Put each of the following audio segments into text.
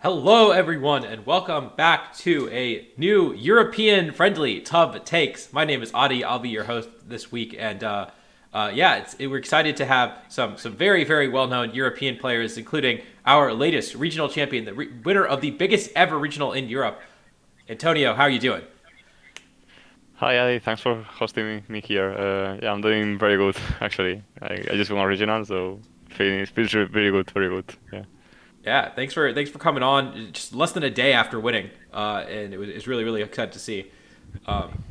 Hello, everyone, and welcome back to a new European-friendly Tub Takes. My name is Adi. I'll be your host this week, and we're excited to have some very, very well-known European players, including our latest regional champion, the winner of the biggest ever regional in Europe. Antonio, how are you doing? Hi, Adi. Thanks for hosting me here. Yeah, I'm doing very good, actually. I just won original, so feels very good, very good. Yeah. Yeah, thanks for coming on. Just less than a day after winning, and it's really really excited to see. Um,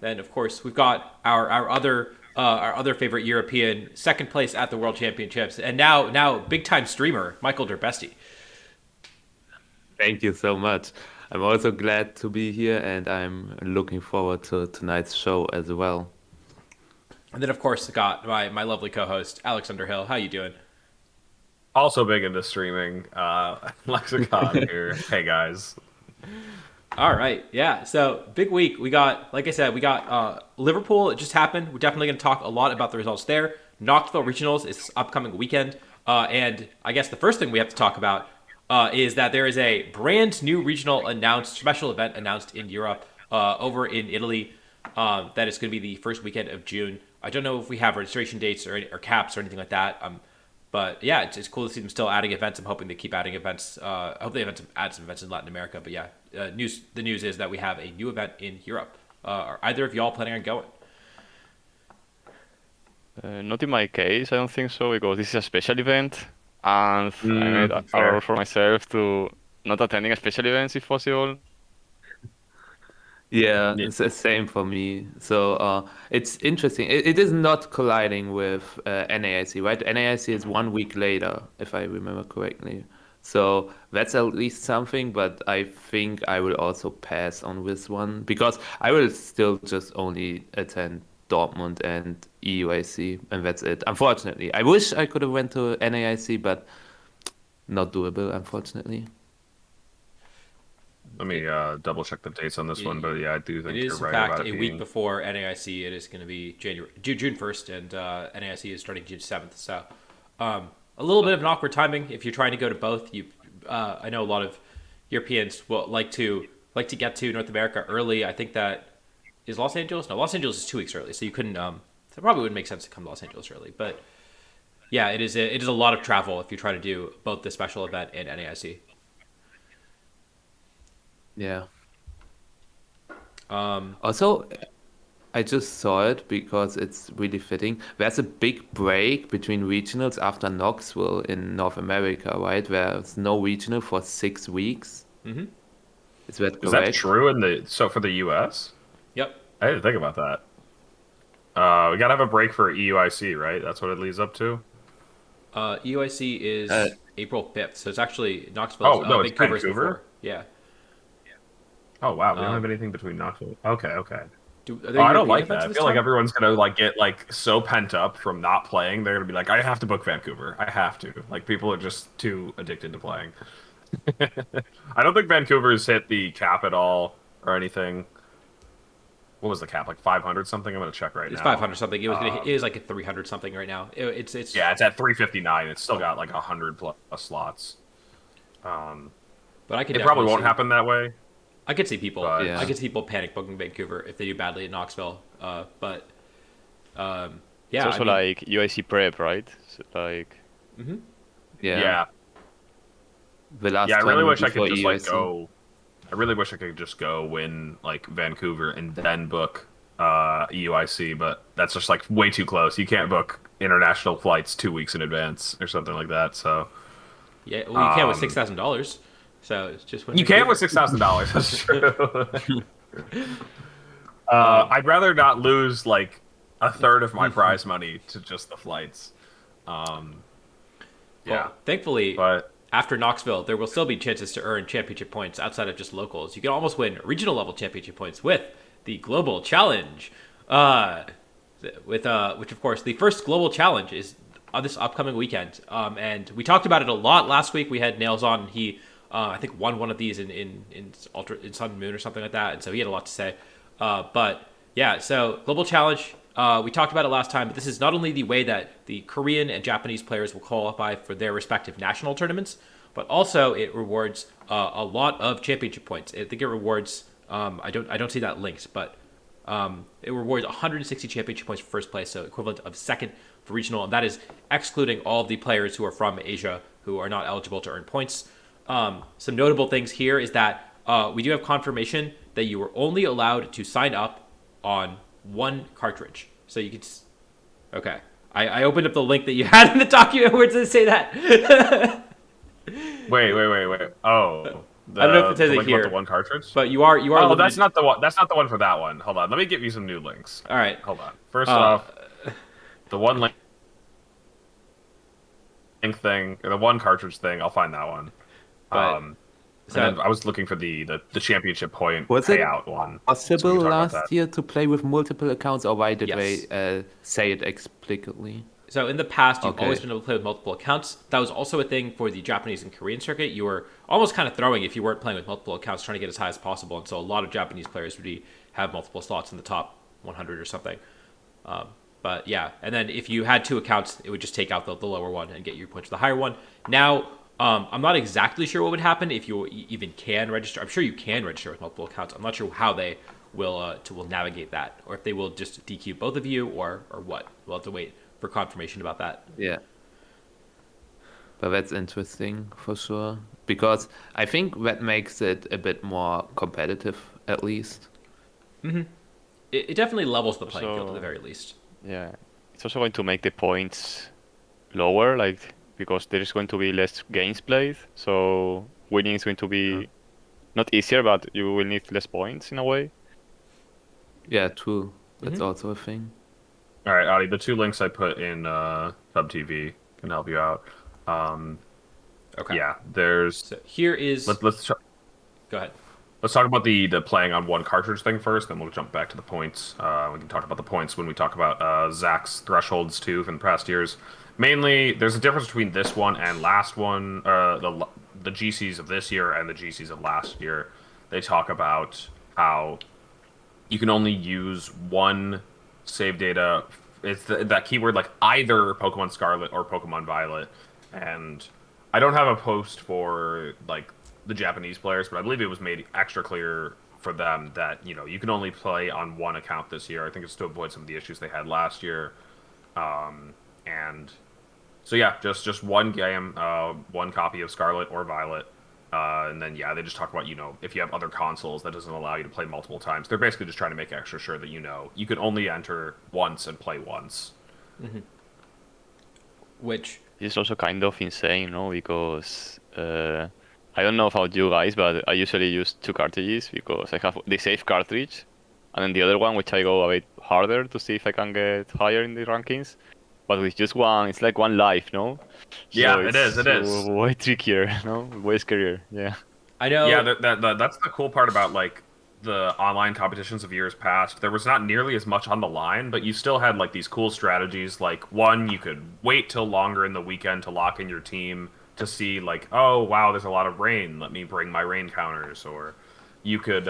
Then, of course, we've got our other favorite European, second place at the World Championships, and now big time streamer Michaelderbeste. Thank you so much. I'm also glad to be here and I'm looking forward to tonight's show as well. And then, of course, got my lovely co-host Alex Underhill. How you doing? Also big into streaming. Lexicon here. Hey guys. All right, yeah. So big week. We got, like I said, we got Liverpool. It just happened. We're definitely going to talk a lot about the results there. Knoxville Regionals is this upcoming weekend, and I guess the first thing we have to talk about is that there is a brand new regional announced, special event announced in Europe, over in Italy. That is going to be the first weekend of June. I don't know if we have registration dates or caps or anything like that. But yeah, it's cool to see them still adding events. I'm hoping they keep adding events. I hope they add some events in Latin America. But yeah, the news is that we have a new event in Europe. Are either of y'all planning on going? Not in my case, I don't think so, because this is a special event, and I made a rule Fair. for myself to not attending a special events if possible. Yeah, Yeah. it's the same for me. So it's interesting. It is not colliding with NAIC, right? NAIC is 1 week later, if I remember correctly. So that's at least something, but I think I will also pass on this one because I will still just only attend Dortmund and EUIC, and that's it. Unfortunately, I wish I could have went to NAIC, but not doable, unfortunately. Let me double check the dates on this one, but It yeah, I do think you're is in right about fact it a week being. before NAIC. It is going to be June 1st, and NAIC is starting June 7th. So a little bit of an awkward timing if you're trying to go to both. I know a lot of Europeans will like to get to North America early. I think that is Los Angeles. No, Los Angeles is 2 weeks early, so you couldn't. So it probably wouldn't make sense to come to Los Angeles early. But yeah, it is a lot of travel if you try to do both the special event and NAIC. Yeah. Um, Also, I just saw it because it's really fitting. There's a big break between regionals after Knoxville in North America, right? There's no regional for 6 weeks. mhm. Is that Is that correct? true in the so for the US? Yep. I didn't think about that. We gotta have a break for EUIC, right? That's what it leads up to. UIC Uh, is April 5th, so it's actually Knoxville's. Oh no, it's Vancouver's before. Vancouver. Yeah. Oh wow, we don't have Um, anything between Knoxville. Okay, okay. are Oh, there I don't European like that. events I this feel like time? everyone's gonna like get like so pent up from not playing. They're gonna be like, I have to book Vancouver. I have to. Like people are just too addicted to playing. I don't think Vancouver's hit the cap at all or anything. What was the cap? Like 500 something? I'm gonna check right It's now. 500 something. It is like a 300 something right now. It's Yeah, it's at 359. It's still got like 100 plus slots. Um, but I could it probably definitely won't see. happen that way, I could see people. but I yeah. could see people panic booking Vancouver if they do badly at Knoxville. But It's yeah, I also mean, like UIC prep, right? So, like, mhm. Yeah. yeah, The yeah. last I really tournament wish I could before just like EUIC. go. I really wish I could just go win like Vancouver and then book EUIC, but that's just like way too close. You can't book international flights 2 weeks in advance or something like that. So Yeah. Well, you can with um, $6,000. So it's just win you can with Vancouver. $6,000. That's true. Um, I'd rather not lose like a third of my prize money to just the flights. Um, yeah, well, thankfully, but after Knoxville, there will still be chances to earn championship points outside of just locals. You can almost win regional level championship points with the Global Challenge. Uh, which of course the first Global Challenge is on this upcoming weekend. And we talked about it a lot last week. We had Nails on. He I think won one of these in Sun and Moon or something like that, and so he had a lot to say. But yeah, so Global Challenge. We talked about it last time, but this is not only the way that the Korean and Japanese players will qualify for their respective national tournaments, but also it rewards a lot of championship points. I think it rewards. I don't see that linked, but it rewards 160 championship points for first place, so equivalent of second for regional, and that is excluding all of the players who are from Asia who are not eligible to earn points. Some notable things here is that we do have confirmation that you were only allowed to sign up on one cartridge. So you could. Okay. I opened up the link that you had in the document. Where does it say that? Wait. Oh. I don't know if it says it here. The one cartridge? But you are. Oh, that's not the one. That's not the one for that one. Hold on. Let me give you some new links. All right. Hold on. First off, the one link thing, or the one cartridge thing, I'll find that one. So, and then I was looking for the championship point was it payout one. possible So we can talk about last that. year to play with multiple accounts, or why did Yes. they say it explicitly? So in the past, you've Okay. always been able to play with multiple accounts. That was also a thing for the Japanese and Korean circuit. You were almost kind of throwing if you weren't playing with multiple accounts, trying to get as high as possible. And so a lot of Japanese players would have multiple slots in the top 100 or something. But yeah, and then if you had two accounts, it would just take out the lower one and get your points for the higher one. Now, I'm not exactly sure what would happen if you even can register. I'm sure you can register with multiple accounts. I'm not sure how they will navigate that, or if they will just DQ both of you, or what. We'll have to wait for confirmation about that. Yeah. But that's interesting for sure. Because I think that makes it a bit more competitive, at least. It definitely levels the playing field at So- the very least. Yeah, it's also going to make the points lower, like because there is going to be less games played. So winning is going to be not easier, but you will need less points in a way. Yeah, true. That's also a thing. All right, Adi, the two links I put in Sub TV can help you out. Okay. Yeah, there's. So here is. Let's Go ahead. Let's talk about the playing on one cartridge thing first, then we'll jump back to the points. We can talk about the points when we talk about Zach's thresholds too from the past years. Mainly, there's a difference between this one and last one, the GCs of this year and the GCs of last year. They talk about how you can only use one save data. It's that keyword like either Pokemon Scarlet or Pokemon Violet, and I don't have a post for like the Japanese players, but I believe it was made extra clear for them that you can only play on one account this year. I think it's to avoid some of the issues they had last year, and so yeah, just one game, one copy of Scarlet or Violet, and then yeah, they just talk about if you have other consoles that doesn't allow you to play multiple times. They're basically just trying to make extra sure that you can only enter once and play once. Which It's also kind of insane, because I don't know about you guys, but I usually use two cartridges because I have the safe cartridge and then the other one which I go a bit harder to see if I can get higher in the rankings. But with just one, it's like one life, no? Yeah, So it is. It is. way trickier, no? Way scarier, yeah. I know. Yeah, that's the cool part about like the online competitions of years past. There was not nearly as much on the line, but you still had like these cool strategies. Like one, you could wait till longer in the weekend to lock in your team to see like, oh wow, there's a lot of rain. Let me bring my rain counters. Or you could,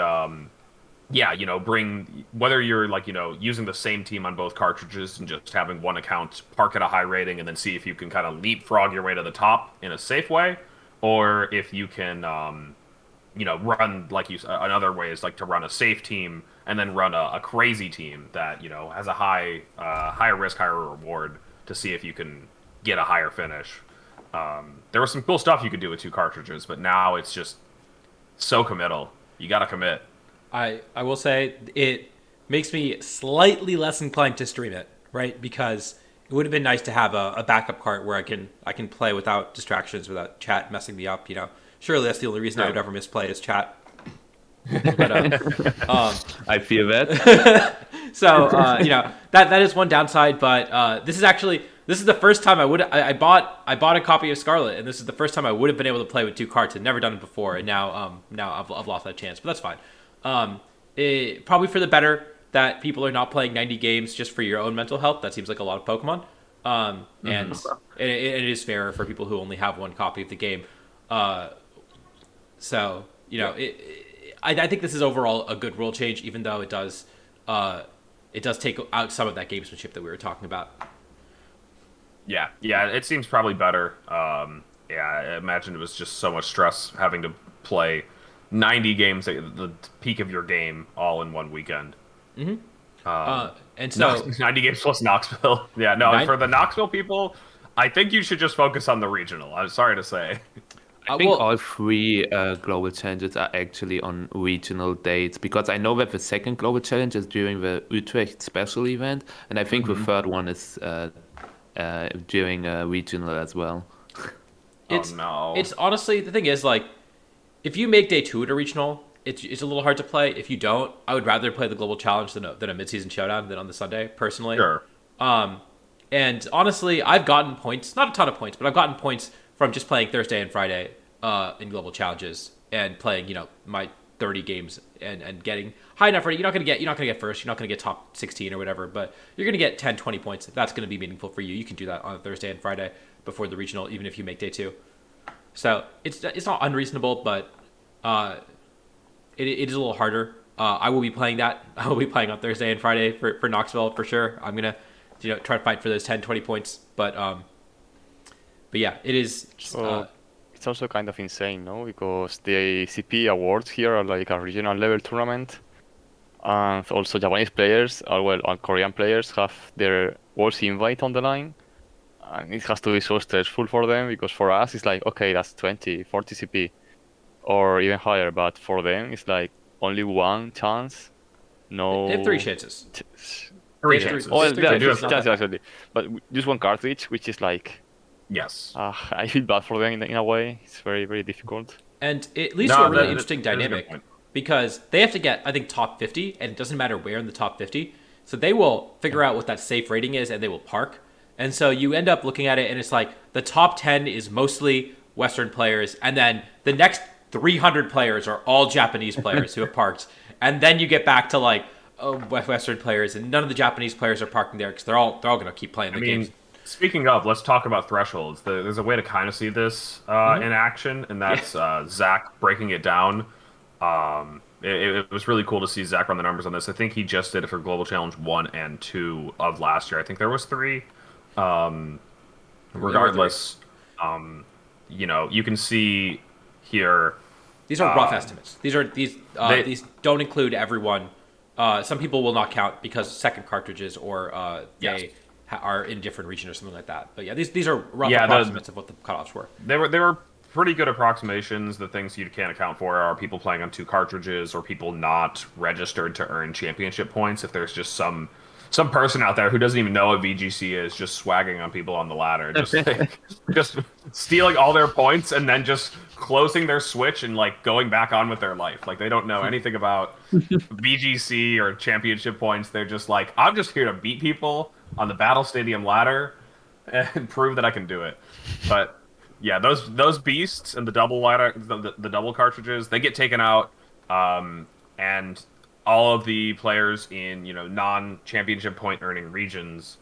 bring whether you're like using the same team on both cartridges and just having one account park at a high rating and then see if you can kind of leapfrog your way to the top in a safe way, or if you can run like another way is like to run a safe team and then run a crazy team that has a higher risk, higher reward to see if you can get a higher finish. There was some cool stuff you could do with two cartridges, but now it's just so committal. You gotta commit. I will say it makes me slightly less inclined to stream it, right? Because it would have been nice to have a backup cart where I can play without distractions, without chat messing me up. Surely that's the only reason I would ever misplay is chat. But, I feel that. so that is one downside. But this is the first time I bought a copy of Scarlet, and this is the first time I would have been able to play with two carts. I'd never done it before, and now I've lost that chance. But that's fine. Probably for the better that people are not playing 90 games just for your own mental health. That seems like a lot of Pokemon. And it is fairer for people who only have one copy of the game. So I think this is overall a good rule change, even though it does take out some of that gamesmanship that we were talking about. Yeah, it seems probably better. yeah, I imagine it was just so much stress having to play 90 games at the peak of your game all in one weekend. And so 90 games plus Knoxville. Yeah, no, nine, for the Knoxville people, I think you should just focus on the regional. I'm sorry to say. I think well, all three global challenges are actually on regional dates because I know that the second global challenge is during the Utrecht special event, and I think the third one is during regional as well. it's Oh no. it's honestly the thing is like if you make day 2 at a regional, it's a little hard to play. If you don't, I would rather play the global challenge than a mid-season showdown than on the Sunday personally. Sure. And honestly, I've gotten points, not a ton of points, but I've gotten points from just playing Thursday and Friday in global challenges and playing, my 30 games and getting high enough for it. You're not going to get first, you're not going to get top 16 or whatever, but you're going to get 10, 20 points. If that's going to be meaningful for you, you can do that on Thursday and Friday before the regional, even if you make day 2. So it's not unreasonable, but it is a little harder. I will be playing that. I will be playing on Thursday and Friday for Knoxville for sure. I'm gonna try to fight for those 10, 20 points. But yeah, it is. So it's also kind of insane, no? Because the CP awards here are like a regional level tournament, and also Japanese players, and Korean players have their Worlds invite on the line, and it has to be so stressful for them because for us it's like, okay, that's 20, 40 CP, or even higher, but for them it's like only one chance, no. They have 3 chances. Three They have chances. Oh, Three yeah, chances, just not chances that. actually, but just one cartridge, which is like, Yes. I feel bad for them in a way. It's very, very difficult. And it leads No, to a really that- interesting that is a good dynamic point. because they have to get, I think, top 50, and it doesn't matter where in the top 50. So they will figure out what that safe rating is, and they will park. And so you end up looking at it, and it's like the top 10 is mostly Western players, and then the next 300 players are all Japanese players who have parked. And then you get back to like Western players, and none of the Japanese players are parking there because they're all going to keep playing the I mean, games. speaking of, let's talk about thresholds. There's a way to kind of see this in action, and that's Zach breaking it down. It was really cool to see Zach run the numbers on this. I think he just did it for Global Challenge 1 and 2 of last year. I think there was 3. Regardless, you can see here. These are rough estimates. These don't include everyone. Some people will not count because second cartridges or Yes. they are in a different region or something like that. But yeah, these are rough Yeah, approximates of what the cutoffs were. They were pretty good approximations. The things you can't account for are people playing on 2 cartridges or people not registered to earn championship points. If there's just some person out there who doesn't even know what VGC is, just swagging on people on the ladder, just stealing all their points and then just closing their Switch and like going back on with their life. Like they don't know anything about VGC or championship points. They're just like, I'm just here to beat people on the Battle Stadium ladder and prove that I can do it. But yeah, those beasts and the double ladder, the double cartridges, they get taken out, and all of the players in non-championship point earning regions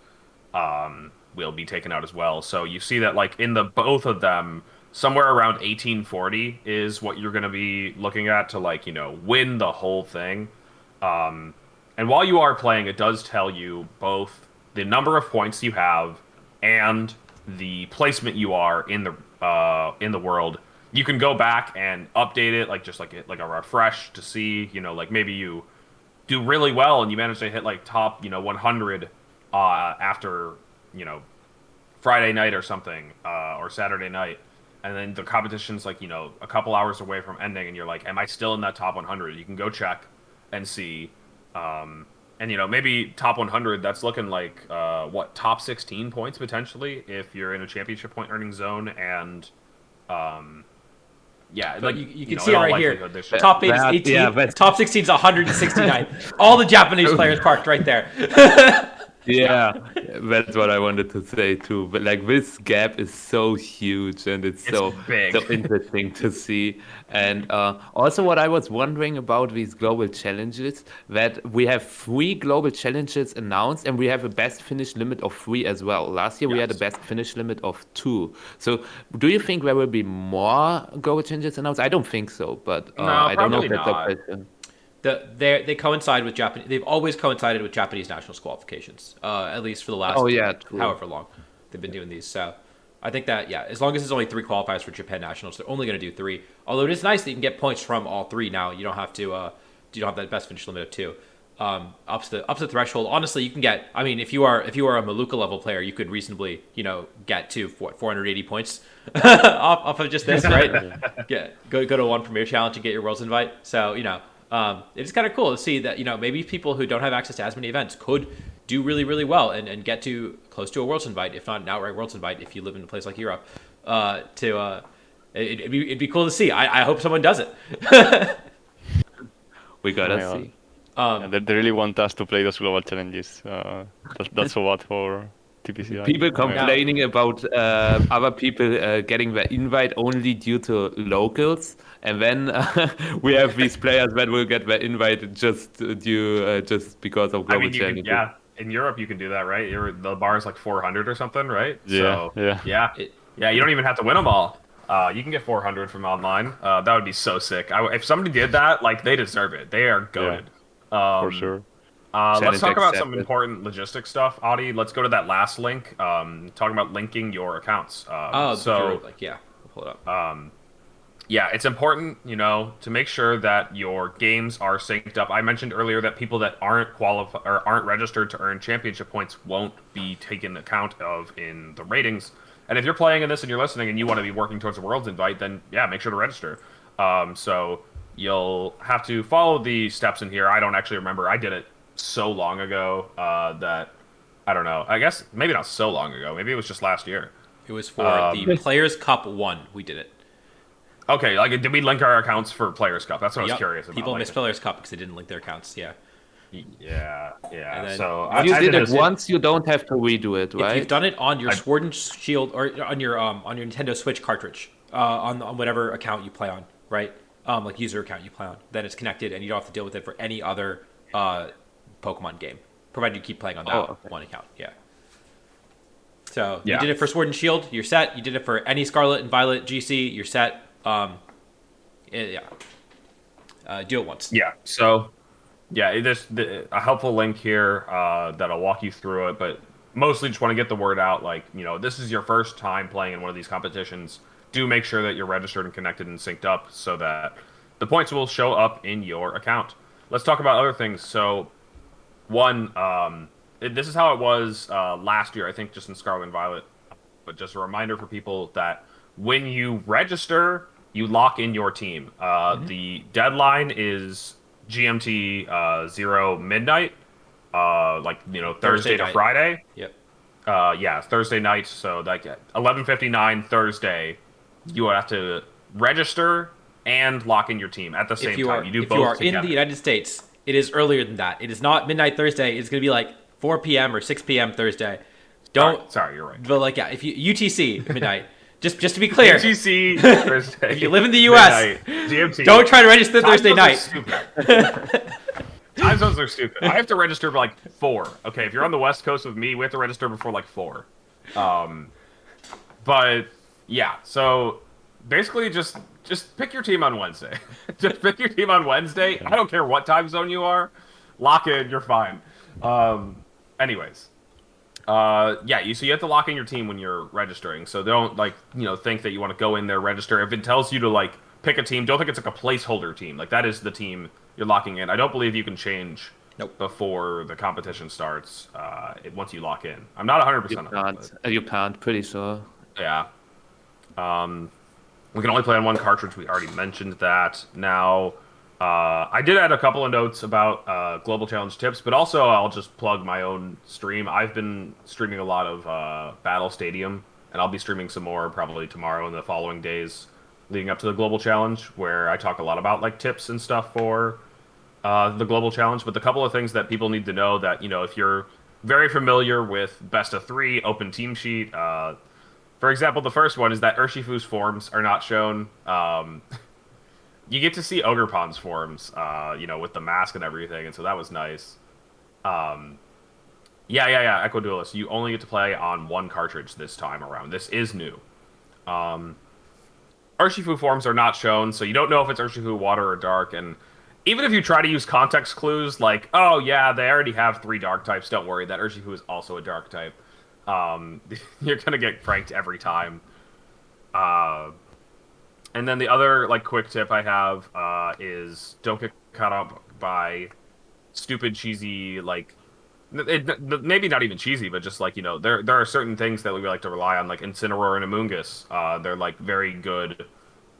will be taken out as well. So you see that like in the both of them, somewhere around 1840 is what you're going to be looking at to like win the whole thing. And while you are playing, it does tell you both the number of points you have and the placement you are in the world. You can go back and update it, like a refresh to see, like maybe you do really well and you manage to hit like top 100 after Friday night or something, or Saturday night, and then the competition's like a couple hours away from ending, and you're like, am I still in that top 100? You can go check and see. And maybe top 100, that's looking like top 16 points potentially if you're in a championship point earning zone. And yeah, But like you can in see it all right here. likelihood, they should- Top 8 is That- 18. yeah, but- Top 16 is 169. All the Japanese players parked right there. Yeah, that's what I wanted to say too. But like this gap is so huge and it's so big. so interesting to see. And also, what I was wondering about these global challenges, that we have 3 global challenges announced, and we have a best finish limit of 3 as well. Last year we had a Yes. best finish limit of 2. So, do you think there will be more global challenges announced? I don't think so, but No, I don't know if probably that's a not. question. They coincide with Japanese. They've always coincided with Japanese nationals qualifications, at least for the last Oh, yeah, true. however long they've been doing these. So I think that, yeah, as long as there's only 3 qualifiers for Japan Nationals, they're only going to do 3. Although it is nice that you can get points from all 3 now. You don't have to, you don't have that best finish limit of 2. Ups the threshold. Honestly, you can get, I mean, if you are a Maluka level player, you could reasonably, get to 480 points off of just this, right? Go to one Premier Challenge and get your Worlds invite. So, it's kind of cool to see that, maybe people who don't have access to as many events could do really, really well and get to close to a Worlds invite, if not an outright Worlds invite, if you live in a place like Europe. It'd be cool to see. I hope someone does it. We gotta Oh my see. They really want us to play those global challenges. That's so bad for TPCI. People complaining about other people getting the invite only due to locals, and then we have these players that will get the invite just because of global challenges. Yeah, in Europe you can do that, right? The bar is like 400 or something, right? Yeah, so, yeah. You don't even have to win them all. You can get 400 from online. That would be so sick. If somebody did that, like, they deserve it. They are goated. For sure. Let's talk about some important logistics stuff, Adi. Let's go to that last link. Talking about linking your accounts. I'll pull it up. Yeah, it's important, to make sure that your games are synced up. I mentioned earlier that people that aren't qualified or aren't registered to earn championship points won't be taken account of in the ratings. And if you're playing in this and you're listening and you want to be working towards a Worlds invite, then yeah, make sure to register. So you'll have to follow the steps in here. I don't actually remember. I did it so long ago that I don't know. I guess maybe not so long ago. Maybe it was just last year. It was for the Players Cup 1. We did it. Okay, did we link our accounts for Players Cup? That's what I was curious about. People missed Players Cup because they didn't link their accounts. Yeah. So if you did it once, you don't have to redo it, right? If you've done it on your Sword and Shield or on your Nintendo Switch cartridge, on whatever account you play on, right? Like user account you play on, then it's connected and you don't have to deal with it for any other Pokemon game, provided you keep playing on that one account. Yeah. So you did it for Sword and Shield, you're set. You did it for any Scarlet and Violet GC, you're set. Do it once. Yeah. So, there's a helpful link here that'll walk you through it, but mostly just want to get the word out. Like, this is your first time playing in one of these competitions. Do make sure that you're registered and connected and synced up so that the points will show up in your account. Let's talk about other things. So, one, this is how it was last year, I think, just in Scarlet and Violet. But just a reminder for people that when you register, you lock in your team. The deadline is GMT 0 midnight, Thursday to Friday. Yep. Thursday night. So like 11:59 Thursday, you have to register and lock in your team at the same time. You do both. If you are together. in the United States, it is earlier than that. It is not midnight Thursday. It's going to be like 4 p.m. or 6 p.m. Thursday. Sorry, you're right. But if you UTC midnight. Just to be clear, UTC Thursday. If you live in the U.S., GMT. Don't try to register Thursday night. Time zones are stupid. I have to register by 4. Okay, if you're on the West Coast with me, we have to register before 4. But yeah, so basically just pick your team on Wednesday. Just pick your team on Wednesday. I don't care what time zone you are. Lock in, you're fine. Anyways. So you have to lock in your team when you're registering. So don't think that you want to go in there, register. If it tells you to pick a team, don't think it's a placeholder team. That is the team you're locking in. I don't believe you can change before the competition starts. Once you lock in, I'm not 100%. You can't. Pretty sure. Yeah. We can only play on one cartridge. We already mentioned that. Now, I did add a couple of notes about Global Challenge tips, but also I'll just plug my own stream. I've been streaming a lot of Battle Stadium, and I'll be streaming some more probably tomorrow and the following days leading up to the Global Challenge, where I talk a lot about tips and stuff for the Global Challenge. But the couple of things that people need to know that, if you're very familiar with Best of 3, Open Team Sheet, for example, the first one is that Urshifu's forms are not shown. You get to see Ogerpon's forms, with the mask and everything, and so that was nice. Echo Duelist, you only get to play on one cartridge this time around. This is new. Urshifu forms are not shown, so you don't know if it's Urshifu Water or Dark, and even if you try to use context clues, they already have 3 Dark types, don't worry, that Urshifu is also a Dark type. You're gonna get pranked every time. And then the other like quick tip I have is don't get caught up by stupid cheesy like maybe not even cheesy, but just like there are certain things that we like to rely on, like Incineroar and Amoonguss. They're like very good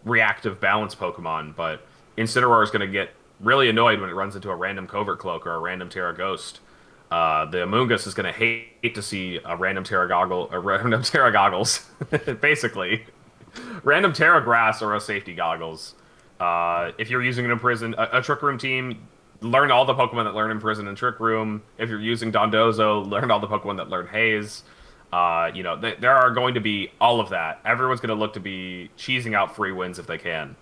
reactive balance Pokemon, but Incineroar is going to get really annoyed when it runs into a random Covert Cloak or a random Terra Ghost. The Amoonguss is going to hate to see a random Terra Goggles, basically. Random Terra Grass or a Safety Goggles. If you're using an Imprison, a Trick Room team, learn all the Pokemon that learn Imprison and Trick Room. If you're using Dondozo, learn all the Pokemon that learn Haze. There are going to be all of that. Everyone's going to look to be cheesing out free wins if they can.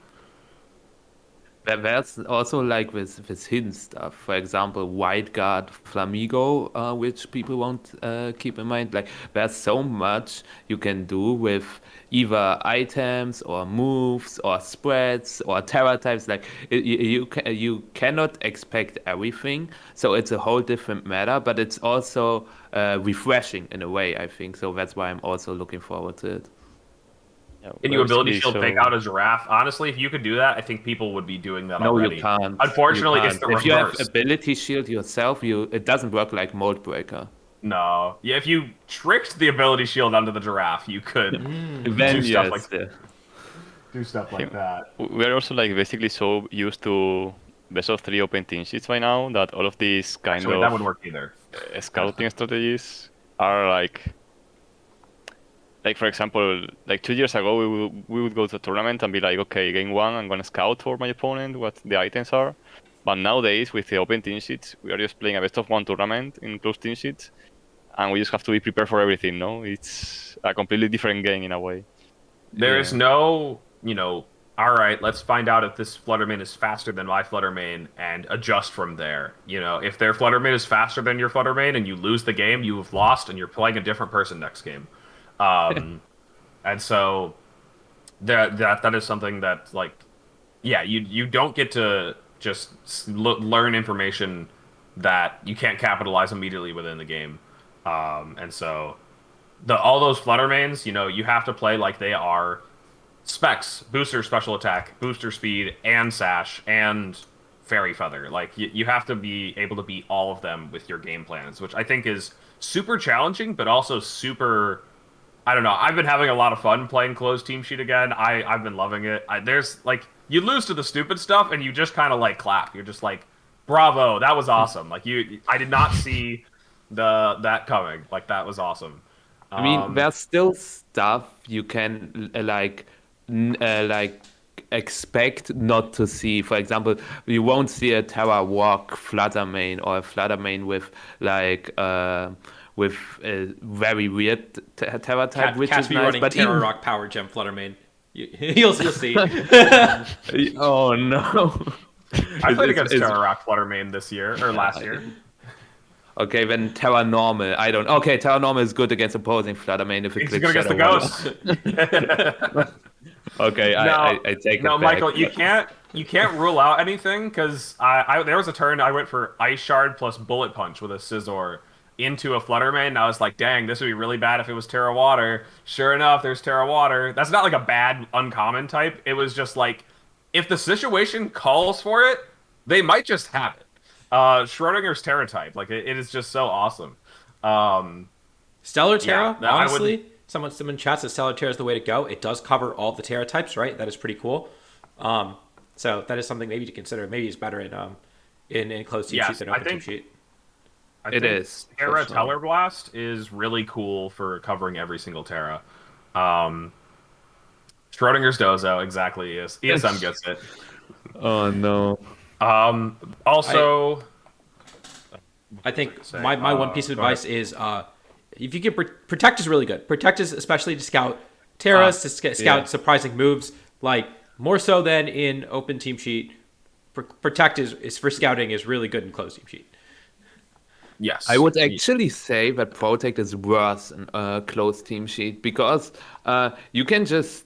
There's also like with hidden stuff. For example, White Guard Flamigo, which people won't keep in mind. Like there's so much you can do with either items or moves or spreads or Terra types. Like you cannot expect everything. So it's a whole different matter. But it's also refreshing in a way, I think. So that's why I'm also looking forward to it. Yeah, Can you ability basically, shield fake out a giraffe? Honestly, if you could do that, I think people would be doing that No, already. you can't. Unfortunately, You it's the can't. If you have reverse. ability shield yourself, it doesn't work like Mold Breaker. No. Yeah, if you tricked the ability shield onto the giraffe, you could Then do stuff yes, like yeah. do stuff like that. we're also like basically so used to best of 3 open team sheets by now that all of these kind Actually, of that wouldn't work either. scouting strategies are like for example, like 2 years ago we would go to a tournament and be like, okay, game one I'm gonna scout for my opponent what the items are. But nowadays with the open team sheets we are just playing a best of 1 tournament in closed team sheets and we just have to be prepared for everything. No, it's a completely different game in a way. There is no, all right, let's find out if this Fluttermane is faster than my Fluttermane and adjust from there. If their Fluttermane is faster than your Fluttermane and you lose the game, you have lost and you're playing a different person next game. And so that is something that like, yeah, you don't get to just learn information that you can't capitalize immediately within the game. And so all those Fluttermanes, you have to play like they are specs, booster special attack, booster speed, and sash, and fairy feather. Like you have to be able to beat all of them with your game plans, which I think is super challenging, but also super. I don't know. I've been having a lot of fun playing closed team sheet again. I've been loving it. There's like you lose to the stupid stuff and you just kind of like clap. You're just like, bravo, that was awesome. Like I did not see that coming. Like that was awesome. I mean, there's still stuff you can like expect not to see. For example, you won't see a Terra Walk Fluttermane or a Fluttermane with like with a very weird Terra type, which is be nice. running But Terra even Rock Power Gem Fluttermane. You'll see. oh no, I played It's- against it's- Terra Rock Fluttermane this year or last year. Okay, then Terra Normal. I don't. Okay, Terra Normal is good against opposing Fluttermane if it He's clicks going against the Shadow Wall. ghost. Okay, I take No, it back. Michael, you can't rule out anything because there was a turn I went for Ice Shard plus Bullet Punch with a Scizor into a Fluttermane. And I was like, dang, this would be really bad if it was Terra Water. Sure enough, there's Terra Water. That's not like a bad uncommon type. It was just like if the situation calls for it, they might just have it. Schrodinger's Terra type, like it is just so awesome. Stellar Terra, Yeah, I would- honestly, someone chats that Stellar Terra is the way to go. It does cover all the Terra types, right? That is pretty cool. So that is something maybe to consider. Maybe it's better in closed team Yes, sheet than I open team think- sheet. I It think is, for Terra sure. Teller Blast is really cool for covering every single Terra. Schrodinger's Dozo, exactly. Yes, ESM gets it. Oh no. Also, I think say? my one piece of Go ahead. advice is if you get Protect is really good. Protect is especially to scout Terras, to scout yeah. surprising moves, like more so than in open team sheet. Protect is for scouting is really good in closed team sheet. yes, I would actually say that Protect is worse in a closed team sheet because you can just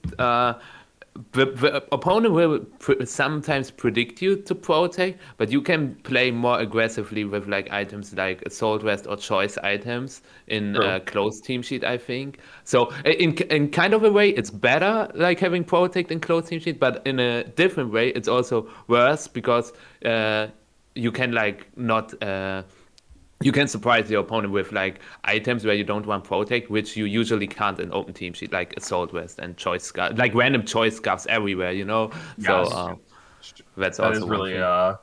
the opponent will sometimes predict you to protect, but you can play more aggressively with like items like assault vest or choice items in True. closed team sheet, I think. So in kind of a way, it's better like having protect in closed team sheet, but in a different way, it's also worse because you can like not. You can surprise your opponent with like items where you don't want protect, which you usually can't in open team sheet, like assault vest and choice scarf, like random choice scarves everywhere, you know. So Yes. that's That also is one really thing. a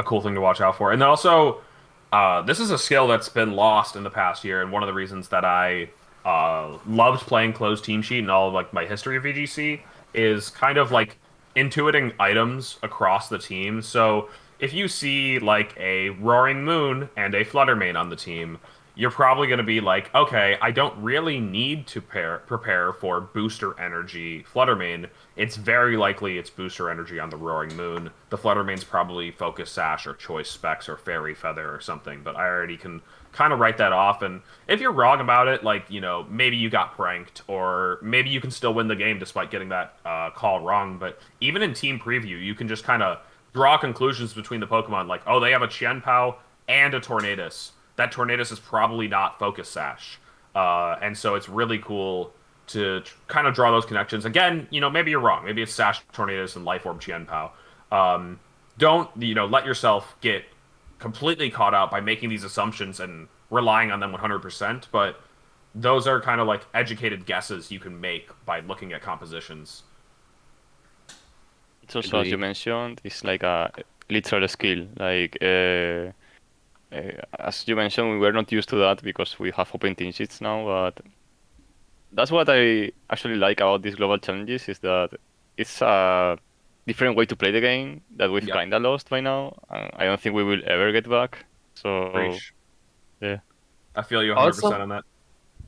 cool thing to watch out for. And then also, this is a skill that's been lost in the past year, and one of the reasons that I loved playing closed team sheet and all of like my history of VGC is kind of like intuiting items across the team. So if you see like a Roaring Moon and a Fluttermane on the team, you're probably going to be like, okay, I don't really need to prepare for booster energy Fluttermane. It's very likely it's booster energy on the Roaring Moon. The Fluttermane's probably Focus Sash or Choice Specs or Fairy Feather or something, but I already can kind of write that off. And if you're wrong about it, like, maybe you got pranked or maybe you can still win the game despite getting that call wrong. But even in Team Preview, you can just kind of draw conclusions between the Pokemon, like, oh, they have a Qianpao and a Tornadus. That Tornadus is probably not Focus Sash. And so it's really cool to kind of draw those connections. Again, maybe you're wrong. Maybe it's Sash Tornadus and Life Orb Qianpao. Um, don't, let yourself get completely caught out by making these assumptions and relying on them 100%. But those are kind of like educated guesses you can make by looking at compositions. It's also, as you Agree. mentioned, it's like a literal skill. Like, as you mentioned, we were not used to that because we have open team sheets now, but that's what I actually like about these global challenges is that it's a different way to play the game that we've Yep. kind of lost by now. I don't think we will ever get back. So, Preach. yeah. I feel you 100% Also, on that.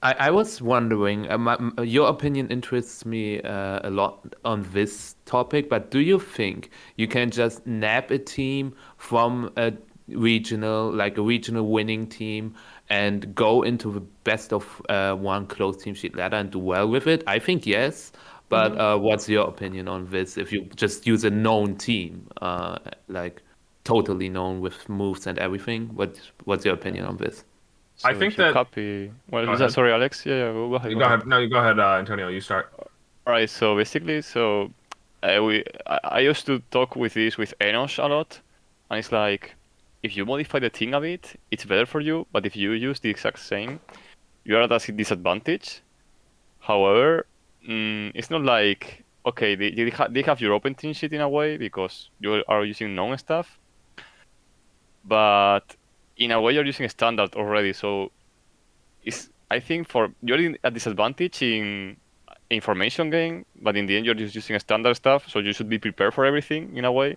I was wondering, your opinion interests me a lot on this topic, but do you think you can just nab a team from like a regional winning team, and go into the best of one closed team sheet ladder and do well with it? I think yes, but what's your opinion on this? If you just use a known team, like totally known with moves and everything, what's your opinion on this? I So think if you that. copy, well, Go ahead. sorry, Alex. Yeah, go ahead, You go go ahead. ahead. No, you go ahead, Antonio. You start. All right. So basically, I used to talk with this with Enos a lot, and it's like if you modify the thing a bit, it's better for you. But if you use the exact same, you are at a disadvantage. However, it's not like okay, they have your open team sheet in a way because you are using known stuff, but in a way you're using standard already. So it's I think for you're in a disadvantage in information gain, but in the end you're just using standard stuff, so you should be prepared for everything in a way.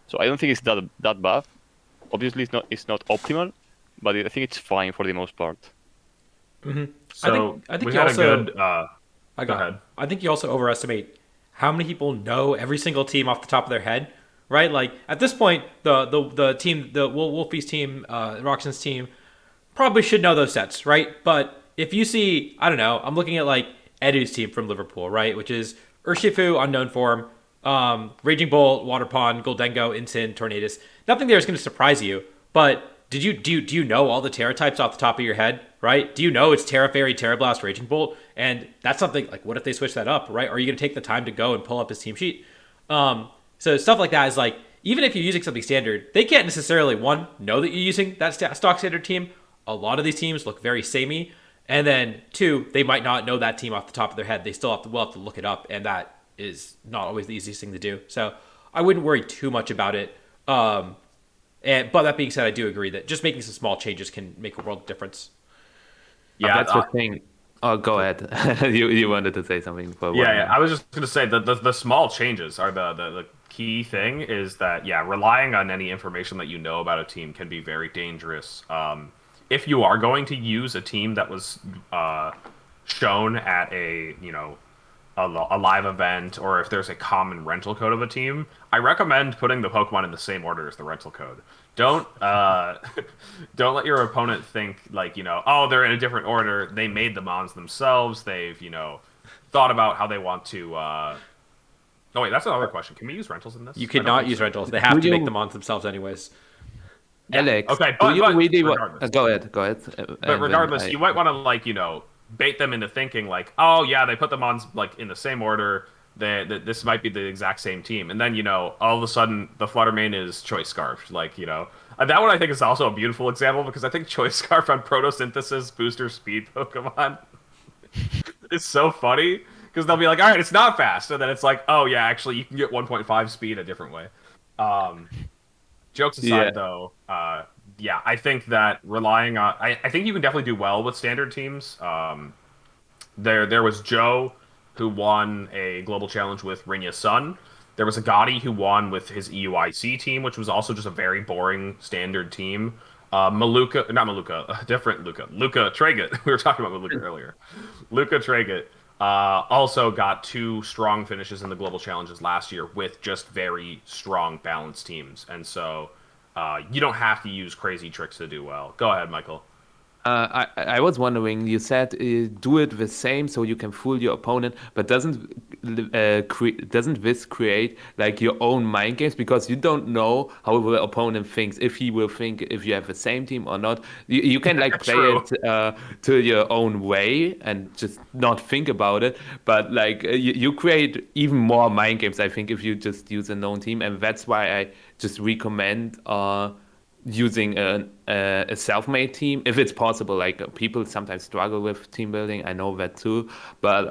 So I don't think it's that bad. Obviously, it's not optimal, but I think it's fine for the most part. I So think I think we you had a also good. I Go got. ahead. I think you also overestimate how many people know every single team off the top of their head, right? Like at this point, the team, the Wolfie's team, Rahxen's team, probably should know those sets, right? But if you see, I don't know, I'm looking at like Edu's team from Liverpool, right, which is Urshifu, unknown form, Raging Bolt, Water Pond, Goldengo, Incin, Tornadus. Nothing there is going to surprise you. But do you know all the Terra types off the top of your head, right? Do you know it's Terra Fairy, Terra Blast, Raging Bolt? And that's something like, what if they switch that up, right? Are you going to take the time to go and pull up his team sheet? So stuff like that is like, even if you're using something standard, they can't necessarily one know that you're using that stock standard team. A lot of these teams look very samey, and then two, they might not know that team off the top of their head. They still will have to look it up, and that is not always the easiest thing to do. So I wouldn't worry too much about it. But that being said, I do agree that just making some small changes can make a world of difference. Yeah. That's the thing. Oh, go ahead. You wanted to say something for Yeah, one yeah. minute. I was just gonna say that the small changes are the key thing is that yeah, relying on any information that you know about a team can be very dangerous. If you are going to use a team that was shown at a live event or if there's a common rental code of a team, I recommend putting the Pokemon in the same order as the rental code. Don't don't let your opponent think like, oh, they're in a different order. They made the mons themselves. They've, thought about how they want to Oh wait, that's another question. Can we use rentals in this? You I could don't not think use so. rentals. They have Do to make you, the mons themselves anyways. Yeah. Alex? Okay, Do you but really want? regardless. Go ahead. Go ahead. But And then regardless, you might want to like bait them into thinking like, oh yeah, they put them on like in the same order. This might be the exact same team, and then all of a sudden the Flutter main is Choice Scarf. Like and that one I think is also a beautiful example because I think Choice Scarf on Photosynthesis booster speed Pokemon is so funny because they'll be like, all right, it's not fast, and then it's like, oh yeah, actually you can get 1.5 speed a different way. Um, Jokes yeah. aside, though, yeah, I think that relying on, I think you can definitely do well with standard teams. There was Joe who won a global challenge with Rinya Sun. There was a Gotti who won with his EUIC team, which was also just a very boring standard team. Maluka, not Maluka, a different Luca, Luca Traget. We were talking about Maluka earlier. Luca Traget also got 2 strong finishes in the global challenges last year with just very strong balanced teams, and so you don't have to use crazy tricks to do well. Go ahead, Michael. I was wondering. You said do it the same so you can fool your opponent, but doesn't this create like your own mind games because you don't know how the opponent thinks if he will think if you have the same team or not. You can like play True. it to your own way and just not think about it, but like you create even more mind games. I think if you just use a known team, and that's why I just recommend. Using a self-made team if it's possible. Like people sometimes struggle with team building, I know that too, but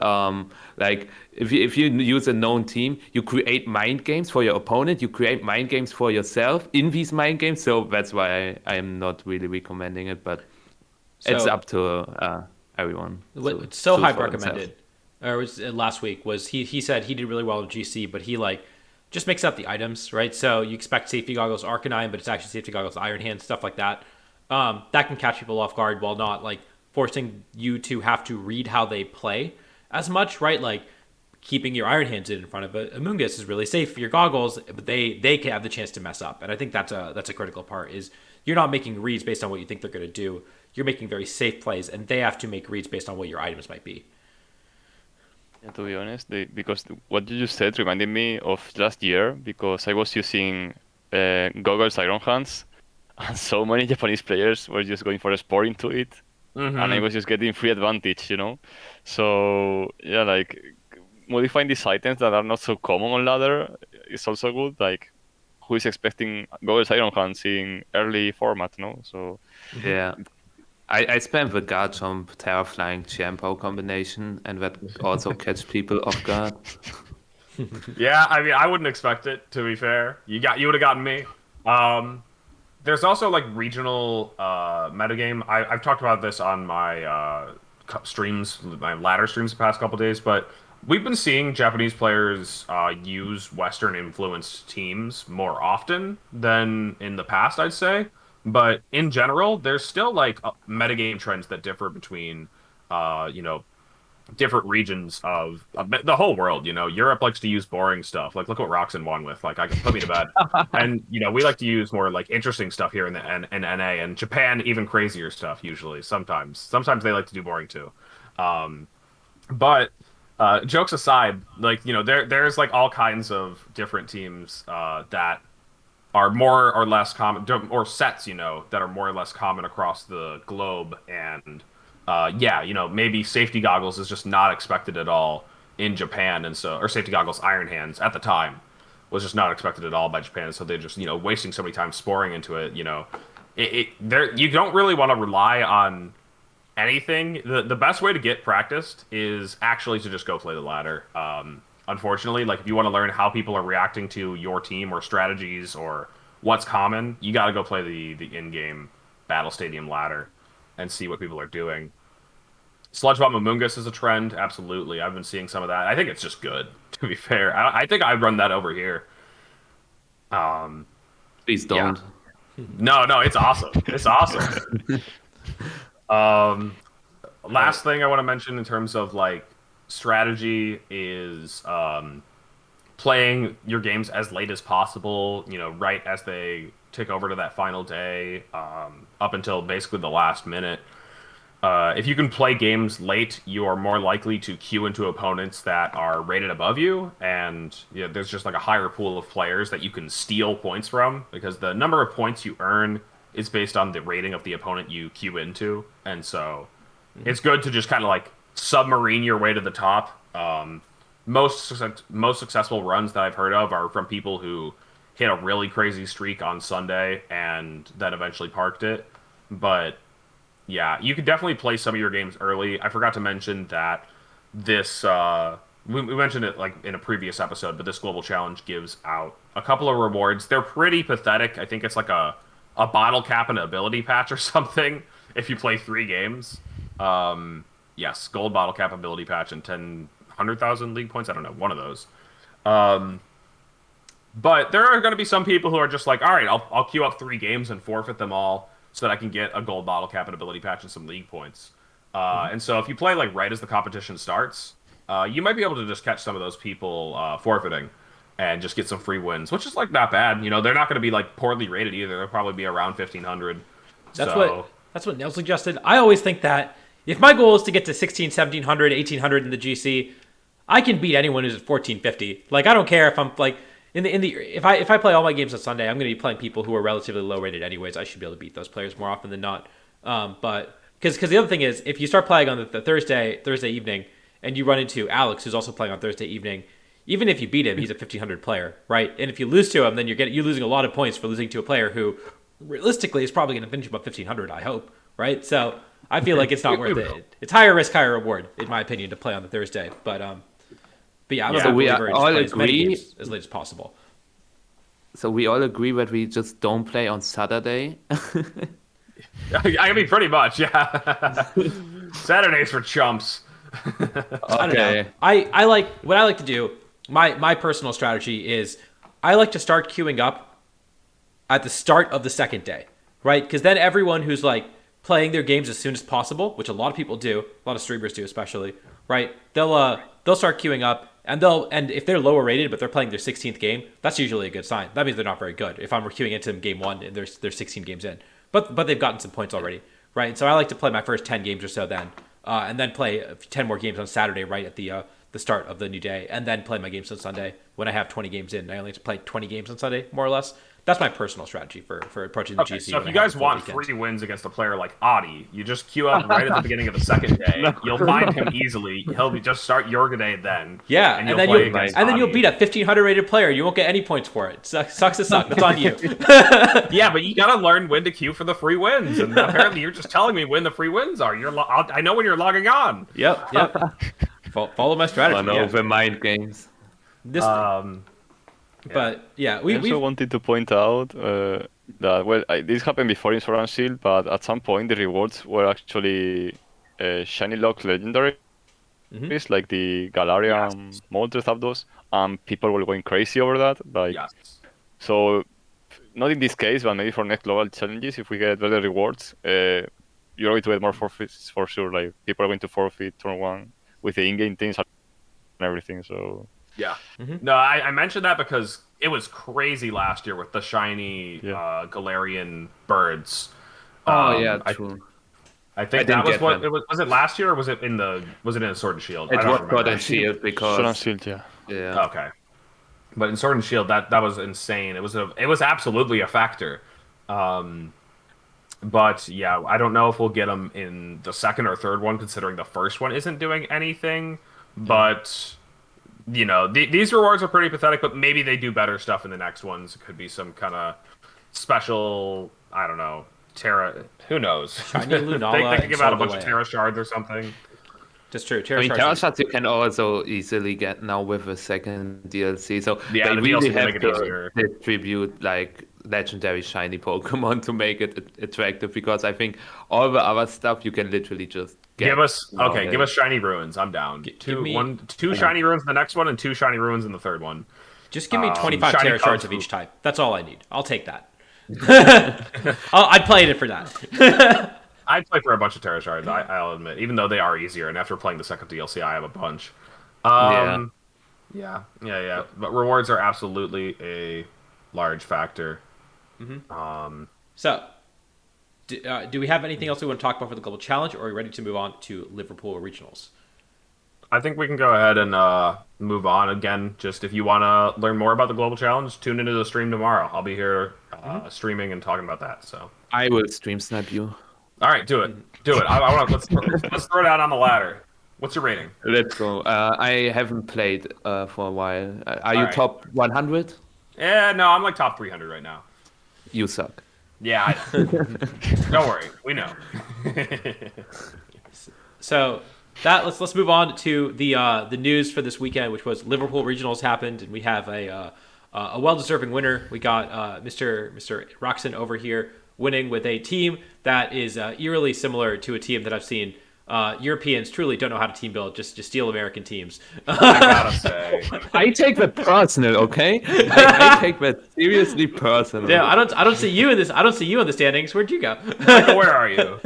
like if you use a known team, you create mind games for your opponent, you create mind games for yourself in these mind games. So that's why I am not really recommending it, but it's So up to everyone to what So choose Hype for themselves. recommended, or was last week, was he said he did really well with GC, but he like just mixed up the items, right? So you expect safety goggles Arcanine, but it's actually safety goggles Iron Hand, stuff like that. That can catch people off guard while not like forcing you to have to read how they play as much, right? Like keeping your Iron Hands in front of a Amoonguss is really safe for your goggles, but they can have the chance to mess up, and I think that's a critical part. Is you're not making reads based on what you think they're going to do. You're making very safe plays, and they have to make reads based on what your items might be. Yeah, to be honest, because what you just said reminded me of last year because I was using goggles Iron Hands, and so many Japanese players were just going for a sport into it, and I Mm-hmm. was just getting free advantage. So yeah, like modifying these items that are not so common on ladder is also good. Like who is expecting goggles Iron Hands in early format, no? So Yeah. I spam the Garchomp Terraflying Champo combination, and that also catch people off guard. Yeah, I mean, I wouldn't expect it. To be fair, you would have gotten me. Um, there's also like regional metagame. I've talked about this on my streams, my ladder streams the past couple days, but we've been seeing Japanese players use Western influenced teams more often than in the past, I'd say. But in general, there's still like metagame trends that differ between, uh, you know, different regions of the whole world. Europe likes to use boring stuff. Like, look what Rahxen won with. Like, I can put me to bed. And we like to use more like interesting stuff here in the in NA, and Japan even crazier stuff. Usually, sometimes they like to do boring too. Um, but jokes aside, like there's like all kinds of different teams that are more or less common, or sets, that are more or less common across the globe. And yeah, maybe safety goggles is just not expected at all in Japan, and so, or safety goggles Iron Hands at the time was just not expected at all by Japan. So they just, wasting so many time sporing into it. There you don't really want to rely on anything. The best way to get practiced is actually to just go play the ladder. Unfortunately, like if you want to learn how people are reacting to your team or strategies or what's common, you got to go play the in-game battle stadium ladder and see what people are doing. Sludge Bomb Amoonguss is a trend, absolutely. I've been seeing some of that. I think it's just good, to be fair. I think I'd run that over here. Um, Please yeah. don't. No, it's awesome. It's awesome. Um, Last thing I want to mention in terms of like strategy is playing your games as late as possible, right as they tick over to that final day, up until basically the last minute. if you can play games late, you are more likely to queue into opponents that are rated above you, and there's just like a higher pool of players that you can steal points from because the number of points you earn is based on the rating of the opponent you queue into, and so it's good to just kind of like submarine your way to the top. Most successful runs that I've heard of are from people who hit a really crazy streak on Sunday and then eventually parked it, but. Yeah, you could definitely play some of your games early. I forgot to mention that this we mentioned it like in a previous episode, but this global challenge gives out a couple of rewards. They're pretty pathetic. I think it's like a bottle cap and ability patch or something if you play 3 games. Yes, gold bottle cap ability patch and 100,000 league points. I don't know, one of those. But there are going to be some people who are just like, all right, I'll queue up 3 games and forfeit them all so that I can get a gold bottle cap and ability patch and some league points. And so if you play like right as the competition starts, you might be able to just catch some of those people forfeiting and just get some free wins, which is like not bad. You know, they're not going to be like poorly rated either. They'll probably be around 1,500. That's what Neil suggested. I always think that if my goal is to get to 16, 1,700, 1,800 in the GC, I can beat anyone who's at 1,450. Like I don't care if I'm like if I play all my games on Sunday, I'm going to be playing people who are relatively low rated anyways. I should be able to beat those players more often than not. But because the other thing is, if you start playing on the Thursday evening, and you run into Alex, who's also playing on Thursday evening, even if you beat him, he's a 1,500 player, right? And if you lose to him, then you're losing a lot of points for losing to a player who, realistically, is probably going to finish above 1,500. I hope, right? So I feel like it's not worth it. It's higher risk, higher reward, in my opinion, to play on the Thursday. But yeah, I'm a believer in just playing as many games as late as possible. So we all agree that we just don't play on Saturday. I mean, pretty much, yeah. Saturdays for chumps. I don't know. I like what I like to do. My personal strategy is I like to start queuing up at the start of the second day, right? Because then everyone who's like playing their games as soon as possible, which a lot of people do, a lot of streamers do especially, right? They'll start queuing up. And if they're lower rated, but they're playing their 16th game, that's usually a good sign. That means they're not very good. If I'm queuing into them game 1 and they're 16 games in, but they've gotten some points already, right? So I like to play my first 10 games or so then, and then play 10 more games on Saturday, right at the start of the new day, and then play my games on Sunday when I have 20 games in. I only have to play 20 games on Sunday, more or less. That's my personal strategy for approaching the GC. So if you guys want free wins against a player like Adi, you just queue up right at the beginning of the second day. You'll find him easily. He'll just start your day then. Yeah, and then you'll beat a 1,500 rated player. You won't get any points for it. Sucks to suck. That's on you. Yeah, but you gotta learn when to queue for the free wins. And apparently, you're just telling me when the free wins are. I know when you're logging on. Yep. Follow my strategy. Fun over mind games. But yeah, we also wanted to point out that this happened before in Sword and Shield, but at some point the rewards were actually shiny lock legendary, like the Galarian Moltres Zapdos, and people were going crazy over that. So not in this case, but maybe for next global challenges, if we get better rewards, you're going to get more forfeits for sure. Like people are going to forfeit turn 1 with the in-game things and everything. So. Yeah. No, I mentioned that because it was crazy last year with the shiny Galarian birds. True. I think that was what it was. Was it last year or was it in a Sword and Shield? It was Sword and Shield because Sword and Shield, yeah. Okay. But in Sword and Shield, that was insane. It was absolutely a factor. But yeah, I don't know if we'll get them in the second or third one, considering the first one isn't doing anything. But you know, these rewards are pretty pathetic, but maybe they do better stuff in the next ones. It could be some kind of special, I don't know, Terra. Who knows? Shiny Lunala. They could give out a bunch of Terra Shards or something. Just true. Terra Shards you can also easily get now with a second DLC. So yeah, they the really DLC have make it to easier. distribute like legendary shiny Pokemon to make it attractive, because I think all the other stuff you can literally just give us shiny ruins. I'm down. Two shiny ruins in the next one and 2 shiny ruins in the third one. Just give me 25 Terra Shards of each type. That's all I need. I'll take that. I'd play it for that. I'd play for a bunch of Terra Shards, I'll admit, even though they are easier. And after playing the second DLC, I have a bunch. Yeah. But rewards are absolutely a large factor. So, do we have anything else we want to talk about for the Global Challenge, or are we ready to move on to Liverpool Regionals? I think we can go ahead and move on again. Just if you want to learn more about the Global Challenge, tune into the stream tomorrow. I'll be here streaming and talking about that. So, I will stream snipe you. all right, do it, do it. I want to let's throw down on the ladder. What's your rating? Let's go. I haven't played for a while. Are you Alright. top 100? Yeah, no, I'm like top 300 right now. You suck. Yeah, I know. Don't worry, we know. So that let's move on to the news for this weekend, which was Liverpool Regionals happened, and we have a well-deserving winner. We got Mr. Rahxen over here winning with a team that is eerily similar to a team that I've seen. Europeans truly don't know how to team build; just steal American teams. I gotta say, I take that personal, okay? I take that seriously personal. Yeah, I don't see you in this. I don't see you in the standings. Where'd you go? Michael, where are you?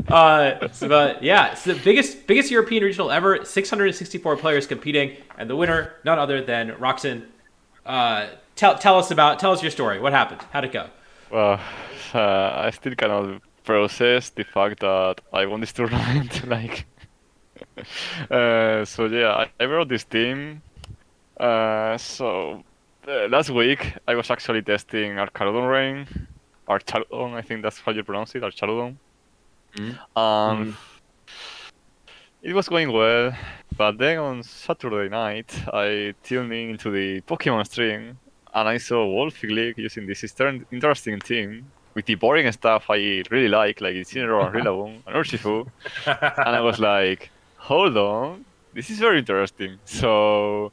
But yeah, it's the biggest European regional ever. 664 players competing, and the winner, none other than Rahxen. Tell us your story. What happened? How'd it go? Well, I still cannot process the fact that I won this tournament. Like, so yeah, I wrote this team. Last week I was actually testing Archaludon Rain, Archaludon, I think that's how you pronounce it, Archaludon. It was going well, but then on Saturday night I tuned in into the Pokemon stream and I saw Wolfie League using this interesting team with the boring stuff I really like Incineroar and Rillaboom and Urshifu. And I was like, hold on, this is very interesting. So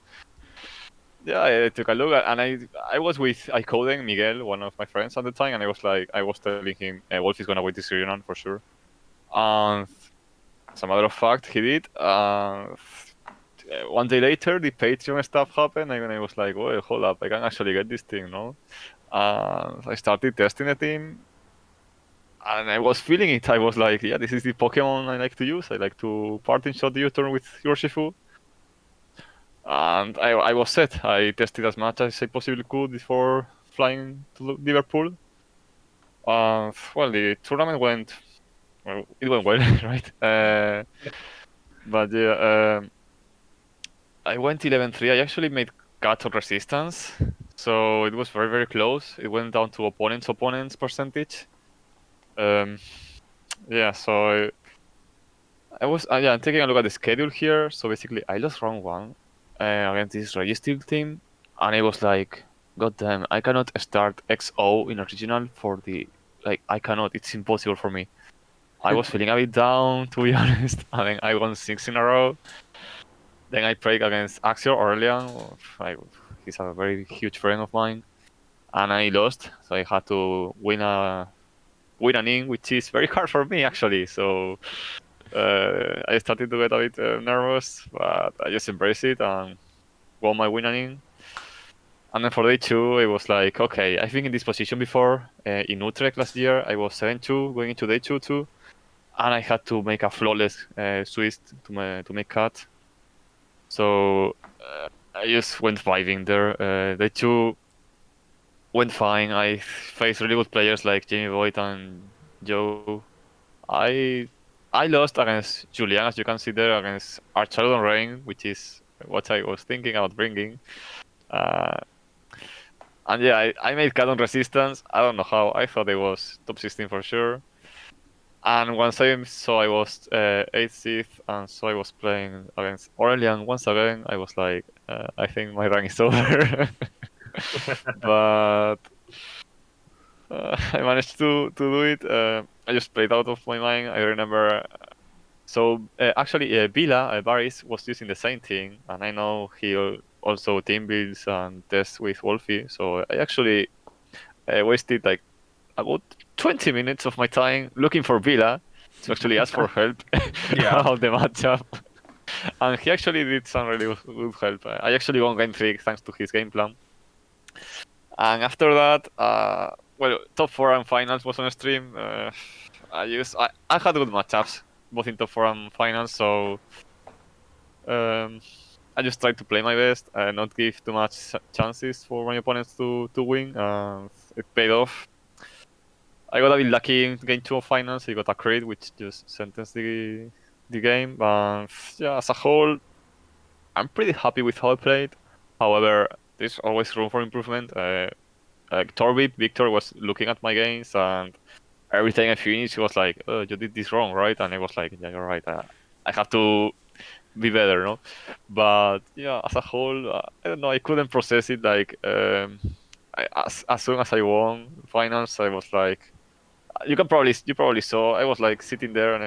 yeah, I took a look and I was with Icoden, Miguel, one of my friends at the time, and I was telling him Wolf is gonna win this region for sure. And as a matter of fact, he did. One day later, the Patreon stuff happened, and I was like, "Well, hold up, I can actually get this thing, no?" I started testing the team, and I was feeling it. I was like, "Yeah, this is the Pokemon I like to use. I like to parting shot the U-turn with Urshifu." And I was set. I tested as much as I possibly could before flying to Liverpool. Well, the tournament went. Well, it went well, right? But yeah, I went 11-3. I actually made cut on resistance, so it was very, very close. It went down to opponents' percentage. Yeah, so I was I'm taking a look at the schedule here. So basically, I lost round 1 against this Registeel team, and I was like, God damn, I cannot start XO in a regional for the I cannot. It's impossible for me. I was feeling a bit down, to be honest. And then I won 6 in a row. Then I played against Axel Aurelian. He's a very huge friend of mine. And I lost, so I had to win an inning, which is very hard for me, actually. So I started to get a bit nervous, but I just embraced it and won my win inning. And then for day 2, it was like, okay, I've been in this position before. In Utrecht last year, I was 7-2 going into day 2 too. And I had to make a flawless switch to make cut. So I just went 5 in there. Day 2 went fine. I faced really good players like Jamie Boyd and Joe. I lost against Julian, as you can see there, against Archaludon Rain, which is what I was thinking about bringing. And yeah, I made cut on resistance. I don't know how. I thought it was top 16 for sure. And once I saw I was 8th, and so I was playing against Aurelian once again, I was like, I think my rank is over. But I managed to do it. I just played out of my mind. I remember. So actually, Vila Baris was using the same thing, and I know he also team builds and tests with Wolfie. So I actually wasted like about 20 minutes of my time looking for Vila to actually ask for help about the matchup. And he actually did some really good help. I actually won game 3 thanks to his game plan. And after that, top 4 and finals was on stream. I had good matchups, both in top 4 and finals, so I just tried to play my best and not give too much chances for my opponents to win. It paid off. I got a bit lucky in game 2 of finals. I got a crit, which just sentenced the game. But yeah, as a whole, I'm pretty happy with how I played. However, there's always room for improvement. Torbib, Victor was looking at my games, and every time I finished, he was like, "Oh, you did this wrong, right?" And I was like, "Yeah, you're right. I have to be better, no?" But yeah, as a whole, I don't know. I couldn't process it. Like, as soon as I won finals, I was like, you probably saw. I was like sitting there, and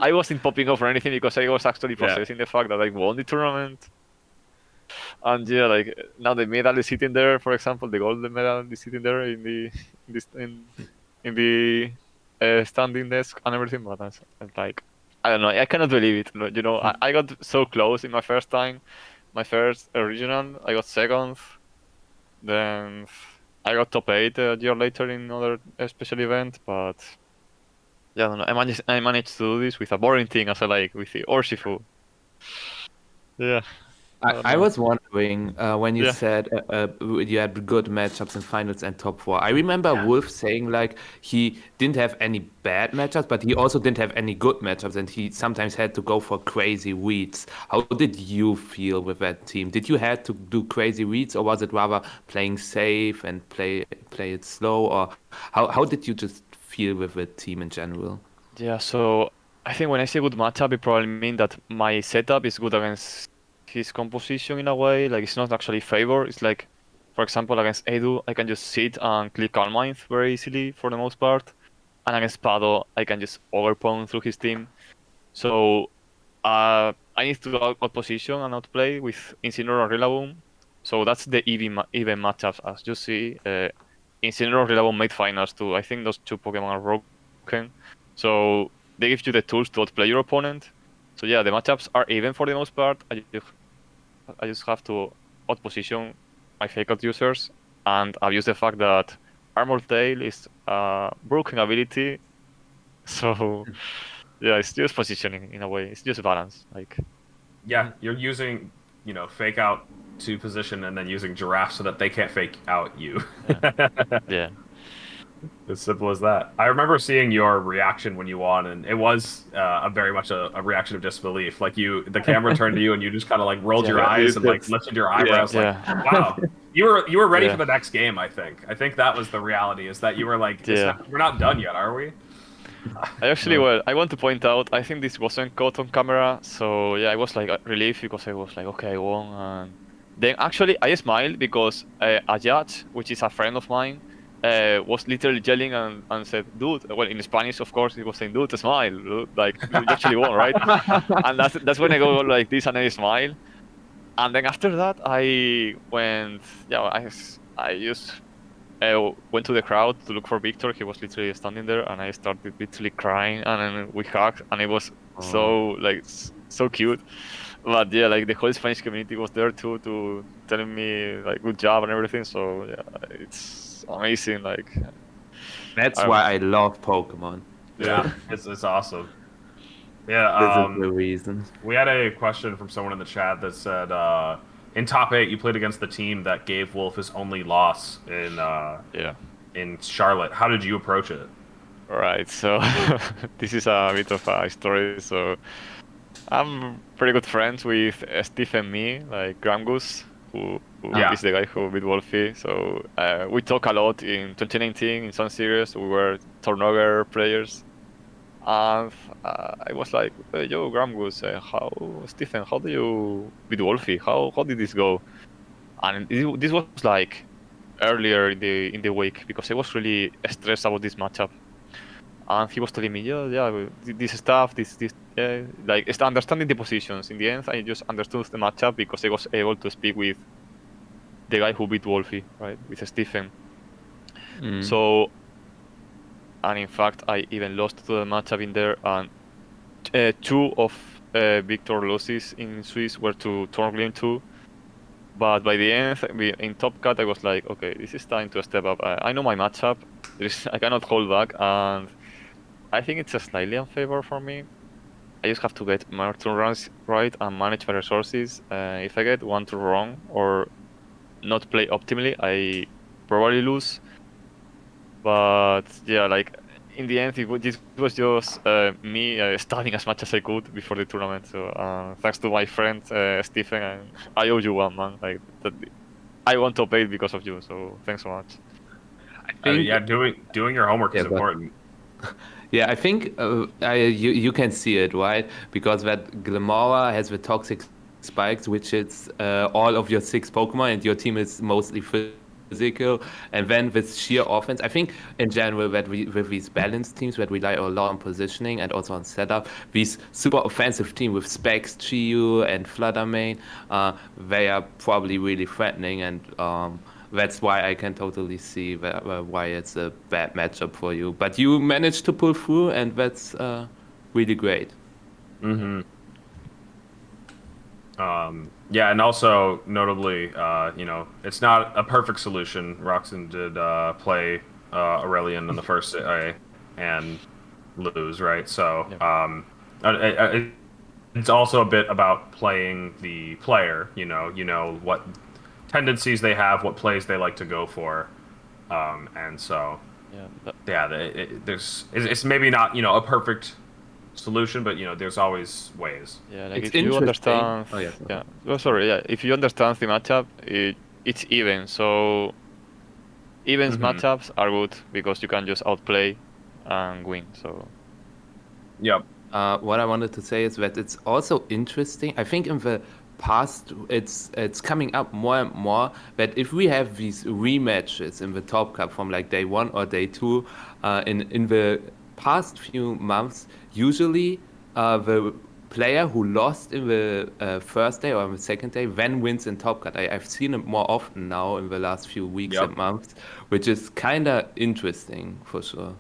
I wasn't popping off or anything because I was actually Yeah. processing the fact that I won the tournament. And yeah, like now the medal is sitting there. For example, the golden medal is sitting there in the standing desk and everything. But I'm like, I don't know. I cannot believe it. You know, I got so close in my first time, my first regional. I got second. Then I got top 8 a year later in another special event. But yeah, I don't know. I managed to do this with a boring thing as I like with the Urshifu. Yeah, I don't I know. was wondering when you Yeah. said you had good matchups in finals and top 4. I remember Wolf saying like he didn't have any bad matchups, but he also didn't have any good matchups, and he sometimes had to go for crazy reads. How did you feel with that team? Did you had to do crazy reads, or was it rather playing safe and play it slow, or how did you just feel with the team in general? Yeah, so I think when I say good matchup, it probably mean that my setup is good against his composition in a way. Like it's not actually favor. It's like, for example, against Edu, I can just sit and click Calm Mind very easily for the most part. And against Pado, I can just overpawn through his team. So I need to out position and outplay with Incineroar or Rillaboom. So that's the even matchups as you see. Incineroar or Rillaboom made finals too. I think those two Pokemon are broken. So they give you the tools to outplay your opponent. So yeah, the matchups are even for the most part. I just have to outposition my fake out users and abuse the fact that Armor Tail is a broken ability. So yeah, it's just positioning in a way. It's just balance. Like Yeah, you're using, fake out to position and then using giraffe so that they can't fake out you. yeah, yeah, As simple as that. I remember seeing your reaction when you won, and it was a very much a reaction of disbelief. Like the camera turned to you, and you just kind of like rolled your yeah, eyes and like lifted your eyebrows, like, yeah, "Wow, you were ready for yeah, the next game." I think that was the reality. Is that you were like, yeah. we're not done yet, are we?" I actually, well, I want to point out, I think this wasn't caught on camera, so yeah, I was like relieved because I was like, okay, I won. And then actually, I smiled because a judge, which is a friend of mine, was literally yelling and said, "Dude," well, in Spanish, of course, he was saying, "Dude, smile, dude. Like you actually won, right?" And that's when I go like this and I smile. And then after that, I went, yeah, I just went to the crowd to look for Victor. He was literally standing there, and I started literally crying, and then we hugged, and it was Oh. so like so cute. But yeah, like the whole Spanish community was there too to telling me like good job and everything. So yeah, it's amazing. Like, That's um, why I love Pokemon. Yeah, it's awesome. Yeah, This is the reason. we had a question from someone in the chat that said, in top 8, you played against the team that gave Wolf his only loss yeah. in Charlotte. How did you approach it? All right. So this is a bit of a story. So I'm pretty good friends with Steve and me, like Gramgus, who Yeah. is the guy who beat Wolfie. So we talk a lot in 2019 in some series. We were turnover players, and I was like, hey, "Yo, Gramgus, how Stephen? How do you beat Wolfie? How did this go?" And this was like earlier in the week because I was really stressed about this matchup. And he was telling me, yeah, this stuff, like it's understanding the positions. In the end, I just understood the matchup because I was able to speak with the guy who beat Wolfie, right, with Stephen. Mm. So, and in fact, I even lost to the matchup in there, and two of Victor losses in Swiss were to Torglim too. But by the end, in Top Cut, I was like, okay, this is time to step up. I know my matchup. I cannot hold back, and I think it's a slightly unfavor for me. I just have to get my turn runs right and manage my resources. If I get one turn wrong or not play optimally, I probably lose. But yeah, like in the end, this was just me studying as much as I could before the tournament. So thanks to my friend Stephen, and I owe you one, man. Like that, I won top 8 because of you. So thanks so much. I think Yeah, doing your homework is Yeah, but- important. Yeah, I think you can see it, right? Because that Glamora has the toxic spikes, which is all of your 6 Pokemon, and your team is mostly physical. And then with sheer offense, I think in general that with these balanced teams that rely a lot on positioning and also on setup, these super offensive team with Specs, Chiyu, and Fluttermane, they are probably really threatening and. That's why I can totally see why it's a bad matchup for you. But you managed to pull through, and that's really great. Mm-hmm. Yeah, and also notably, it's not a perfect solution. Rahxen did play Aurelion in the first day and lose, right? So it's also a bit about playing the player. You know what tendencies they have, what plays they like to go for, and so it's maybe not a perfect solution, but there's always ways. Yeah, like It's if you interesting. understand, Oh, yeah. yeah. Oh, sorry, yeah. If you understand the matchup, it's even. So evens matchups are good because you can just outplay and win. So Yep. What I wanted to say is that it's also interesting. I think in the past, it's coming up more and more that if we have these rematches in the Top Cup from like day 1 or day 2, in the past few months, usually the player who lost in the first day or the second day then wins in Top Cut. I've seen it more often now in the last few weeks Yep. and months, which is kind of interesting for sure.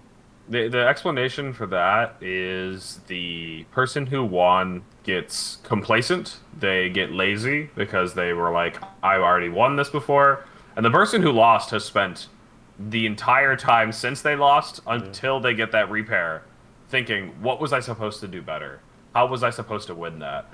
The explanation for that is the person who won gets complacent. They get lazy because they were like, I've already won this before. And the person who lost has spent the entire time since they lost until they get that repair thinking, what was I supposed to do better? How was I supposed to win that?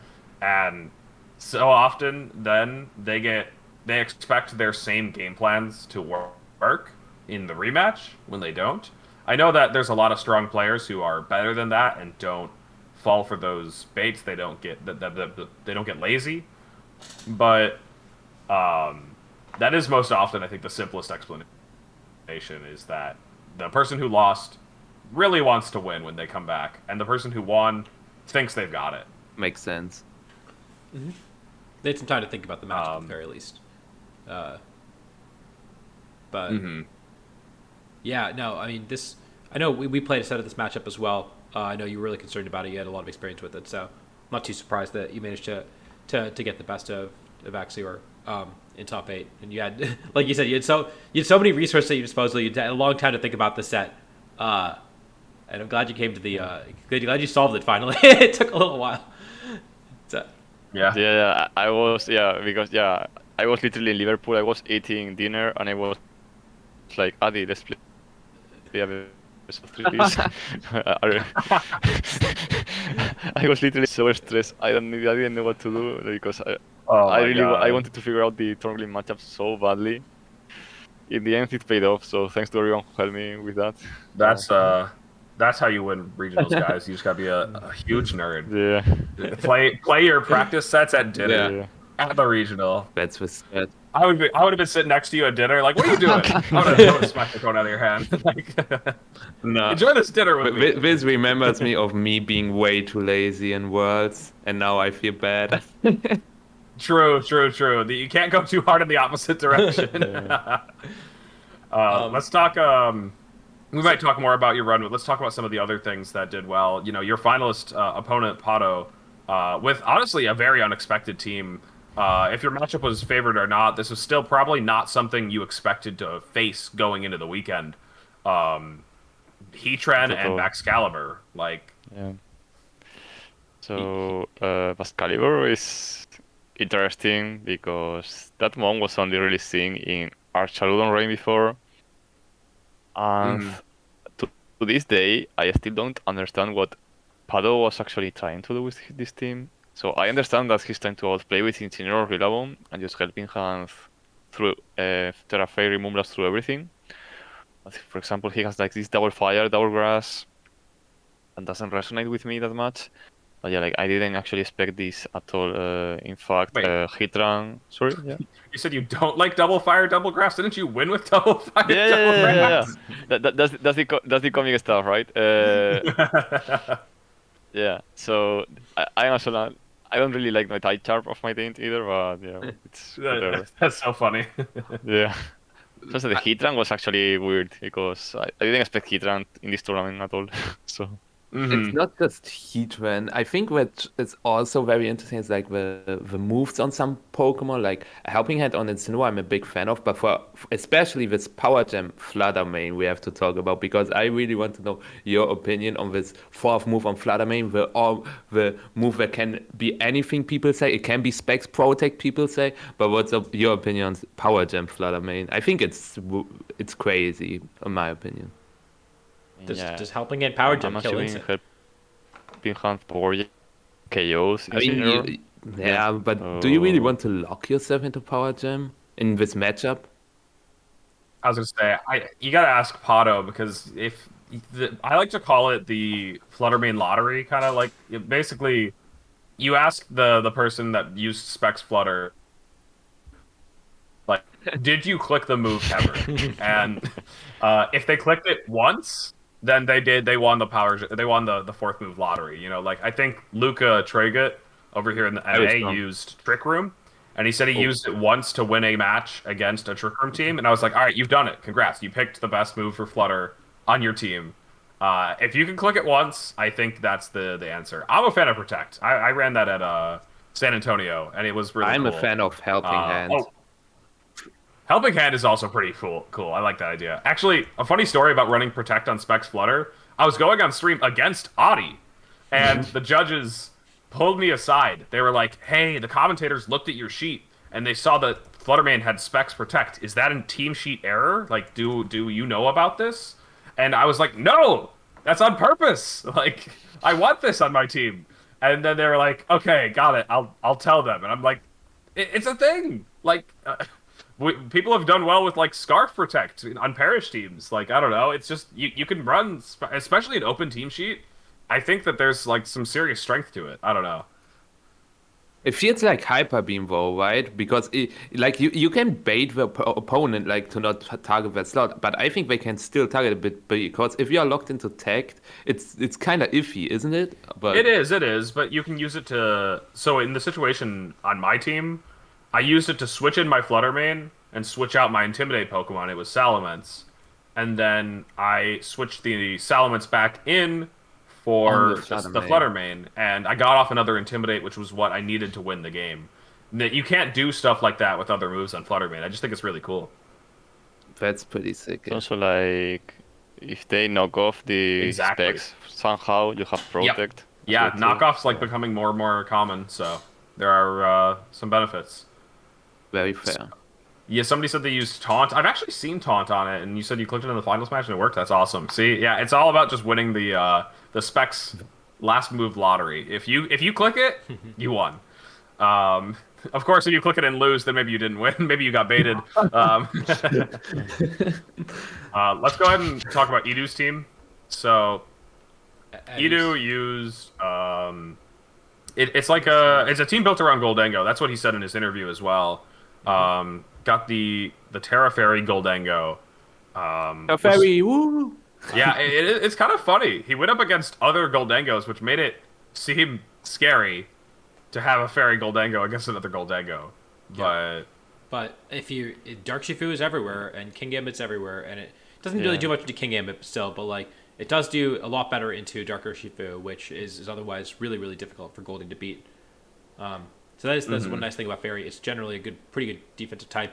And so often then they expect their same game plans to work in the rematch when they don't. I know that there's a lot of strong players who are better than that and don't fall for those baits. They don't get they don't get lazy, but that is most often I think the simplest explanation is that the person who lost really wants to win when they come back, and the person who won thinks they've got it. Makes sense. They had some time to think about the match at the very least. But yeah, no, I mean this. I know we played a set of this matchup as well. I know you were really concerned about it. You had a lot of experience with it, so I'm not too surprised that you managed to get the best of Axior in top 8. And you had, like you said, you had so many resources at your disposal. You had a long time to think about the set. And I'm glad you came to the. Glad you solved it finally. It took a little while. So, yeah, I was because I was literally in Liverpool. I was eating dinner and I was like, Adi, let's play a best of 3 piece. I was literally so stressed. I didn't know what to do because I wanted to figure out the tournament matchup so badly. In the end, it paid off. So thanks to everyone who helped me with that. That's how you win regionals, guys. You just gotta be a huge nerd. Yeah. Play your practice sets at dinner Yeah. at the regional. That's with that. I would have been sitting next to you at dinner, like, what are you doing? I would have smacked the phone out of your hand. Like, No. enjoy this dinner with me. This remembers me of me being way too lazy in Worlds, and now I feel bad. True. You can't go too hard in the opposite direction. Let's talk. We might talk more about your run, but let's talk about some of the other things that did well. Your finalist opponent, Pato, with honestly a very unexpected team. If your matchup was favored or not, this was still probably not something you expected to face going into the weekend. Heatran and Baxcalibur, like. Yeah. So Baxcalibur is interesting because that mon was only really seen in Archaludon Rain before, and to this day I still don't understand what Pado was actually trying to do with this team. So I understand that he's trying to outplay with Incineroar Rillaboom and just helping hands through Terra Fairy Moonblast through everything. for example, he has like this double fire, double grass, and doesn't resonate with me that much. But yeah, like I didn't actually expect this at all. In fact, Wait. Hitrang. Sorry, yeah. You said you don't like double fire, double grass. Didn't you win with double fire, Yeah, double yeah, yeah, yeah, grass? yeah. That's the comic stuff, right? Yeah. So I also not. I don't really like my tight chart of my Taint either, but yeah, it's whatever. That's so funny. Yeah. Just the Heatran was actually weird because I didn't expect Heatran in this tournament at all. So It's not just Heatran. I think what is also very interesting is like the moves on some Pokemon, like Helping Hand on Incineroar, I'm a big fan of, but for especially this Power Gem Flutter Mane we have to talk about because I really want to know your opinion on this fourth move on Flutter Mane, the move that can be anything people say. It can be Specs Protect people say, but what's your opinion on Power Gem Flutter Mane? I think it's crazy in my opinion. Does Helping Hand Power Gem I'm kill assuming Insect? Helping Hand Power KOs. I mean, yeah, but do you really want to lock yourself into Power Gem in this matchup? I was gonna say, you gotta ask Pato because I like to call it the Fluttermane lottery, kind of like basically, you ask the person that used Specs Flutter, like, did you click the move ever? And if they clicked it once, then they won the fourth move lottery. You know, like I think Luca Tregut over here in the NA used Trick Room. And he said he used it once to win a match against a Trick Room team. And I was like, all right, you've done it. Congrats. You picked the best move for Flutter on your team. If you can click it once, I think that's the answer. I'm a fan of Protect. I ran that at San Antonio, and it was really I'm cool. a fan of Helping Hand. Helping Hand is also pretty cool. I like that idea. Actually, a funny story about running Protect on Specs Flutter. I was going on stream against Audi, and the judges pulled me aside. They were like, hey, the commentators looked at your sheet and they saw that Fluttermane had Specs Protect. Is that a team sheet error? Like, do you know about this? And I was like, no, that's on purpose. Like, I want this on my team. And then they were like, okay, got it. I'll tell them. And I'm like, it's a thing. Like, people have done well with like Scarf Protect on Parish teams. Like, I don't know. It's just you can run, especially an open team sheet. I think that there's like some serious strength to it. I don't know. It feels like Hyper Beam though, right? Because like you can bait the opponent like to not target that slot, but I think they can still target a bit because if you are locked into tagged, it's kind of iffy, isn't it? But it is. But you can use it to. So in the situation on my team, I used it to switch in my Fluttermane and switch out my Intimidate Pokemon. It was Salamence, and then I switched the Salamence back in for just the Fluttermane, and I got off another Intimidate, which was what I needed to win the game. You can't do stuff like that with other moves on Fluttermane. I just think it's really cool. That's pretty sick. It's also like if they knock off the specs somehow, you have Protect. Yep. Yeah, knockoffs like becoming more and more common, so there are some benefits. Very fair. Yeah, somebody said they used Taunt. I've actually seen Taunt on it, and you said you clicked it in the finals match and it worked. That's awesome. See, yeah, it's all about just winning the Specs last move lottery. If you click it, you won. Of course, if you click it and lose, then maybe you didn't win. Maybe you got baited. Let's go ahead and talk about Edu's team. So, Edu used it's a team built around Goldango. That's what he said in his interview as well. Got the Terra Fairy Goldango. Fairy, woo! Yeah, it's kind of funny. He went up against other Goldangos, which made it seem scary to have a Fairy Goldango against another Goldango. Yeah. But if Dark Shifu is everywhere, and King Gambit's everywhere, and it doesn't really do much into King Gambit still, but like it does do a lot better into Darker Shifu, which is otherwise really, really difficult for Golding to beat. So that's one nice thing about Fairy. It's generally a pretty good defensive type.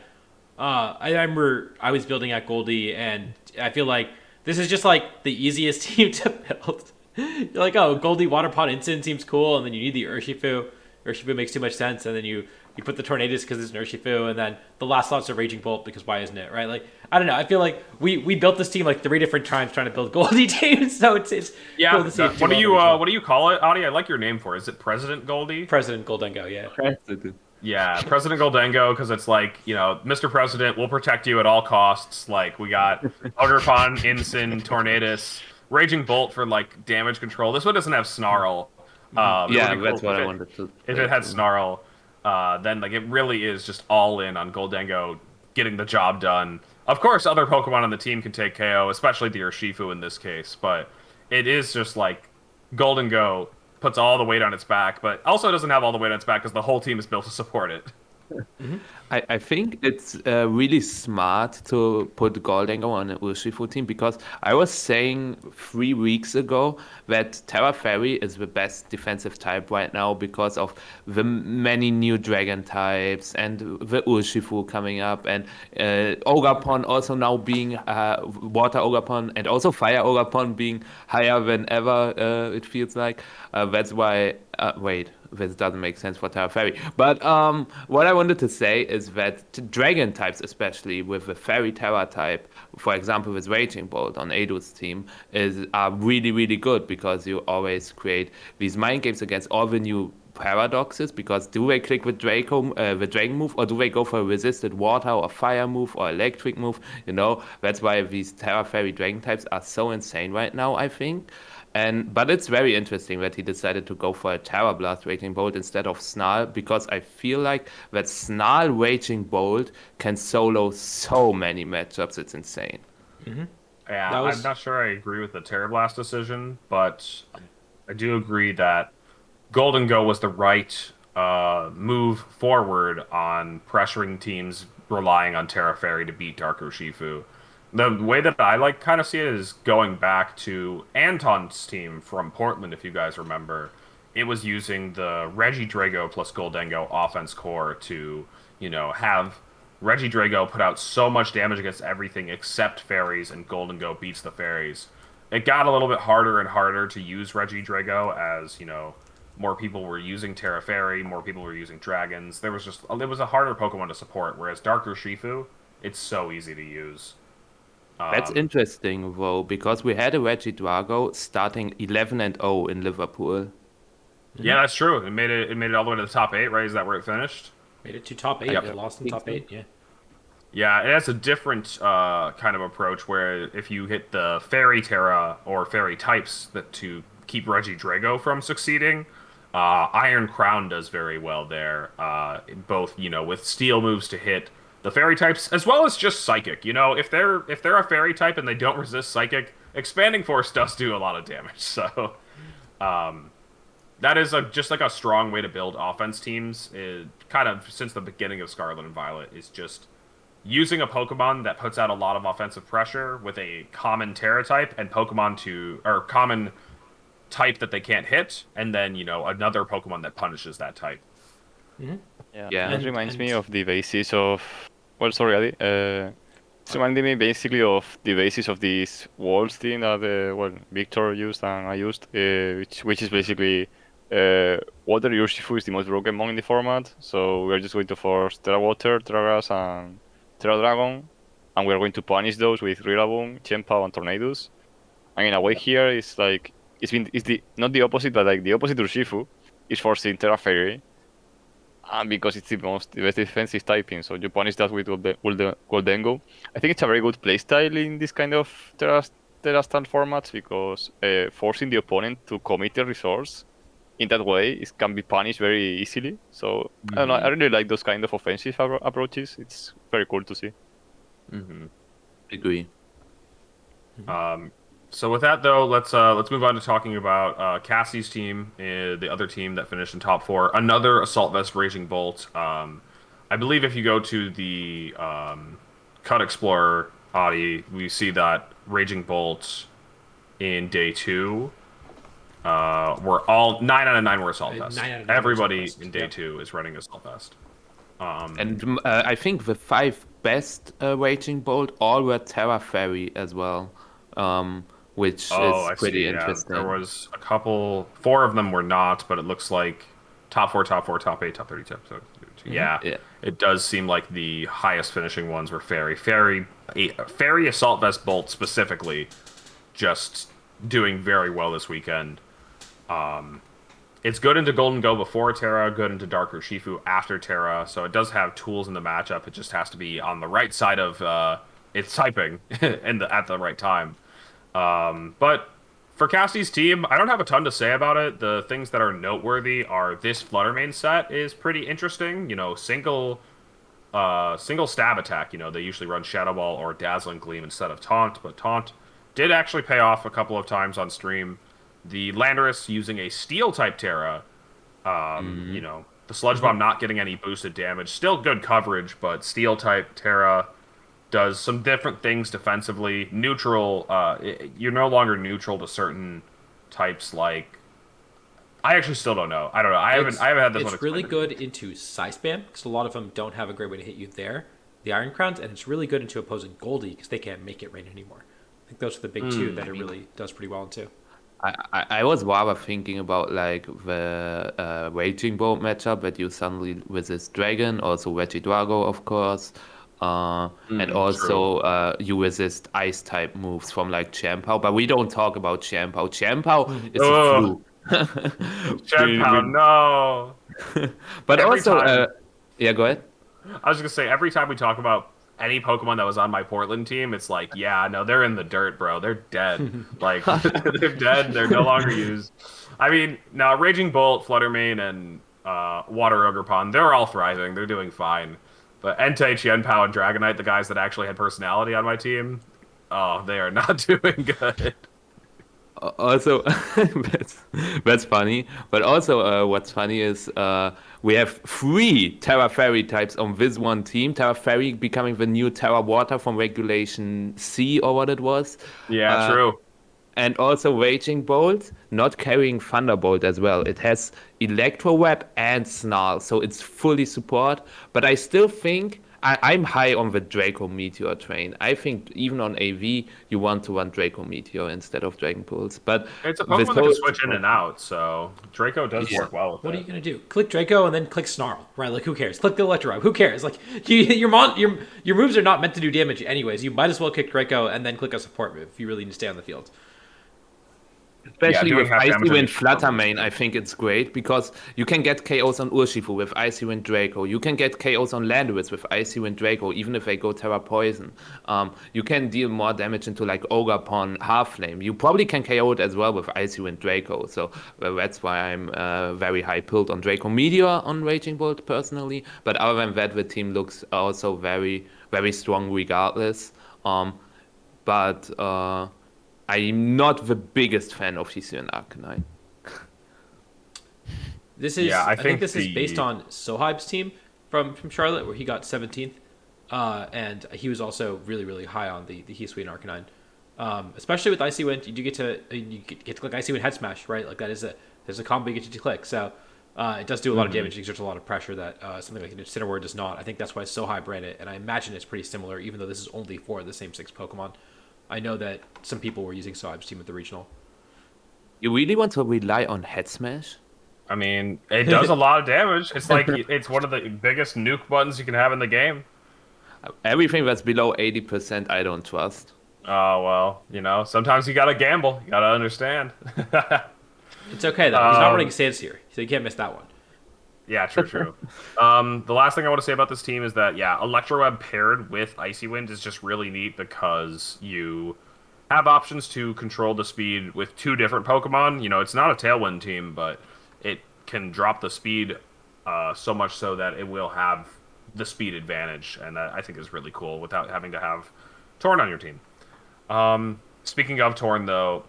I remember I was building at Goldie, and I feel like this is just like the easiest team to build. You're like, oh, Goldie Water Pot Instant seems cool, and then you need the Urshifu. Urshifu makes too much sense, and then you put the Tornadus because it's an Urshifu, and then the last slot's a Raging Bolt because why isn't it, right? Like, I don't know. I feel like we built this team like 3 different times trying to build Goldie teams, so it's cool to see. What do you call it, Adi? I like your name for it. Is it President Goldie? President Goldango, yeah. President. Yeah, President Goldango, because it's like, Mr. President, we'll protect you at all costs. Like, we got Ogerpon, Ensign, Tornadus, Raging Bolt for, like, damage control. This one doesn't have Snarl. It would Yeah, be cool that's what I wanted to if say it had too. Snarl. Then, like, it really is just all in on Goldango getting the job done. Of course, other Pokemon on the team can take KO, especially the Urshifu in this case, but it is just, like, Goldango puts all the weight on its back, but also doesn't have all the weight on its back because the whole team is built to support it. I think it's really smart to put Goldango on an Urshifu team because I was saying 3 weeks ago that Terra Fairy is the best defensive type right now because of the many new dragon types and the Urshifu coming up and Ogapon also now being Water Ogapon and also Fire Ogapon being higher than ever, it feels like. That's why. Wait, this doesn't make sense for Terra Fairy. But what I wanted to say is that dragon types, especially with the Fairy Terra type, for example, with Raging Bolt on Edu's team, are really, really good because you always create these mind games against all the new paradoxes because do they click with the dragon move, or do they go for a resisted water or fire move or electric move? That's why these Terra Fairy dragon types are so insane right now, I think. But it's very interesting that he decided to go for a Terra Blast Raging Bolt instead of Snarl because I feel like that Snarl Raging Bolt can solo so many matchups. It's insane. Yeah, I'm not sure I agree with the Terra Blast decision, but I do agree that Golden Go was the right move forward on pressuring teams relying on Terra Fairy to beat Dark Urshifu. The way that I kind of see it is going back to Anton's team from Portland, if you guys remember. It was using the Regidrago plus Goldengo offense core to, have Regidrago put out so much damage against everything except fairies, and Goldengo beats the fairies. It got a little bit harder and harder to use Regidrago as, more people were using Terra Fairy, more people were using dragons. It was a harder Pokemon to support, whereas Dark Urshifu, it's so easy to use. That's interesting, though, because we had a Regidrago starting 11-0 in Liverpool. Yeah, that's true. It made it all the way to the top 8, right? Is that where it finished? Made it to top 8. Yep. They lost in top 8. Yeah. Yeah, it has a different kind of approach where if you hit the Fairy Terra or Fairy types that to keep Regidrago from succeeding, Iron Crown does very well there. Both with Steel moves to hit the Fairy types as well as just Psychic. If they're a Fairy type and they don't resist Psychic, Expanding Force does do a lot of damage. So, that is just like a strong way to build offense teams. Kind of since the beginning of Scarlet and Violet is just using a Pokemon that puts out a lot of offensive pressure with a common Terra type and common type that they can't hit, and then another Pokemon that punishes that type. Yeah. It reminds me of the basis of. Well, sorry, Adi. It's reminding me basically of the basis of this walls thing that Victor used and I used, which is basically Water Urshifu is the most broken mon in the format, so we're just going to force Terra Water, Terra Grass, and Terra Dragon, and we're going to punish those with Rillaboom, Chien-Pao, and Tornadus. And in a way here, it's like not the opposite, but like the opposite Urshifu is forcing Terra Fairy. And because it's the best defensive typing, so you punish that with Goldengo. I think it's a very good playstyle in this kind of Terra stand formats because forcing the opponent to commit a resource in that way can be punished very easily. So I don't know. I really like those kind of offensive approaches. It's very cool to see. Agree. So with that though, let's move on to talking about Cassie's team, the other team that finished in top 4. Another Assault Vest Raging Bolt. I believe if you go to the Cut Explorer, Audi, we see that Raging Bolt in day 2. We're all 9 out of 9 were Assault Vest. Everybody in day 2 is running Assault Vest. And I think the 5 best Raging Bolt all were Terra Fairy as well. Which is pretty interesting. There was a couple, 4 of them were not, but it looks like top 4, top 8, top 30, top 32. Yeah, it does seem like the highest finishing ones were Fairy Assault Vest Bolt it It's good into Golden Go before Terra, good into Dark Urshifu after Terra, so it does have tools in the matchup. It just has to be on the right side of its typing at the right time. But for Cassie's team, I don't have a ton to say about it. The things that are noteworthy are this Fluttermane set is pretty interesting. You know, single stab attack. You know, they usually run Shadow Ball or Dazzling Gleam instead of Taunt, but Taunt did actually pay off a couple of times on stream. The Landorus using a Steel type Terra. You know, the Sludge Bomb not getting any boosted damage. Still good coverage, but Steel type Terra does some different things defensively. Neutral, you're no longer neutral to certain types. Like, I actually still don't know. I don't know. I haven't had this one. It's really good into Side Spam because a lot of them don't have a great way to hit you there, the Iron Crowns, and it's really good into opposing Goldie because they can't make it rain anymore. I think those are the big two that it really does pretty well into. I was rather thinking about like the Raging Bolt matchup that you suddenly resist Dragon, also Regidrago, of course. And also you resist ice type moves from like Champao, but we don't talk about Champao. Champao is a fluke. Champao, no. But Every also, time- yeah, go ahead. I was gonna say every time we talk about any Pokemon that was on my Portland team, it's like, yeah, no, they're in the dirt, bro. They're dead. Like they're dead. They're no longer used. I mean, now Raging Bolt, Fluttermane, and Water Ogerpon, they're all thriving. They're doing fine. But Entei, Qianpao, and Dragonite, the guys that actually had personality on my team, oh, they are not doing good. Also, that's funny. But also, what's funny is we have 3 Terra Fairy types on this one team. Terra Fairy becoming the new Terra Water from Regulation C or what it was. Yeah, true. And also Raging Bolt not carrying Thunderbolt as well. It has Electro Web and Snarl, so it's fully support. But I still think I'm high on the Draco Meteor train. I think even on AV you want to run Draco Meteor instead of Dragon Pulse. But It's a Pokemon that can switch in and out, so Draco does work well with What are it. you gonna do? Click Draco and then click Snarl, right? Like, who cares? Click the Electro. Who cares? Like, your moves are not meant to do damage anyways. You might as well kick Draco and then click a support move if you really need to stay on the field. Especially doing with half Icy damage Wind on each Fluttermane, I think it's great because you can get KOs on Urshifu with Icy Wind Draco. You can get KOs on Landorus with Icy Wind Draco, even if they go Terra Poison. You can deal more damage into like Ogerpon, Half Flame. You probably can KO it as well with Icy Wind Draco. So that's why I'm very high pilled on Draco Meteor on Raging Bolt personally. But other than that, the team looks also very, very strong regardless. But I'm not the biggest fan of Hisuian Arcanine. This is, Yeah, I think this is based on Sohaib's team from Charlotte, where he got 17th, and he was also really, really high on the Hisuian Arcanine. Especially with Icy Wind, you do get to click Icy Wind Head Smash, right? Like there's a combo you get to click, so it does do a lot of damage. It exerts a lot of pressure that something like Incineroar does not. I think that's why Sohaib ran it, and I imagine it's pretty similar, even though this is only for the same 6 Pokemon. I know that some people were using Sohaib's team at the regional. You really want to rely on Head Smash? I mean, it does a lot of damage. It's like it's one of the biggest nuke buttons you can have in the game. Everything that's below 80% I don't trust. Oh, well, you know, sometimes you gotta gamble. You gotta understand. It's okay, though. He's not running Sandseer, so you can't miss that one. Yeah, true. The last thing I want to say about this team is that, yeah, Electroweb paired with Icy Wind is just really neat because you have options to control the speed with 2 different Pokemon. You know, it's not a Tailwind team, but it can drop the speed so much so that it will have the speed advantage, and that I think is really cool without having to have Torn on your team. Speaking of Torn, though,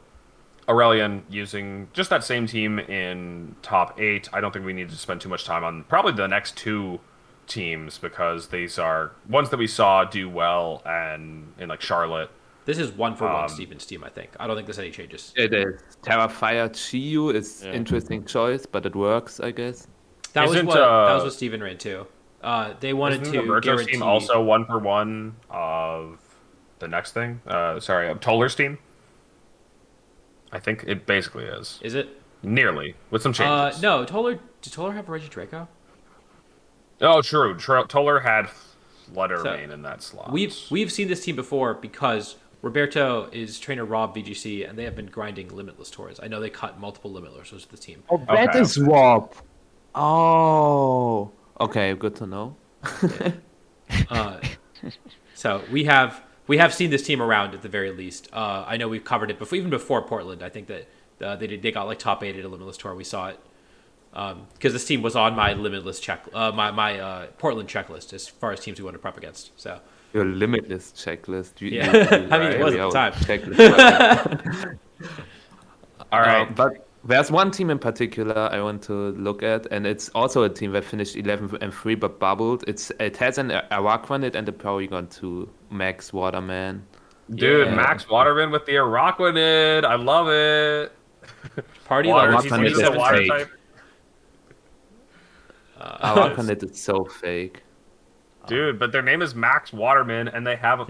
Aurelion using just that same team in top 8. I don't think we need to spend too much time on probably the next 2 teams because these are ones that we saw do well and in like Charlotte. This is 1-for-1 Steven's team, I think. I don't think there's any changes. It is. Terrafire Chiyu is interesting choice, but it works, I guess. That was what Steven ran too. They wanted Isn't to the Virtus guarantee team also 1-for-1 of the next thing? Sorry, of Toller's team. I think it basically is. Is it? Nearly, with some changes. No, Toller. Did Toller have Regidraco? Oh, true. Toller had Fluttermane in that slot. We've seen this team before because Roberto is trainer Rob VGC, and they have been grinding limitless tours. I know they cut multiple limitless tours to the team. Oh, that Okay. is Rob. Oh, okay, good to know. So we have seen this team around at the very least. I know we've covered it before, even before Portland. I think that they got like top 8 at a limitless tour. We saw it because this team was on my limitless my Portland checklist as far as teams we want to prep against. So Your limitless checklist. Yeah. I mean, it was at the time. Checklist. All right. But there's one team in particular I want to look at, and it's also a team that finished 11-3 but bubbled. It has an Iraq on it and a Porygon 2 Max Waterman. Dude, Yeah. Max Waterman with the Araquanid. I love it. party Water, levels he's Araquanid a is water fake. type. Iraq on it is so fake. Dude, but their name is Max Waterman, and they have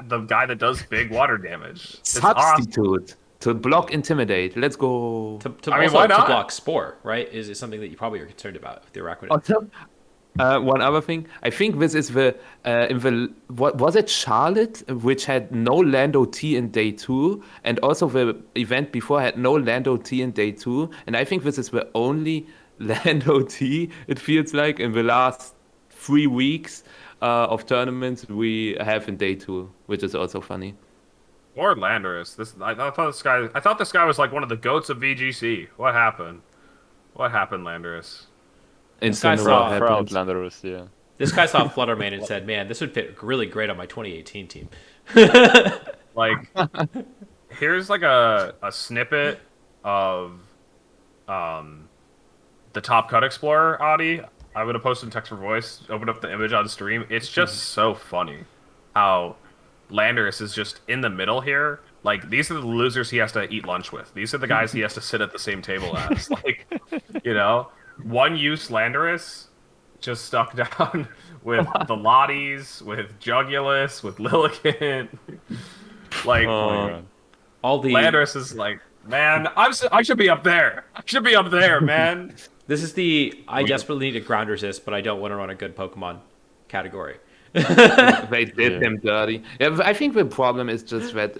the guy that does big water damage. It's awesome. Substitute to block Intimidate. Let's go. to I mean, also why to not? block Spore, right? Is something that you probably are concerned about with the Araquanid. Also, one other thing, I think this is the in the what was it, Charlotte, which had no Lando T in day 2, and also the event before had no Lando T in day 2, and I think this is the only Lando T, it feels like, in the last 3 weeks of tournaments we have in day 2, which is also funny. Or Landorus. I thought this guy was like one of the goats of VGC. What happened? What happened, Landorus? This guy's Incineroar off. For happens. Outlanders, yeah. This guy saw Fluttermane and said, "Man, this would fit really great on my 2018 team." Like, here's like a snippet of the Top Cut Explorer, Audi. I would have posted in text for voice, opened up the image on stream. It's just so funny how Landorus is just in the middle here. Like, these are the losers he has to eat lunch with. These are the guys he has to sit at the same table as. Like, you know, one-use Landorus just stuck down with the Lotties, with Jugulus, with Lilligant. Like, Oh my god. All the Landorus is like, man, I should be up there. I should be up there, man. this is the I desperately need a ground resist, but I don't want to run a good Pokemon category. They did Yeah. them dirty. Yeah, but I think the problem is just that,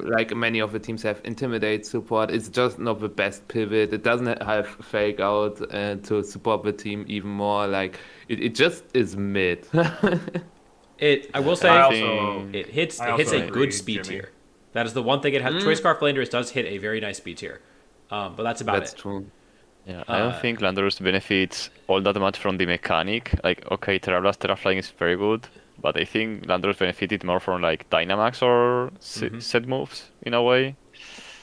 like many of the teams have Intimidate support. It's just not the best pivot. It doesn't have Fake Out to support the team even more. Like it just is mid. I will say, I also- it hits I it hits also a agree, good speed Jimmy. tier. That is the one thing it has. Choice Scarf Landorus does hit a very nice speed tier, but that's about That's it. true. Yeah, I don't think Landorus benefits all that much from the mechanic. Like, okay, Terrablast, Terraflying is very good, but I think Landorus benefited more from like Dynamax or set moves in a way.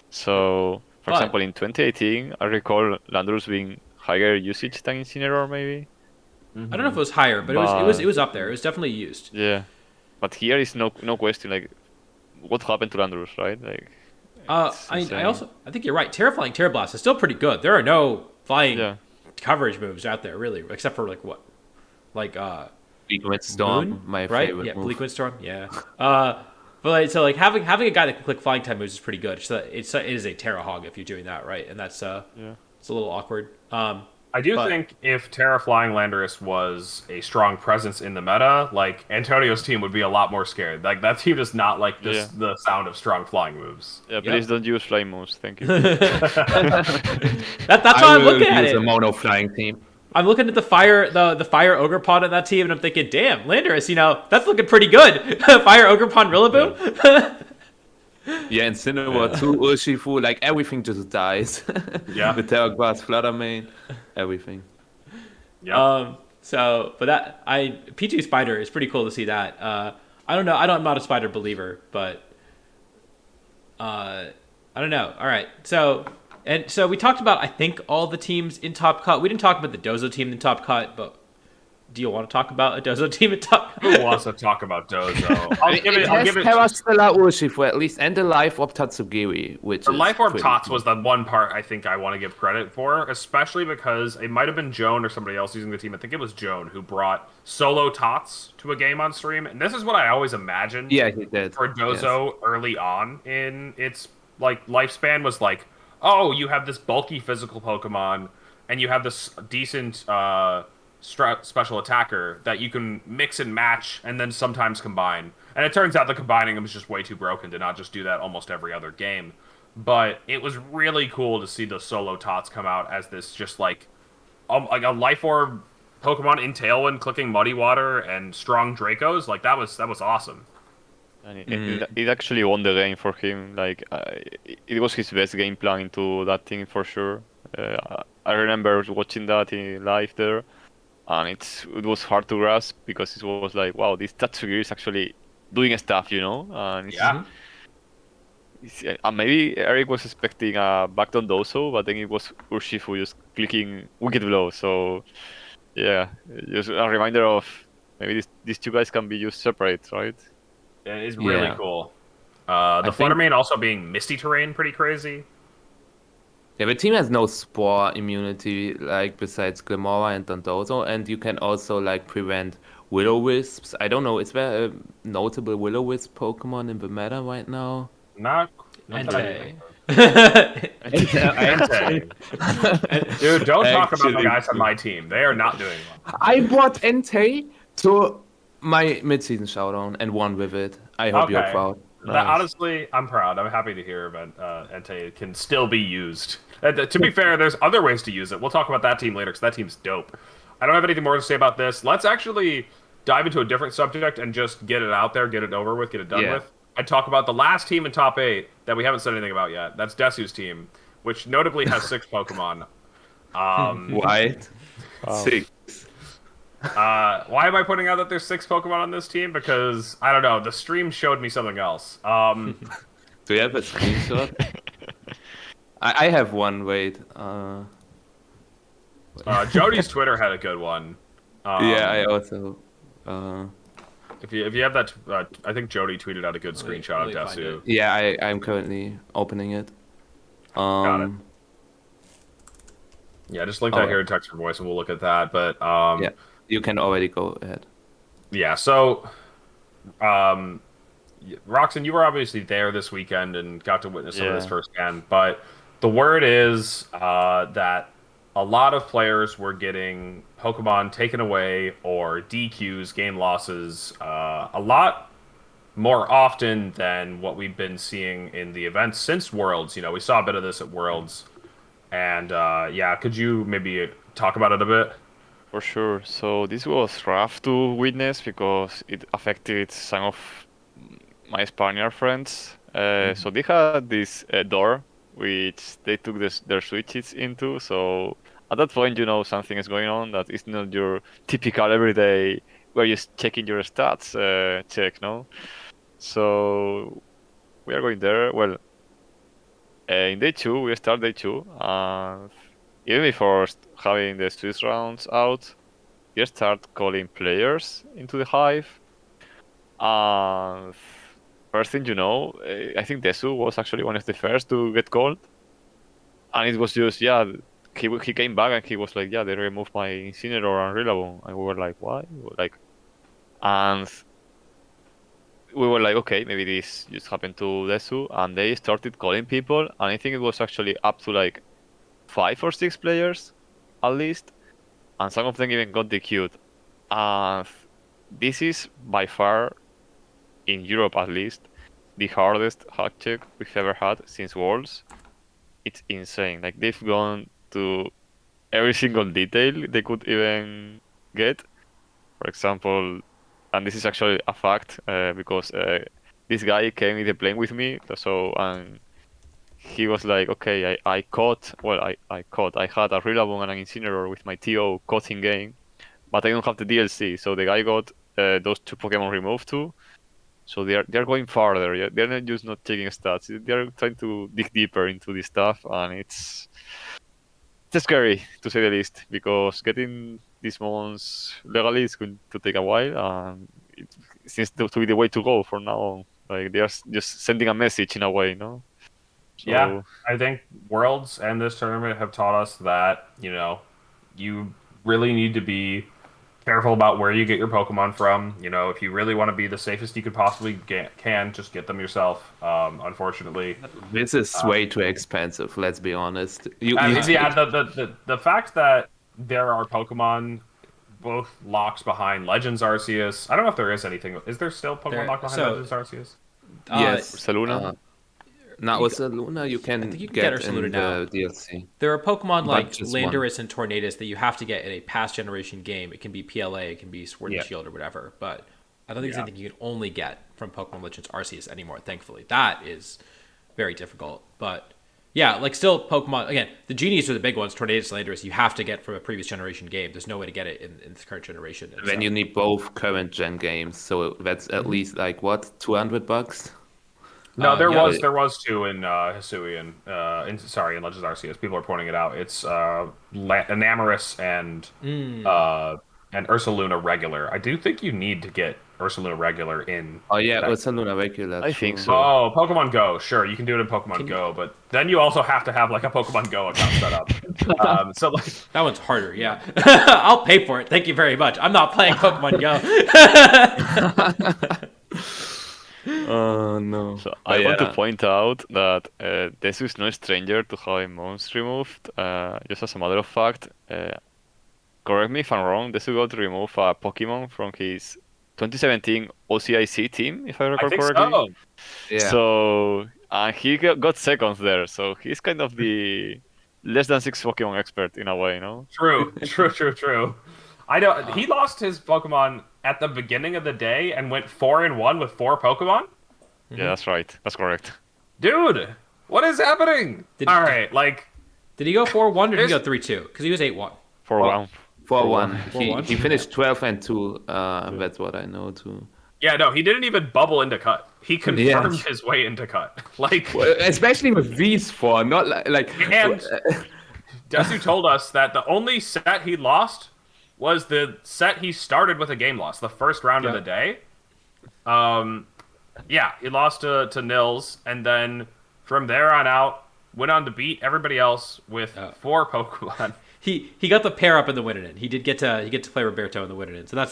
So, for But- example, in 2018, I recall Landorus being higher usage than Incineroar, maybe. I don't know if it was higher, but it was up there. It was definitely used. Yeah, but here is no question. Like, what happened to Landorus, right? Like, it's I insane. think you're right. Terrablast is still pretty good. There are no flying Yeah. coverage moves out there really, except for like what, like Bleak Windstorm, Moon, my right? favorite Yeah, move. Bleak Windstorm. Yeah. But like, so like having a guy that can click flying type moves is pretty good. So it is a Terra Hog if you're doing that right, and that's it's a little awkward. I do But- think if Terra Flying Landorus was a strong presence in the meta, like Antonio's team would be a lot more scared. Like that team does not like just the sound of strong flying moves. Yeah, please don't use flame moves. Thank you. That's I why I'm will looking at use it. a mono flying team. I'm looking at the fire ogre pod on that team, and I'm thinking, damn, Landorus, that's looking pretty good. Fire ogre pod Rillaboom. Yeah, Incineroar, 2 Urshifu, like everything just dies. Yeah. The Terra Grass, Fluttermane, everything. Yeah. But PG Spider is pretty cool to see that. I don't know. I'm not a Spider believer, but I don't know. All right. So we talked about, I think, all the teams in Top Cut. We didn't talk about the Dozo team in Top Cut, but do you want to talk about a Dozo team in Top Cut? Who wants to talk about Dozo? I'll give it. Terra Stellar Urshifu at least, and the Life of Tatsugiri, which The is Life Orb pretty Tots cool. was the one part I think I want to give credit for, especially because it might have been Joan or somebody else using the team. I think it was Joan who brought solo Tots to a game on stream, and this is what I always imagined. Yeah, he did. For Dozo early on in its like lifespan was like, oh, you have this bulky physical Pokemon, and you have this decent special attacker that you can mix and match and then sometimes combine. And it turns out that combining them is just way too broken to not just do that almost every other game. But it was really cool to see the solo tots come out as this just like a life orb Pokemon in Tailwind clicking Muddy Water and strong Dracos. Like that was awesome. And it actually won the game for him. Like it was his best game plan into that thing for sure. I remember watching that in live there, and it was hard to grasp because it was like, wow, this Tatsugiri is actually doing stuff, you know. And Yeah. maybe Eric was expecting a Backdown Doso, but then it was Urshifu just clicking Wicked Blow. So yeah, just a reminder of maybe these two guys can be used separate, right? It is really Yeah. cool. The I think- Fluttermane also being Misty Terrain, pretty crazy. Yeah, the team has no spore immunity, like besides Glimora and Dondozo, and you can also like prevent Will-O-Wisps. I don't know, is there a notable Will-O-Wisp Pokemon in the meta right now? Not Entei. Entei. Dude, don't talk about the Actually- guys on my team. They are not doing well. I brought Entei to my mid-season showdown and won with it. I hope you're Okay. proud. Honestly, I'm proud. I'm happy to hear that Entei can still be used. To be fair, there's other ways to use it. We'll talk about that team later because that team's dope. I don't have anything more to say about this. Let's actually dive into a different subject and just get it out there, get it over with, get it done Yeah. with. I'd talk about the last team in top 8 that we haven't said anything about yet. That's Desu's team, which notably has 6 Pokemon. White. Wow. 6. Why am I putting out that there's 6 Pokemon on this team? Because, I don't know, the stream showed me something else. Do you have a screenshot? I have one, wait. Jody's Twitter had a good one. Yeah, I also... If you have that, I think Jody tweeted out a good screenshot let me of find Desu. it. Yeah, I'm currently opening it. Got it. Yeah, just link that Alright. here in text or voice, and we'll look at that. But Yeah, you can already go ahead. yeah. So, Rahxen, you were obviously there this weekend and got to witness some of this Yeah. firsthand. But the word is that a lot of players were getting Pokemon taken away or DQs, game losses, a lot more often than what we've been seeing in the events since Worlds. You know, we saw a bit of this at Worlds. And yeah, could you maybe talk about it a bit? For sure. So this was rough to witness because it affected some of my Spaniard friends. So they had this door which they took their switches into. So at that point, you know something is going on. That is not your typical everyday where you're just checking your stats check, no? So we are going there. Well, in day 2, we start day 2, and even before having the Swiss rounds out, we start calling players into the hive. And first thing you know, I think Desu was actually one of the first to get called. And it was just, yeah, he came back and he was like, yeah, they removed my Incineroar and Rillaboom. And we were like, why? And we were like, okay, maybe this just happened to Desu. And they started calling people. And I think it was actually up to like 5 or 6 players, at least. And some of them even got DQ'd. And this is by far, in Europe at least, the hardest hack check we've ever had since Worlds. It's insane. Like, they've gone to every single detail they could even get. For example, and this is actually a fact, because this guy came in the plane with me, so, and he was like, okay, I had a Rillaboom and an Incineroar with my TO caught in game, but I don't have the DLC, so the guy got those 2 Pokemon removed too. So they're going farther. Yeah? They're not just not taking stats. They're trying to dig deeper into this stuff, and it's scary to say the least, because getting these mons legally is going to take a while, and it seems to be the way to go for now on. Like, they are just sending a message in a way, no? So, Yeah, I think Worlds and this tournament have taught us that, you know, you really need to be careful about where you get your Pokemon from. You know, if you really want to be the safest you could possibly can, just get them yourself. Unfortunately, This is way too expensive, let's be honest. I mean, yeah, the fact that there are Pokemon both locks behind Legends Arceus. I don't know if there is anything. Is there still Pokemon There- locked behind so- Legends Arceus? Yes. Saluna? Now with Luna, you can think you can get get in Ursaluna now. the DLC. There are Pokemon like just Landorus and Tornadus that you have to get in a past generation game. It can be PLA, it can be Sword and Shield or whatever. But I don't think it's anything you can only get from Pokemon Legends Arceus anymore, thankfully. That is very difficult. But yeah, like still Pokemon, again, the Genies are the big ones, Tornadus, Landorus, you have to get from a previous generation game. There's no way to get it in the current generation. And Then so- you need both current gen games, so that's at least like what, $200? No, there yeah. was two in Hisuian. In Legends Arceus. People are pointing it out. It's Enamorus and Ursaluna regular. I do think you need to get Ursaluna regular in. Oh yeah, that- Ursaluna regular. I think true. so. Oh, Pokemon Go. Sure, you can do it in Pokemon Go, but then you also have to have like a Pokemon Go account set up. So like, That one's harder, yeah. I'll pay for it. Thank you very much. I'm not playing Pokemon Go. Oh no. So But I want to yeah. point out that this is no stranger to having mons removed. Just as a matter of fact, correct me if I'm wrong, this got to remove a Pokemon from his 2017 OCIC team, if I I recall think correctly. so. Yeah. So he got seconds there, so he's kind of the less than 6 Pokemon expert in a way, you know? True. I know he lost his Pokemon at the beginning of the day and went 4-1 with 4 Pokemon. Yeah, that's right. That's correct. Dude, what is happening? All right, like Did he go 4-1 or did he go There's- 3-2? Because he was 8-1. For Well, one. 4-1. 4-1? He finished 12-2. That's what I know too. yeah, no, he didn't even bubble into cut. He confirmed Yeah. his way into cut. Like Especially with these four, not like And- Desu told us that the only set he lost was the set he started with a game loss, the first round of Yeah. the day. Yeah, he lost to Nils, and then from there on out, went on to beat everybody else with 4 Pokemon. He got the pair up in the Winnonen. He did get to play Roberto in the Winnonen. So that's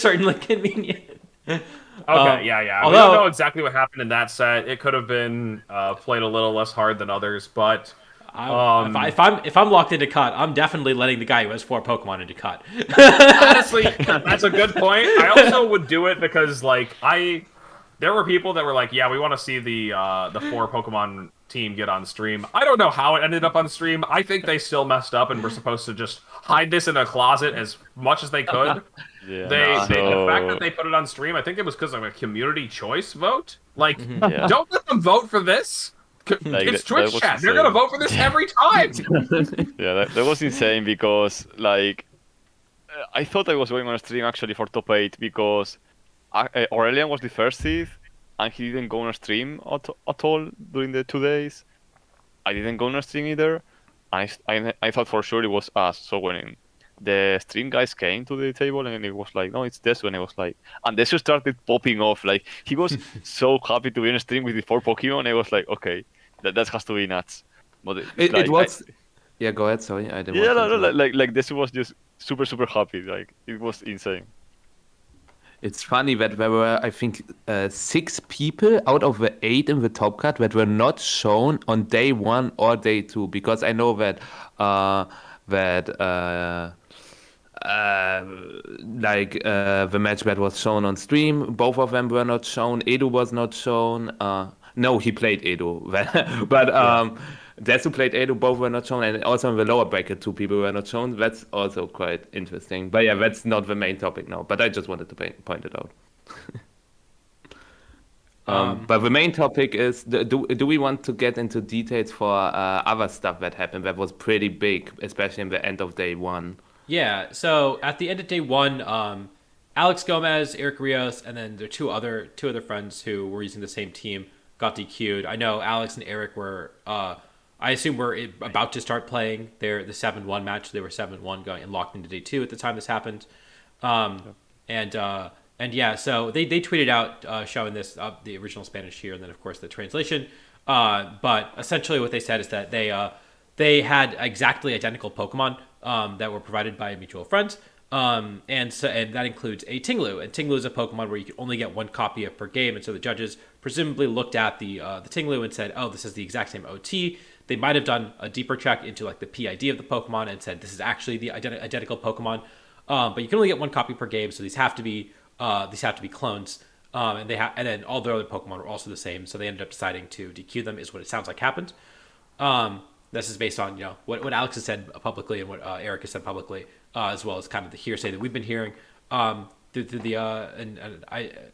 certainly convenient. Okay, yeah. We although- don't know exactly what happened in that set. It could have been played a little less hard than others, but If I'm locked into cut, I'm definitely letting the guy who has 4 Pokemon into cut. honestly, that's a good point. I also would do it because there were people that were like, yeah, we want to see the 4 Pokemon team get on stream. I don't know how it ended up on stream. I think they still messed up and were supposed to just hide this in a closet as much as they could. Yeah. The fact that they put it on stream, I think it was because of a community choice vote. Like, Yeah. don't let them vote for this. Like, It's that Twitch was chat. They're insane. gonna vote for this every time. Yeah, that was insane because, like, I thought I was going on a stream actually for top 8 because Aurelian was the first seed and he didn't go on a stream at all during the 2 days. I didn't go on a stream either. I thought for sure it was us. So when the stream guys came to the table and it was like, no, it's Desu, and it was like, and Desu started popping off. Like, he was so happy to be on a stream with the 4 Pokemon. I was like, okay, that has to be nuts. But it was. Yeah, go ahead. Sorry, I didn't. Yeah, want to no, interrupt. like Desu was just super happy. Like, it was insane. It's funny that there were, I think, 6 people out of the 8 in the top cut that were not shown on day 1 or day 2, because I know that the match that was shown on stream, both of them were not shown. Edu was not shown. No, he played Edu, but Desu played Edu. Both were not shown, and also in the lower bracket, 2 people were not shown. That's also quite interesting. But yeah, that's not the main topic now. But I just wanted to point it out. But the main topic is: do we want to get into details for other stuff that happened that was pretty big, especially in the end of day 1? Yeah, so at the end of day 1, Alex Gomez, Eric Rios, and then there are two other friends who were using the same team got DQ'd. I know Alex and Eric were, I assume, were about to start playing the 7-1 match. They were 7-1 going and locked into day 2 at the time this happened. And yeah, so they tweeted out showing this the original Spanish here, and then of course the translation. But essentially, what they said is that they had exactly identical Pokemon that were provided by mutual friends, and that includes a Tinglu. And Tinglu is a Pokemon where you can only get 1 copy of per game, and so the judges presumably looked at the Tinglu and said, "Oh, this is the exact same OT." They might have done a deeper check into like the PID of the Pokemon and said, "This is actually the identical Pokemon." But you can only get one copy per game, so these have to be clones. And then all the other Pokemon were also the same, so they ended up deciding to DQ them, is what it sounds like happened. This is based on what Alex has said publicly and what Eric has said publicly, as well as kind of the hearsay that we've been hearing. Through the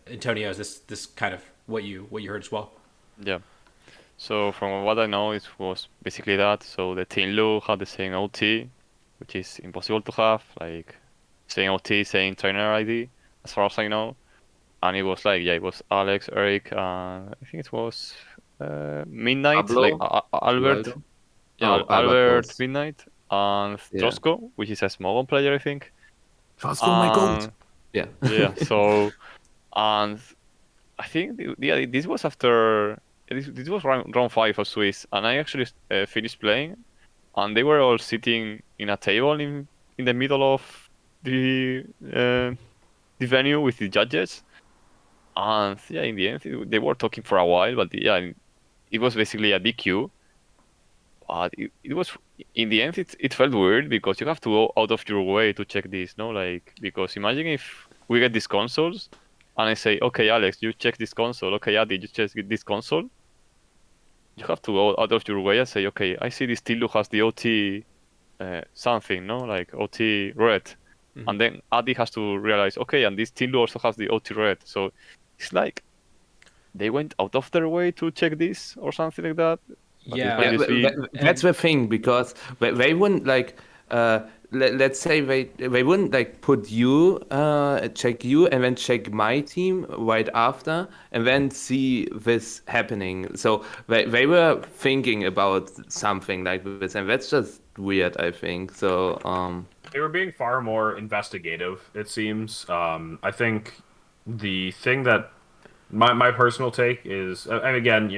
Antonio, is this kind of what you heard as well? Yeah. So from what I know, it was basically that. So the Team Lu had the same OT, which is impossible to have, like same OT, same trainer ID, as far as I know. And it was like, it was Alex, Eric, I think it was Midnight, Pablo? like Albert. Rivaldo? Yeah, Oh, Albert was. Midnight and Yeah. Trosco, which is a small player, I think. Trosco, my goat. Yeah. Yeah, so, and I think, this was after, this was round 5 of Swiss, and I actually finished playing, and they were all sitting in a table in the middle of the venue with the judges. And yeah, in the end, they were talking for a while, but yeah, it was basically a DQ. But it was, in the end, it felt weird because you have to go out of your way to check this, no? Like, because imagine if we get these consoles and I say, okay, Alex, you check this console. Okay, Adi, you check this console. You have to go out of your way and say, okay, I see this Tilu has the OT something, no? Like OT red. Mm-hmm. And then Adi has to realize, okay, and this Tilu also has the OT red. So it's like they went out of their way to check this or something like that. But Yeah. it might just be... That's the thing, because they wouldn't like let's say they wouldn't like put you check you and then check my team right after and then see this happening. So they were thinking about something like this, and that's just weird, I think. So They were being far more investigative, it seems. I think the thing that my personal take is, and again,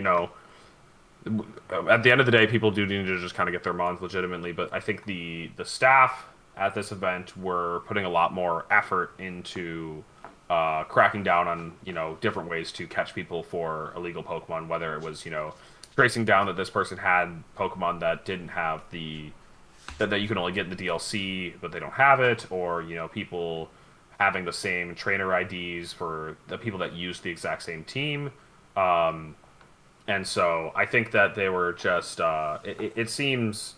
at the end of the day, people do need to just kind of get their mons legitimately. But I think the staff at this event were putting a lot more effort into cracking down on different ways to catch people for illegal Pokemon. Whether it was tracing down that this person had Pokemon that didn't have that you can only get in the DLC, but they don't have it, or people having the same trainer IDs for the people that use the exact same team. And so I think that they were just, it seems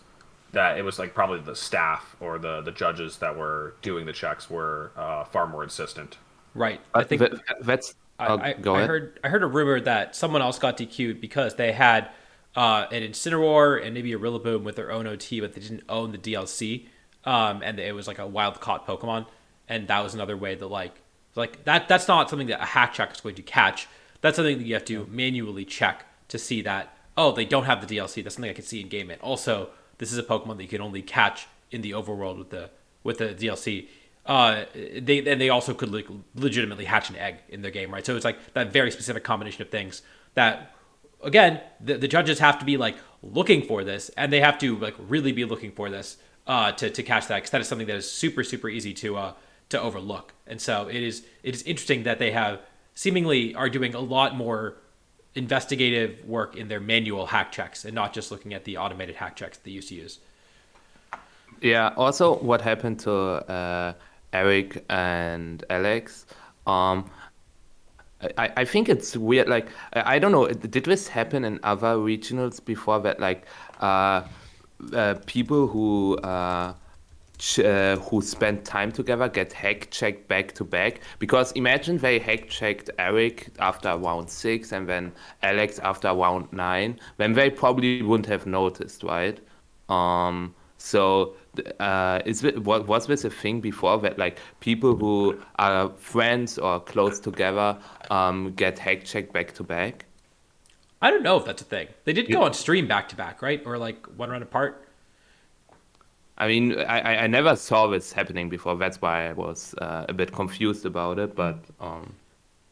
that it was like probably the staff or the judges that were doing the checks were far more insistent. Right. I think that's. I Go ahead. heard a rumor that someone else got DQ'd because they had an Incineroar and maybe a Rillaboom with their own OT, but they didn't own the DLC, and it was like a wild caught Pokemon, and that was another way that like that's not something that a hack check is going to catch. That's something that you have to manually check to see that, oh, they don't have the DLC. That's something I can see in game. And also, this is a Pokemon that you can only catch in the overworld with the DLC. They also could legitimately hatch an egg in their game, right? So it's like that very specific combination of things that, again, the judges have to be like looking for this, and they have to like really be looking for this to catch that, because that is something that is super super easy to overlook. And so it is interesting that they seemingly are doing a lot more investigative work in their manual hack checks and not just looking at the automated hack checks they used to use. Yeah. Also, what happened to Eric and Alex? I think it's weird. Like I don't know. Did this happen in other regionals before that? Like people who spend time together get hack checked back to back? Because imagine they hack checked Eric after round 6 and then Alex after round 9, then they probably wouldn't have noticed, right? So was this a thing before that, like people who are friends or close together get hack checked back to back? I don't know if that's a thing. They did go on stream back to back, right? Or like one round apart. I mean, I never saw this happening before. That's why I was a bit confused about it. But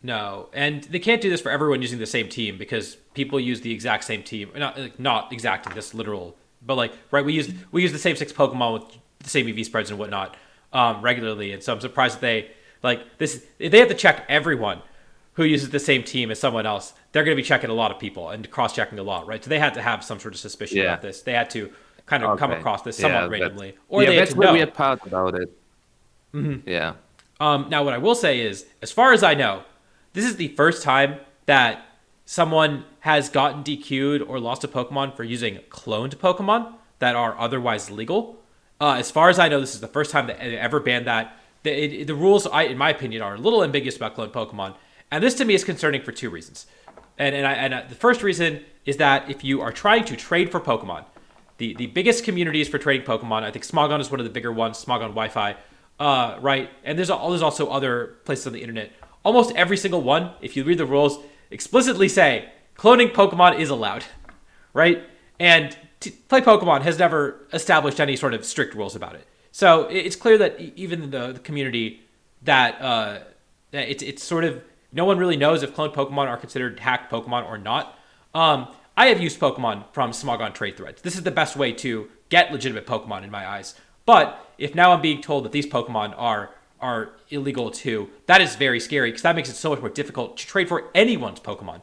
no, and they can't do this for everyone using the same team, because people use the exact same team. Not exactly this literal, but like, right? We use the same 6 Pokemon with the same EV spreads and whatnot regularly, and so I'm surprised that they like this. If they have to check everyone who uses the same team as someone else, they're going to be checking a lot of people and cross-checking a lot, right? So they had to have some sort of suspicion about this. They had to kind of come across this somewhat randomly, or they had that's to the know. weird part about it. Yeah. Now, what I will say is, as far as I know, this is the first time that someone has gotten DQ'd or lost a Pokemon for using cloned Pokemon that are otherwise legal. As far as I know, this is the first time that they ever banned that. The rules, in my opinion, are a little ambiguous about cloned Pokemon, and this to me is concerning for two reasons. The first reason is that if you are trying to trade for Pokemon, the biggest communities for trading Pokemon, I think Smogon is one of the bigger ones, Smogon Wi-Fi, right? And there's also other places on the internet. Almost every single one, if you read the rules, explicitly say cloning Pokemon is allowed, right? And Play Pokemon has never established any sort of strict rules about it. So it's clear that even in the community that it's sort of no one really knows if cloned Pokemon are considered hacked Pokemon or not. I have used Pokemon from Smogon trade threads. This is the best way to get legitimate Pokemon in my eyes. But if now I'm being told that these Pokemon are illegal too, that is very scary because that makes it so much more difficult to trade for anyone's Pokemon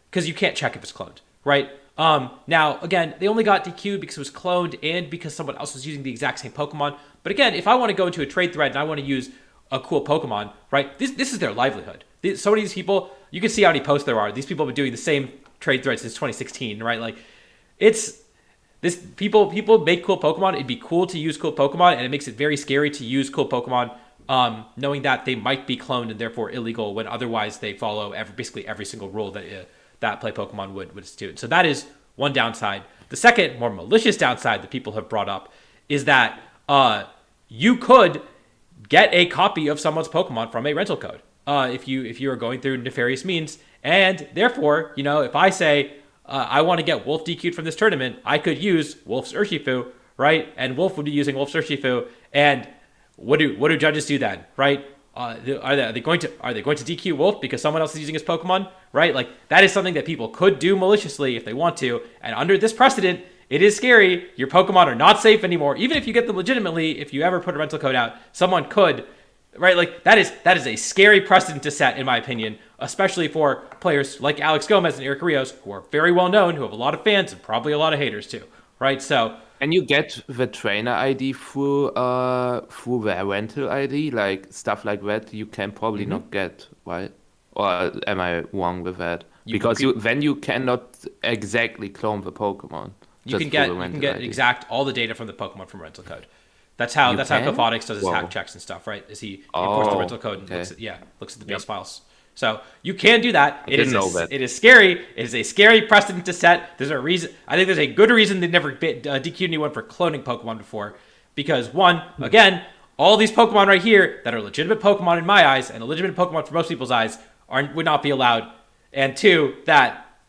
because you can't check if it's cloned, right? Now, again, they only got DQ'd because it was cloned and because someone else was using the exact same Pokemon. But again, if I want to go into a trade thread and I want to use a cool Pokemon, right? This is their livelihood. So many of these people, you can see how many posts there are. These people have been doing the same trade thread since 2016, right? Like, people make cool Pokemon. It'd be cool to use cool Pokemon, and it makes it very scary to use cool Pokemon, knowing that they might be cloned and therefore illegal when otherwise they follow basically every single rule that Play Pokemon would institute. So that is one downside. The second, more malicious downside that people have brought up is that you could get a copy of someone's Pokemon from a rental code if you are going through nefarious means, and therefore, if I say I want to get Wolf DQ'd from this tournament, I could use Wolf's Urshifu, right? And Wolf would be using Wolf's Urshifu, and what do judges do then, right? Are they going to DQ Wolf because someone else is using his Pokemon, right? Like that is something that people could do maliciously if they want to, and under this precedent, it is scary. Your Pokemon are not safe anymore, even if you get them legitimately. If you ever put a rental code out, someone could, right? Like that is a scary precedent to set, in my opinion, especially for players like Alex Gomez and Eric Rios, who are very well known, who have a lot of fans and probably a lot of haters too, right? So. And you get the trainer ID through their rental ID, like stuff like that. You can probably not get, right? Or am I wrong with that? Because then you cannot exactly clone the Pokemon. You can get exact all the data from the Pokemon from rental code. That's how Cophotics does his hack checks and stuff, right? Is he imports the rental code and looks at the base files. So you can do that. It is scary. It is a scary precedent to set. There's a reason. I think there's a good reason they never DQ'd anyone for cloning Pokemon before, because one, again, all these Pokemon right here that are legitimate Pokemon in my eyes and a legitimate Pokemon for most people's eyes would not be allowed, and two, that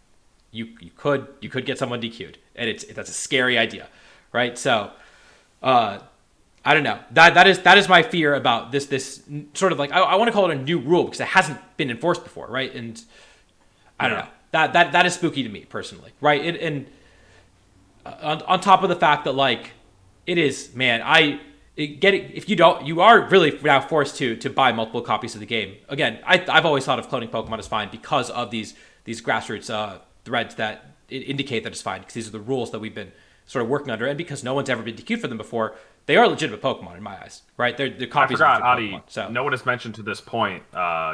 you could get someone DQ'd, and that's a scary idea, right? So, I don't know. That is my fear about this sort of like I want to call it a new rule because it hasn't been enforced before, right? And I don't know. That is spooky to me personally, right? And on top of the fact that like it is, man, if you are really now forced to buy multiple copies of the game. Again, I've always thought of cloning Pokemon as fine because of these grassroots threads that indicate that it's fine because these are the rules that we've been sort of working under, and because no one's ever been DQ'd for them before, they are legitimate Pokemon in my eyes, right? They're copies I forgot, of Adi, Pokemon. So no one has mentioned to this point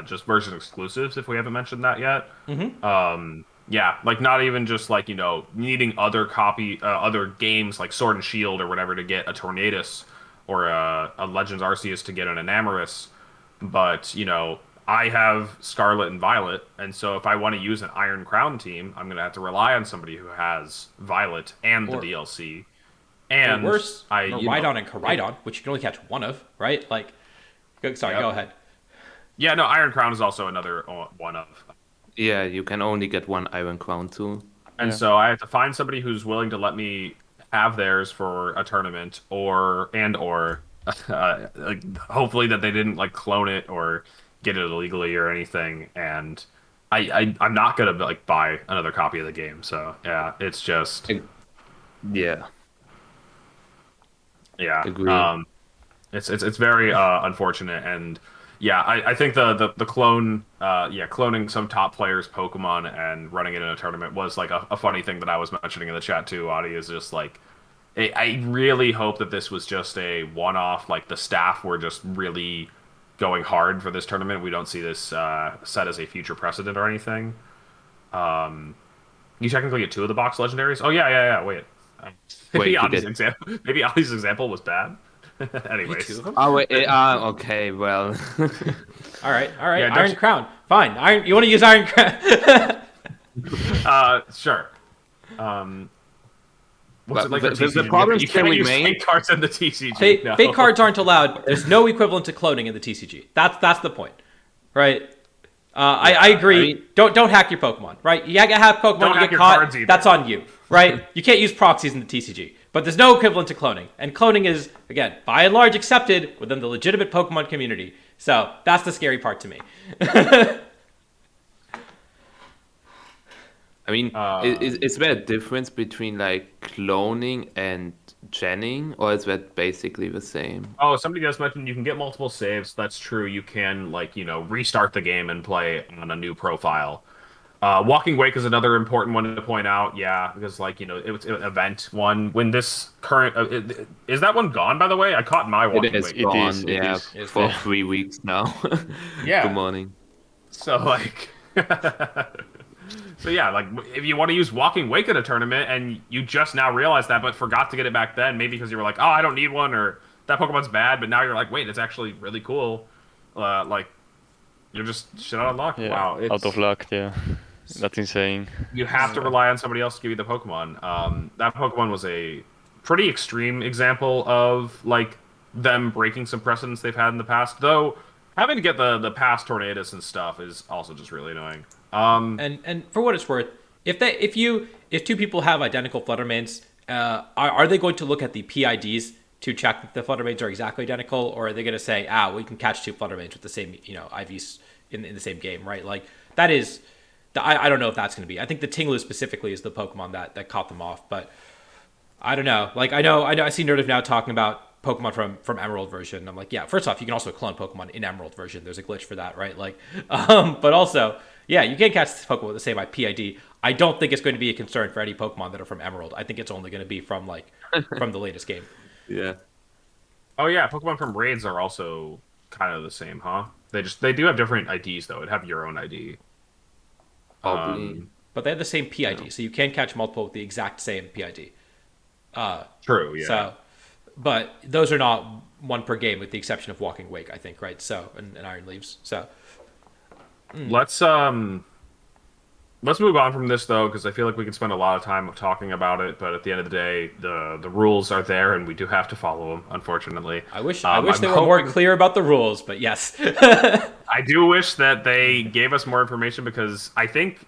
just version exclusives, if we haven't mentioned that yet. Yeah, like not even just like, needing other games like Sword and Shield or whatever to get a Tornadus or a Legends Arceus to get an Enamorus. But, I have Scarlet and Violet, and so if I want to use an Iron Crown team, I'm going to have to rely on somebody who has Violet and the DLC. And worse, Rhydon and Koraidon, which you can only catch one of, right? Like, go ahead. Yeah, no, Iron Crown is also another one of. Yeah, you can only get one Iron Crown too. And so I have to find somebody who's willing to let me have theirs for a tournament, or like, hopefully that they didn't like clone it or get it illegally or anything. And I'm not gonna like buy another copy of the game. So yeah, it's just yeah. Agreed. It's very unfortunate, and I think the clone cloning some top players' Pokemon and running it in a tournament was like a funny thing that I was mentioning in the chat too. Adi, is just like I really hope that this was just a one-off. Like the staff were just really going hard for this tournament. We don't see this set as a future precedent or anything. You technically get 2 of the box legendaries. Oh yeah. Wait, Wait, maybe Ali's example was bad. Anyways, 2 of them? Oh wait, okay, well. All right. Yeah, Iron Crown. Fine. Iron. You want to use Iron Crown? sure. What's But it like for the TCG? problem You still can't use remains. fake cards in the TCG. Fake, no. fake cards aren't allowed. There's no equivalent to cloning in the TCG. That's the point, right? I agree. I mean- don't hack your Pokemon, right? You gotta have Pokemon. Don't You hack get your caught. cards either. That's on you, right? You can't use proxies in the TCG, but there's no equivalent to cloning, and cloning is again by and large accepted within the legitimate Pokemon community. So that's the scary part to me. I mean, is there a difference between like cloning and genning, or is that basically the same? Oh, somebody just mentioned you can get multiple saves. That's true. You can restart the game and play on a new profile. Walking Wake is another important one to point out. Yeah, because it was an event one. When this current is that one gone? By the way, I caught my Walking It is Wake. It gone, is, it yeah, is. for 3 weeks now. Yeah. Good morning. So so yeah, if you want to use Walking Wake in a tournament and you just now realize that, but forgot to get it back then, maybe because you were like, oh, I don't need one, or that Pokemon's bad, but now you're like, wait, it's actually really cool. You're just shit out of luck. Yeah, Wow, out of luck. Yeah, that's insane. You have to rely on somebody else to give you the Pokemon. That Pokemon was a pretty extreme example of them breaking some precedents they've had in the past. Though having to get the past Tornadus and stuff is also just really annoying. And for what it's worth, if 2 people have identical Fluttermanes, are they going to look at the PIDs to check that the Fluttermanes are exactly identical, or are they going to say, we can catch 2 Fluttermanes with the same IVs in the same game, right? Like that is, I don't know if that's going to be. I think the Tinglu specifically is the Pokemon that caught them off, but I don't know. Like I know I see Nerdiv now talking about Pokemon from Emerald version. I'm like, yeah, first off, you can also clone Pokemon in Emerald version. There's a glitch for that, right? But also, yeah, you can catch this Pokemon with the same PID. I don't think it's going to be a concern for any Pokemon that are from Emerald. I think it's only going to be from the latest game. Yeah. Oh yeah, Pokemon from raids are also kind of the same, huh? They do have different IDs though. It'd have your own ID. Probably. But they have the same PID, so you can catch multiple with the exact same PID. True, yeah. So, but those are not 1 per game, with the exception of Walking Wake, I think, right? So, and Iron Leaves. So, Let's move on from this though, because I feel like we could spend a lot of time talking about it. But at the end of the day, the rules are there, and we do have to follow them. Unfortunately, I wish I'm they were more hoping- clear about the rules, but yes. I do wish that they gave us more information, because I think,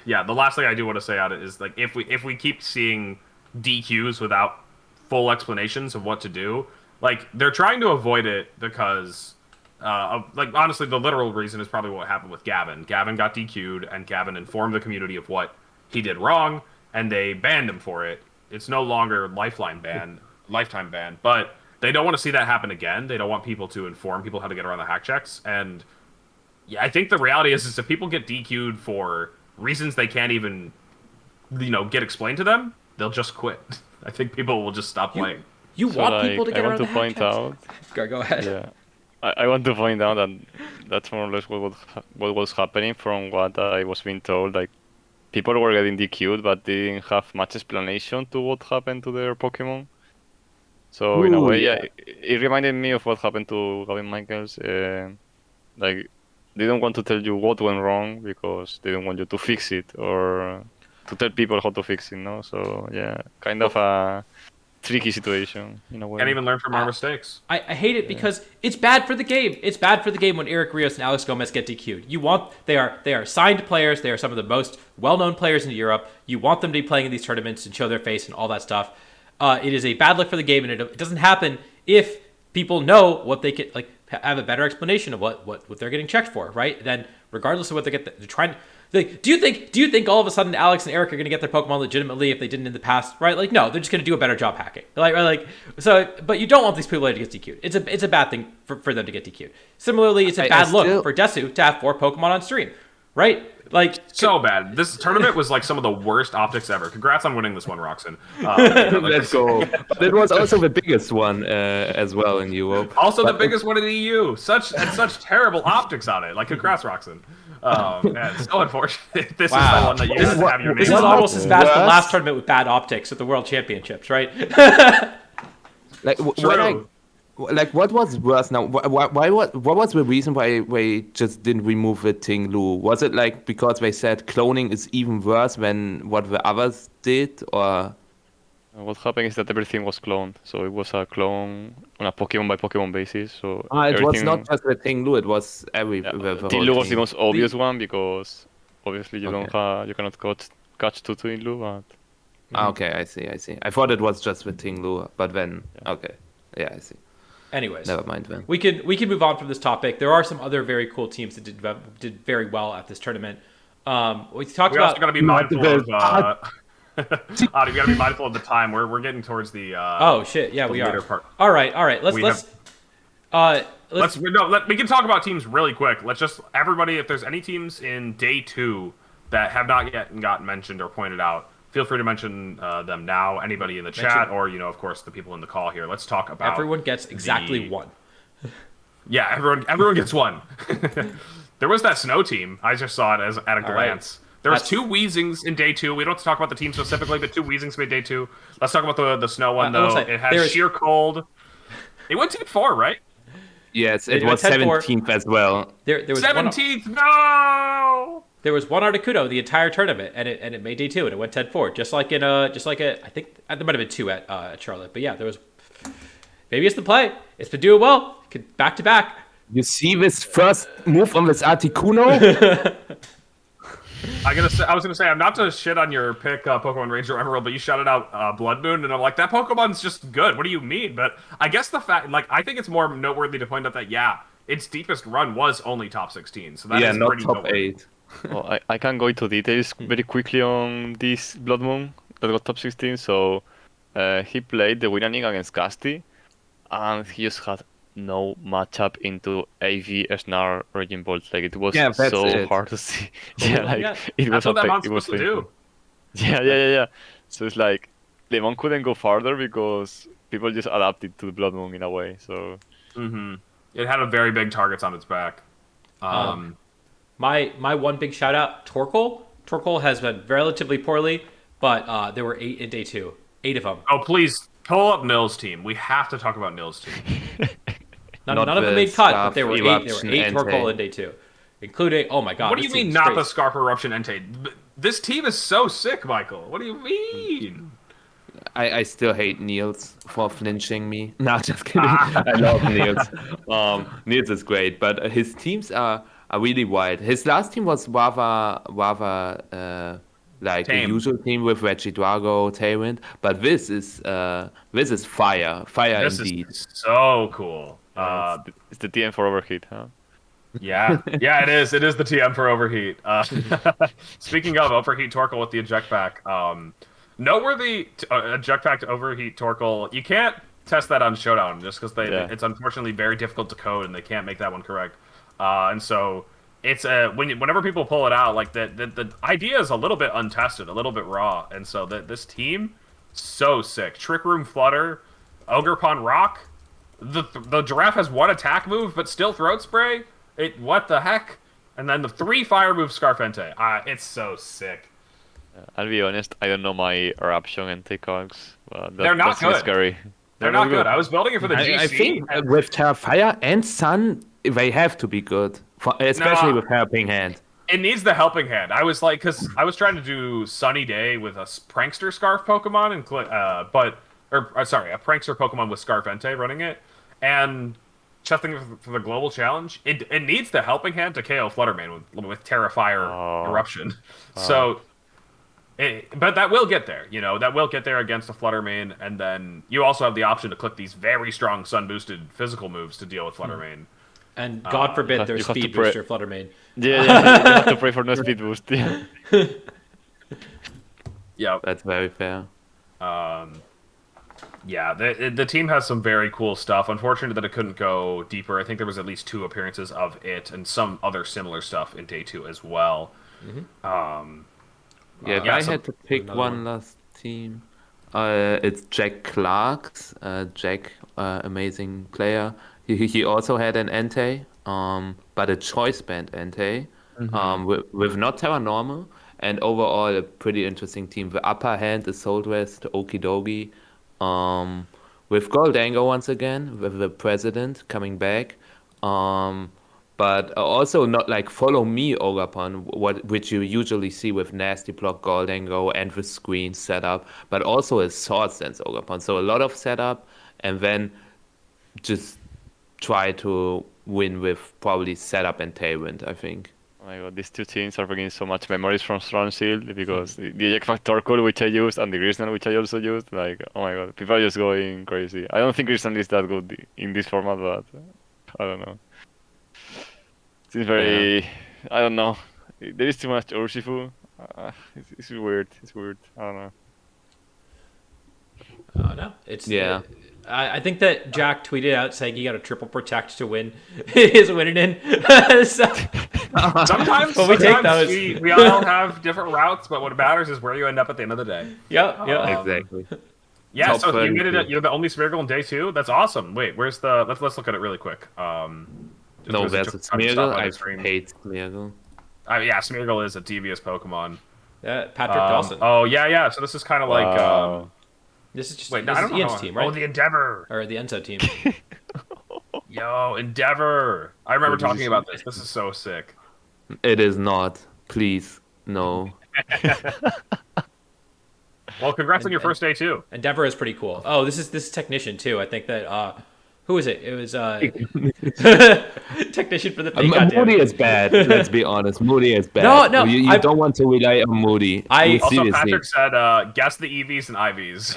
yeah, the last thing I do want to say on it is if we keep seeing DQs without full explanations of what to do, they're trying to avoid it because. Honestly, the literal reason is probably what happened with Gavin. Gavin got DQ'd, and Gavin informed the community of what he did wrong, and they banned him for it. It's no longer lifetime ban, but they don't want to see that happen again. They don't want people to inform people how to get around the hack checks. And yeah, I think the reality is if people get DQ'd for reasons they can't even, get explained to them, they'll just quit. I think people will just stop playing. You want people to I get want around to the point hack out. checks. Go ahead. Yeah. I want to point out that that's more or less what was happening from what I was being told. Like, people were getting DQ'd, but they didn't have much explanation to what happened to their Pokemon. So in a way, yeah, it reminded me of what happened to Gavin Michaels. They don't want to tell you what went wrong because they don't want you to fix it or to tell people how to fix it. No, so yeah, kind of a tricky situation in a way. Can't even learn from our mistakes. I hate it because it's bad for the game. It's bad for the game when Eric Rios and Alex Gomez get DQ'd. They are signed players. They are some of the most well-known players in Europe. You want them to be playing in these tournaments and show their face and all that stuff. It is a bad look for the game, and it doesn't happen if people know what they can, have a better explanation of what they're getting checked for, right? Then regardless of what they're trying. Do you think all of a sudden Alex and Eric are going to get their Pokemon legitimately if they didn't in the past, right? No, they're just going to do a better job hacking, so. But you don't want these people to get DQ'd. It's a bad thing for them to get DQ'd. Similarly, it's a bad look for Desu to have 4 Pokemon on stream, right? Like So bad. This tournament was like some of the worst optics ever. Congrats on winning this one, Rahxen. Let's go. But it was also the biggest one as well in Europe. Also, the But biggest one in the EU. Such terrible optics on it. Like, congrats, Roxon. Man, it's so unfortunate. This is the one that you This guys is, have your this name is on. almost as bad as the Worse? last tournament with bad optics at the World Championships, right? like, True. what was worse now? What was the reason why they just didn't remove the Ting Lu? Was it like because they said cloning is even worse than what the others did, or? What happened is that everything was cloned, so it was a clone on a Pokemon by Pokemon basis. So It was everything- not just the Ting Lu; it was every. Yeah, the whole Tinlu was the thing. most obvious one because obviously you Okay. you cannot catch two Tinlu, but Okay, I see. I thought it was just the Ting Lu, but then okay, yeah, I see. Anyways, Never mind then. we can move on from this topic. There are some other very cool teams that did very well at this tournament. We talked We about. also got to be mindful of. Adi, we got to be mindful of the time. We're getting towards the. Oh shit! Yeah, we later are. part. All right. Let's We let's. We can talk about teams really quick. Let's just everybody. If there's any teams in day 2 that have not yet gotten mentioned or pointed out, feel free to mention them now. Anybody in the chat, or of course, the people in the call here. Let's talk about. Everyone gets exactly one. Yeah, everyone gets one. There was that snow team. I just saw it at a glance. There was 2 Weezings in day 2. We don't have to talk about the team specifically, but 2 Weezings made day 2. Let's talk about the snow one though. It has sheer cold. It went 10-4, right? Yes, it They was went 10-4. 17th as well. There was 17th. No. There was one Articuno the entire tournament, and it made day 2, and it went 10-4, just like I think there might have been 2 at Charlotte, but yeah, there was. Maybe it's the play. It's been doing well. Back to back. You see this first move on this Articuno? I was gonna say I'm not to shit on your pick, Pokemon Ranger Emerald, but you shouted out Blood Moon, and I'm like, that Pokemon's just good. What do you mean? But I guess the fact, I think it's more noteworthy to point out that its deepest run was only top 16, so that yeah, is not pretty top noteworthy. 8. well, I can go into details very quickly on this Blood Moon that got top 16. So he played the Winning against Gasti, and he just had no matchup into AV, Snar, Raging Bolt. Like it was Yeah, that's so it. hard to see. Yeah, like Yeah. it was That's what that a mon's it was supposed to painful. do. Yeah. So it's like Lemon couldn't go farther because people just adapted to the Blood Moon in a way. So It had a very big targets on its back. My one big shout out, Torkoal. Torkoal has been relatively poorly, but there were 8 in day 2. 8 of them. Oh, please pull up Nils' team. We have to talk about Nils' team. None Not of them the made cut, but Scarf there were 8. There were Eruption 8 Torkoal Entei. in day 2, including. Oh my god! What do this you mean, team's not the crazy. Scarf Eruption Entei? This team is so sick, Michael. What do you mean? I still hate Niels for flinching me. No, just kidding. I love Niels. Niels is great, but his teams are really wild. His last team was rather like the Tame. usual team with Regidrago, Tailwind, but this is fire This indeed. is so cool. it's the TM for overheat, huh? Yeah, it is. It is the TM for overheat. Speaking of overheat Torkoal with the eject pack, noteworthy eject pack to overheat Torkoal. You can't test that on Showdown just because it's unfortunately very difficult to code and they can't make that one correct. And so it's whenever people pull it out, like the idea is a little bit untested, a little bit raw, and so this team so sick. Trick Room Flutter, Ogerpon Rock. The giraffe has 1 attack move, but still Throat Spray. What the heck? And then the 3 fire move Scarfente. It's so sick. I'll be honest, I don't know my Eruption and Calcs. They're not that's good. Scary. They're not good. I was building it for the GC. I think with Terrafire and Sun, they have to be good, especially with Helping Hand. It needs the helping hand. I was like, because I was trying to do Sunny Day with a Prankster Scarf Pokemon, and a Prankster Pokemon with Scarfente running it, and testing for the global challenge. It needs the helping hand to KO Fluttermane with Terrafire Eruption. So, but that will get there. That will get there against a Fluttermane, and then you also have the option to click these very strong Sun boosted physical moves to deal with Fluttermane. And God forbid there's you have to speed pray- booster Fluttermane. Yeah, you have to pray for no speed boost. Yeah. Yep. That's very fair. Yeah, the team has some very cool stuff. Unfortunate that it couldn't go deeper. I think there was at least 2 appearances of it and some other similar stuff in day 2 as well. Um, Yeah, if yeah, I so had to pick another one one. last team, it's Jack Clark's. Jack, amazing player. He also had an Entei, but a choice band Entei, with not Terra Normal, and overall a pretty interesting team. The upper hand is Soul West, Okie Dokie, with Goldango once again, with the president coming back. Um, but also not like follow me Ogapon, which you usually see with Nasty Block, Goldango, and the screen setup, but also a Sword Stance Ogapon. So a lot of setup, and then just try to win with probably setup and tailwind, I think. Oh my god, these two teams are bringing so much memories from Strong Shield because the Eject Factor Cool which I used and the Grisnell which I also used, like, oh my god, people are just going crazy. I don't think Grisnell is that good in this format, but I don't know. It's very, I don't know. There is too much Urshifu. It's weird. It's weird. I don't know. Oh no, it's Yeah. I think that Jack tweeted out saying he got a triple protect to win his winning in. So, sometimes, Well, we take sometimes those. we all have different routes, but what matters is where you end up at the end of the day. yeah, yeah. Exactly. Yeah, Top so you made 32. it. You're the only Smeargle in day 2. That's awesome. Wait, where's the? Let's look at it really quick. Just No, because it versus took time to stop Smeargle. on I the stream. hate Smeargle. Yeah, Smeargle is a devious Pokemon. Patrick Dawson. Oh yeah. So this is kind of like. Wow. This is just Wait, no, this I is don't know. Ian's team, right? Oh, the Endeavor. Or the Enzo team. Yo, Endeavor. I remember What is talking this? about this. This is so sick. It is not. Please, no. Well, congrats on your first day too. Endeavor is pretty cool. Oh, this is Technician too. I think that who is it? It was Technician for the fake. Moody is bad. Let's be honest. Moody is bad. No, You don't want to rely on Moody. Also, Also, Patrick said, guess the EVs and IVs.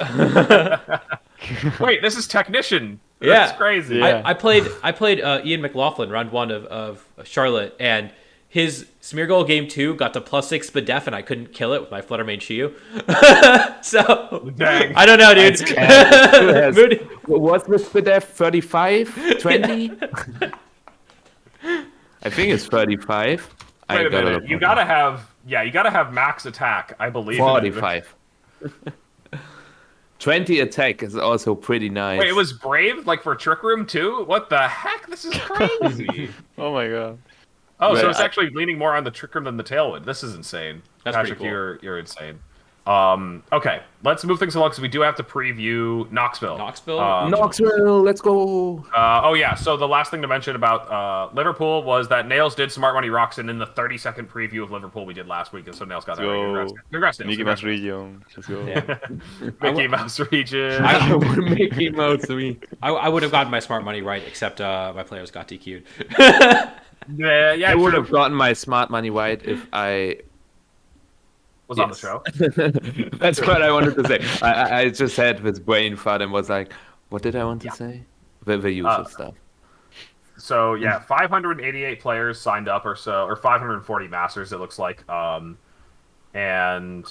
Wait, this is Technician. That's Yeah. crazy. Yeah. I played Ian McLaughlin round 1 of Charlotte, and his Smeargle game 2 got to +6 Spadef, and I couldn't kill it with my Fluttermane Shiyu. So Dang. I don't know, dude. Yes. Moody. What's with Spadef? 35? 20? I think it's 35. Wait a gotta minute. look You up. gotta have max attack, I believe. in it. 45. 20 attack is also pretty nice. Wait, it was Brave, like for Trick Room too? What the heck? This is crazy. Oh my god. Oh, so But it's actually leaning more on the Trick Room than the Tailwind. This is insane. That's Patrick, pretty cool. you're insane. Okay, let's move things along because we do have to preview Knoxville. Knoxville? Knoxville, let's go. Oh yeah, so the last thing to mention about Liverpool was that Nails did Smart Money Rahxen in the 30-second preview of Liverpool we did last week, and so Nails got that right. Go. Congrats, Nails. Mickey Mouse region. Let's go. Mickey Mouse region. I would make him out to me. I would have gotten my smart money right, except my players got DQ'd. yeah, I would true. have gotten my smart money right if I Was on the show. That's what I wanted to say. I just had this brain fart and was like, what did I want to say? The usual stuff. So yeah, 588 players signed up or so, or 540 masters it looks like. And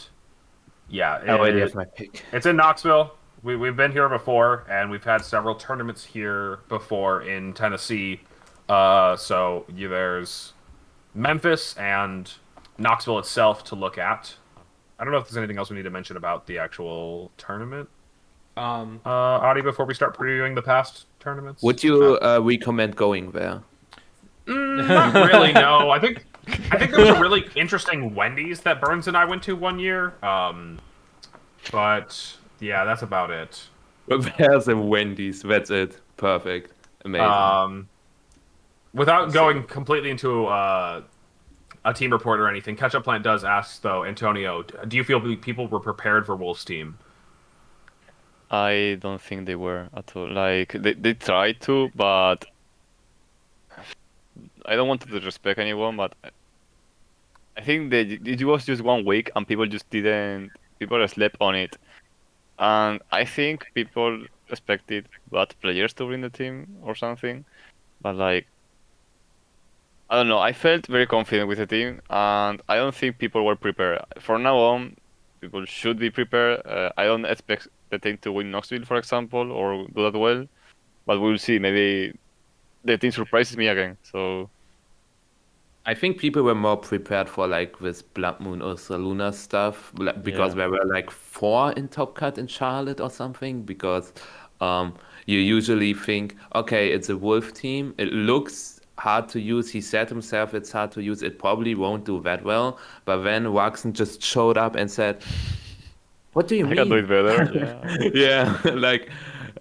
yeah, I already have my pick. it's in Knoxville. We've been here before, and we've had several tournaments here before in Tennessee. So there's Memphis and Knoxville itself to look at. I don't know if there's anything else we need to mention about the actual tournament, Audie, before we start previewing the past tournaments. Would you recommend going there? Not really. No, I think there was a really interesting Wendy's that Burns and I went to one year. But yeah, that's about it. There's a Wendy's. That's it. Perfect. Amazing. Without going completely into a team report or anything, Catch Up Plant does ask though, Antonio, do you feel people were prepared for Wolf's team? I don't think they were at all. Like they tried to, but I don't want to disrespect anyone, but I think it was just 1 week and people just didn't. People slept on it, and I think people expected bad players to win the team or something, but like. I don't know. I felt very confident with the team, and I don't think people were prepared. From now on, people should be prepared. I don't expect the team to win Knoxville, for example, or do that well, but we'll see. Maybe the team surprises me again. So I think people were more prepared for like this Blood Moon Ursa Luna stuff because yeah, there were like 4 in Top Cut in Charlotte or something. Because you usually think, okay, it's a Wolf team. It looks hard to use. He said himself it's hard to use. It probably won't do that well. But then Rahxen just showed up and said, "What do you I can do mean?" it better. Yeah, Yeah, like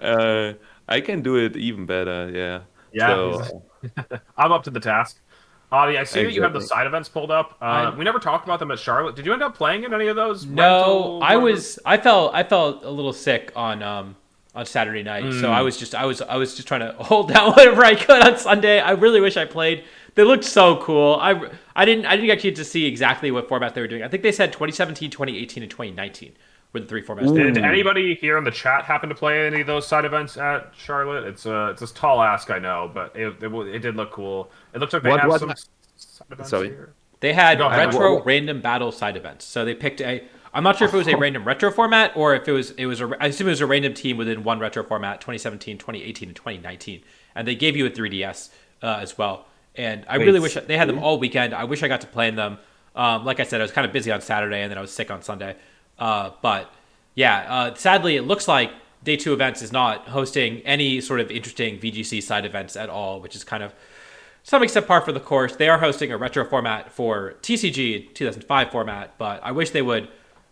uh, I can do it even better. Yeah. Yeah, So I'm up to the task. Audie, I see that you have the exactly. side events pulled up. We never talked about them at Charlotte. Did you end up playing in any of those No, rental? Whatever? I felt a little sick on Saturday night, so Mm. I was just trying to hold down whatever I could on Sunday. I really wish I played. They looked so cool. I didn't actually get to see exactly what format they were doing. I think they said 2017, 2018, and 2019 were the 3 formats they were Did doing. anybody here in the chat happen to play any of those side events at Charlotte? It's a tall ask, I know, but it did look cool. It looks like they What have what? some side events Sorry. here. They had Go ahead. retro random battle side events. So they picked a. I'm not sure if it was a random retro format or if it was I assume it was a random team within one retro format, 2017, 2018, and 2019, and they gave you a 3DS as well. And I really wish they had them all weekend. I wish I got to play in them. Like I said, I was kind of busy on Saturday and then I was sick on Sunday. But yeah, sadly, it looks like Day 2 Events is not hosting any sort of interesting VGC side events at all, which is kind of some extent par for the course. They are hosting a retro format for TCG 2005 format, but I wish they would.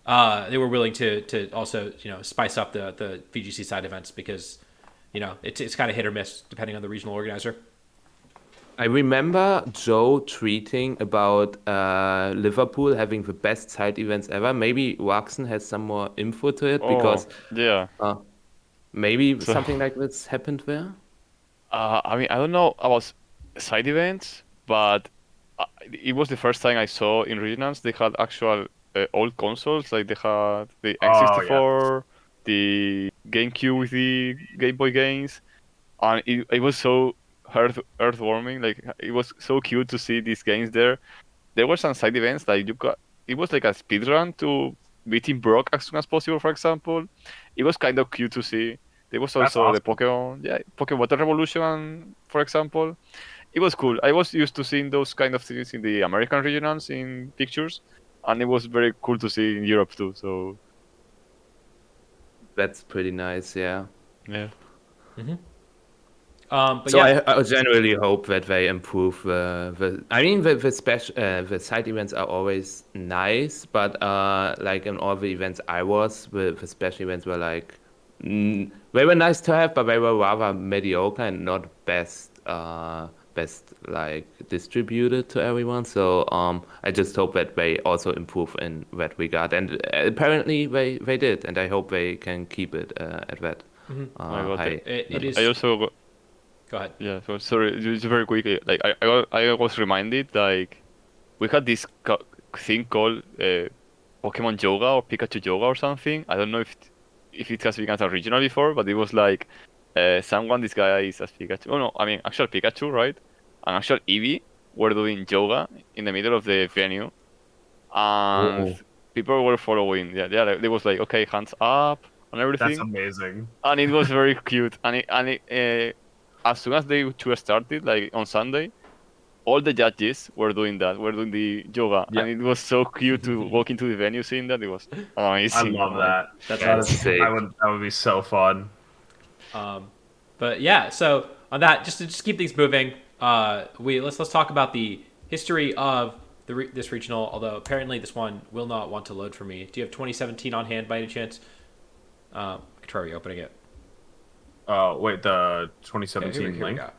They were willing to also spice up the VGC side events because it's kind of hit or miss depending on the regional organizer. I remember Joe tweeting about Liverpool having the best side events ever. Maybe Rahxen has some more info to it oh because yeah. maybe So something like this happened there. I mean, I don't know about side events, but it was the first time I saw in regionals they had actual old consoles. Like they had the Oh yeah, N64, the GameCube with the Game Boy games, and it was so earthwarming. Like it was so cute to see these games there. There were some side events like you got. It was like a speed run to beating Brock as soon as possible. For example, it was kind of cute to see. There was that's also the awesome. Pokemon, yeah, Pokemon Water Revolution, for example. It was cool. I was used to seeing those kind of things in the American regionals in pictures, and it was very cool to see in Europe too. So That's pretty nice, yeah. yeah, But So yeah, I generally hope that they improve the. I mean, the side events are always nice, but like in all the events I was, the special events were like they were nice to have, but they were rather mediocre and not best like distributed to everyone. So I just hope that they also improve in that regard, and apparently they did, and I hope they can keep it at that I got high. it I is. also got, Go ahead. yeah. So sorry, just very quickly. Like I was reminded like we had this thing called Pokemon Yoga or Pikachu Yoga or something. I don't know if it has been as a regional before, but it was like someone disguised as Pikachu. Oh no, I mean actual Pikachu, right? And actual Eevee were doing yoga in the middle of the venue, and Oh. people were following. Yeah, yeah. Like, there was like okay, hands up and That's everything, amazing. and it was very cute. As soon as they two started, like on Sunday, all the judges were doing that, were doing the yoga, Yeah, and it was so cute to walk into the venue seeing that. It was I amazing. love that. That's That that's awesome. is sick. that would be so fun. But yeah, so on that, just to just keep things moving, let's talk about the history of this regional. Although apparently this one will not want to load for me. Do you have 2017 on hand by any chance? I can try reopening it. Oh wait, the Okay, 2017 here we link. go.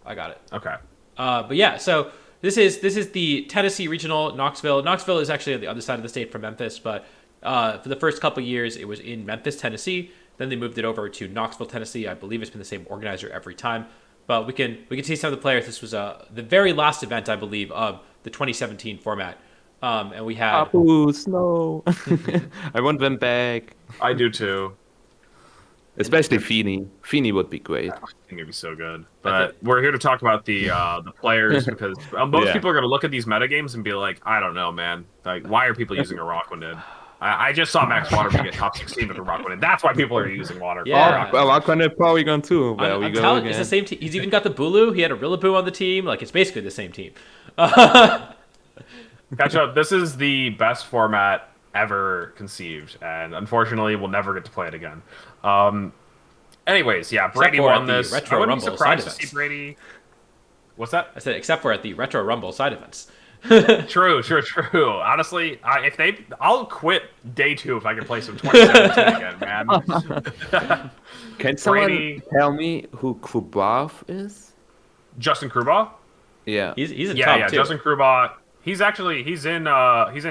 I got it. Okay. But yeah, so this is the Tennessee regional Knoxville. Knoxville is actually on the other side of the state from Memphis, but for the first couple of years, it was in Memphis, Tennessee. Then they moved it over to Knoxville, Tennessee. I believe it's been the same organizer every time. But we can see some of the players. This was the very last event, I believe, of the 2017 format, and we had Papoose, no. I want them back. I do too. Especially Feeny. Feeny would be great. I think it'd be so good. I But think- we're here to talk about the players because most Yeah. people are going to look at these metagames and be like, I don't know, man. Like, why are people using a Rockwounded? I just saw Max Waterby get top 16 with the Rock winning. That's why people are using Water. Yeah. Well, Wakone Polygon too. There I'm we go telling again. it's the same team. He's even got the Bulu. He had a Rillaboom on the team. Like, it's basically the same team. Catch up. This is the best format ever conceived, and unfortunately, we'll never get to play it again. Anyways, yeah, Brady for at won the this. Retro I wouldn't be Rumble surprised side to see events. Brady. What's that? I said, except for at the Retro Rumble side events. True. Honestly, I'll quit day 2 if I can play some 2017 again, man. Can someone Brady- tell me who Kubav is? Justin Krubaugh? Yeah. He's in Yeah, top too. Justin Krubaugh. He's in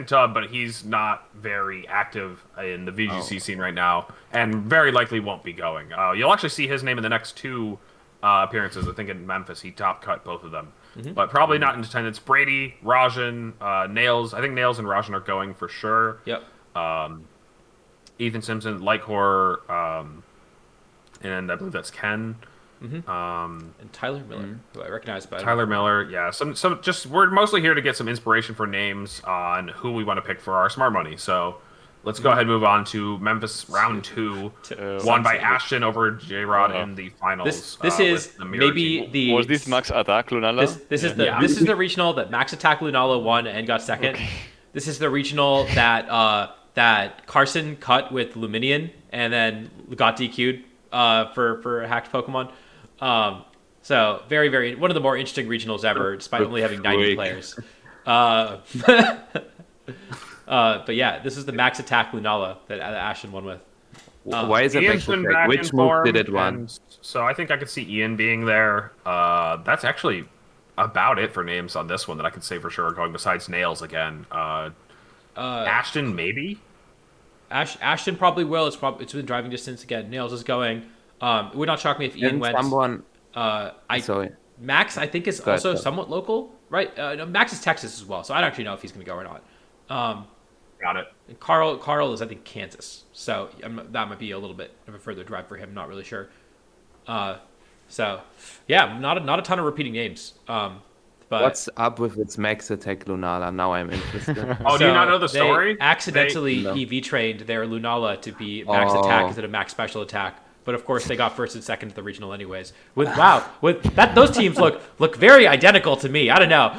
Tub, but he's not very active in the VGC scene right now, and very likely won't be going. You'll actually see his name in the next 2 appearances. I think in Memphis, he top cut both of them, but probably not in attendance. Brady, Rahxen, Nails. I think Nails and Rahxen are going for sure. Yep. Ethan Simpson, Light Horror, and I believe that's Ken. And Tyler Miller, who I recognize by Tyler Miller, yeah. Some just we're mostly here to get some inspiration for names on who we want to pick for our smart money. So let's go ahead and move on to Memphis round 2, won by Ashton over J-Rod in the finals. This is with the Mirror maybe team. the Was this Max Attack Lunala? This is the regional that Max Attack Lunala won and got second. Okay. This is the regional that that Carson cut with Luminion and then got DQ'd for hacked Pokemon. So very one of the more interesting regionals ever, despite only having 90 players. But yeah, this is the Max Attack Lunala that Ashton won with. Why is it Ian's been Max Attack? back Which in move form, did it win? and so I think I could see Ian being there. That's actually about it for names on this one that I can say for sure. Going besides Nails again, Ashton maybe. Ashton probably will. It's within driving distance again. Nails is going. It would not shock me if Ian And went. someone. Sorry. Max, I think, is Go ahead, also go. somewhat local, right? No, Max is Texas as well, so I don't actually know if he's going to go or not. Got it. And Carl is, I think, Kansas, so that might be a little bit of a further drive for him. Not really sure. So yeah, not a ton of repeating names. But What's up with its Max Attack Lunala? Now I'm interested. Oh, do you so not know the they story? accidentally No. EV trained their Lunala to be Max Oh. Attack instead of Max Special Attack. But of course, they got first and second at the regional, anyways. With that, those teams look very identical to me. I don't know.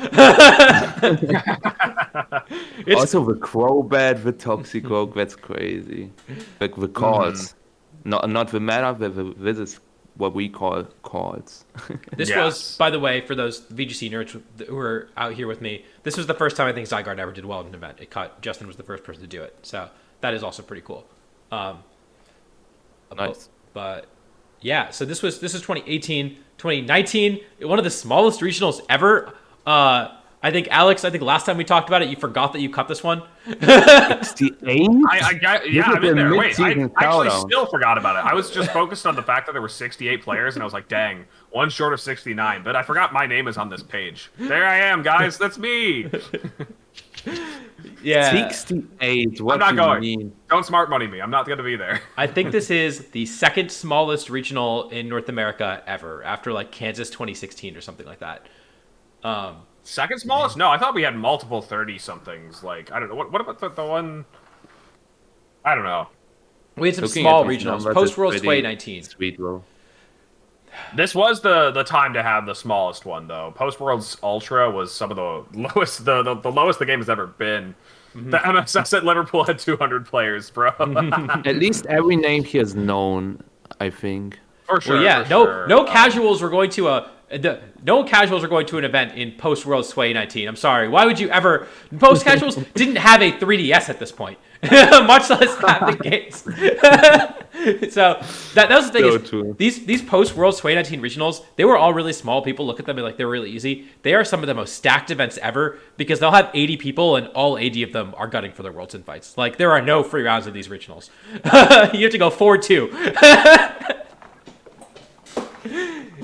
It's Also, the Crobat, the Toxicroak, that's crazy. Like the calls. Not the meta, this is what we call calls. This Yes. was, by the way, for those VGC nerds who are out here with me, this was the first time I think Zygarde ever did well in an event. Justin was the first person to do it. So that is also pretty cool. Nice. But yeah, so this was 2018, 2019, one of the smallest regionals ever. I think Alex, last time we talked about it, you forgot that you cut this one. 68? I'm in there. Wait, I mid-season actually countdown. still forgot about it. I was just focused on the fact that there were 68 players, and I was like, dang, one short of 69. But I forgot my name is on this page. There I am, guys. That's me. Yeah, 68. What I'm not do going. you mean? Don't smart money me. I'm not going to be there. I think this is the second smallest regional in North America ever, after like Kansas 2016 or something like that. Second smallest? No, I thought we had multiple 30-somethings. Like, I don't know. What about the one... I don't know. We had some Looking small at these regionals. numbers, Post it's Worlds pretty 2019. Sweet, bro. This was the time to have the smallest one, though. Post Worlds Ultra was some of the lowest the lowest the game has ever been. The MSS at Liverpool had 200 players, bro. At least every name here is known, I think. For sure. Well, yeah, for no sure. no casuals were going to no casuals are going to an event in Post Worlds 2019. I'm sorry. Why would you ever? Post casuals didn't have a 3DS at this point, much less have the games. So that was the thing. So Is true. these Post Worlds 2019 regionals, they were all really small. People look at them and like they're really easy. They are some of the most stacked events ever because they'll have 80 people and all 80 of them are gunning for their Worlds invites. Like there are no free rounds of these regionals. You have to go 4-2.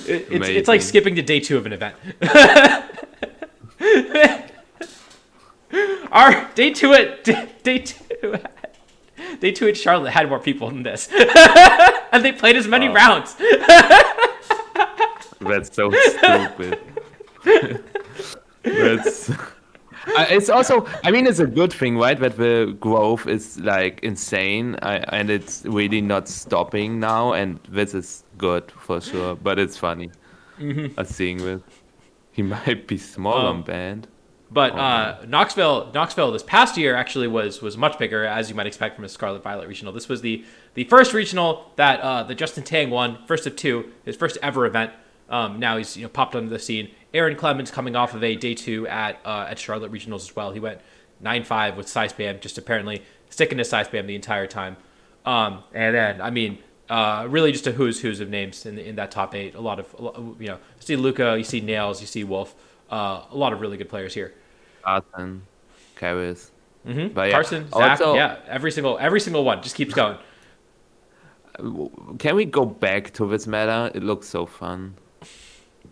It's like Amazing. skipping to day 2 of an event. Our day 2 at Charlotte had more people than this, and they played as many rounds. That's so stupid. That's It's also, I mean, it's a good thing, right? That the growth is like insane, and it's really not stopping now, and this is good for sure. But it's funny, seeing this. He might be small on band. But Knoxville this past year actually was much bigger, as you might expect from a Scarlet Violet regional. This was the first regional that Justin Tang won, first of two, his first ever event. Now he's popped onto the scene. Aaron Clemens coming off of a day 2 at Charlotte regionals as well. He went 9-5 with Size Bam, just apparently sticking to Size Bam the entire time. And then really just a who's of names in that top 8. A lot of you see Luca, you see Nails, you see Wolf. A lot of really good players here. Carson, Karis. But Carson, Zach, also, every single one just keeps going. Can we go back to this meta? It looks so fun.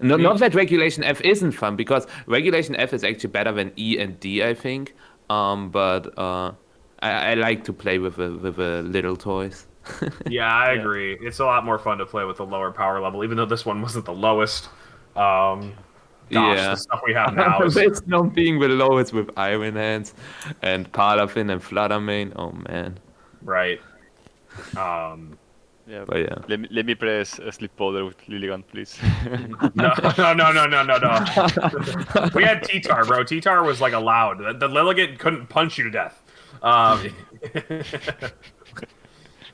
No, not that Regulation F isn't fun, because Regulation F is actually better than E and D, I think. But I like to play with the little toys. Yeah, I agree. It's a lot more fun to play with the lower power level, even though this one wasn't the lowest. The stuff we have now is... It's not being the lowest with Iron Hands and Parafin and Fluttermane. Oh, man. Right. Yeah, but yeah. Let me press Sleep Powder with Lilligant, please. No. We had T-Tar, bro. T-Tar was like allowed. The Lilligant couldn't punch you to death.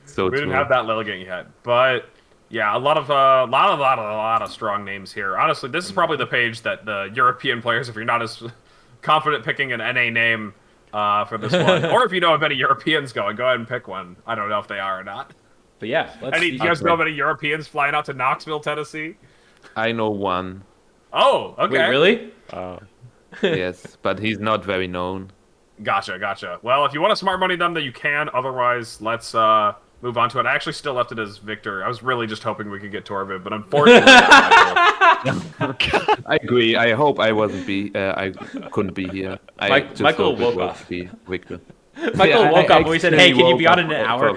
So we didn't have that Lilligant yet, but yeah, a lot of strong names here. Honestly, this is probably the page that the European players, if you're not as confident picking an NA name for this one, or if you know of any Europeans going, go ahead and pick one. I don't know if they are or not. But yeah, Do you guys know of any Europeans flying out to Knoxville, Tennessee? I know one. Oh, okay. Wait, really? Yes, but he's not very known. Gotcha. Well, if you want to smart money them, then you can. Otherwise, let's move on to it. I actually still left it as Victor. I was really just hoping we could get Torvid, but unfortunately, I agree. I hope I I couldn't be here. Michael woke up. Victor. Michael woke up and we said, "Hey, can you be on in an hour?"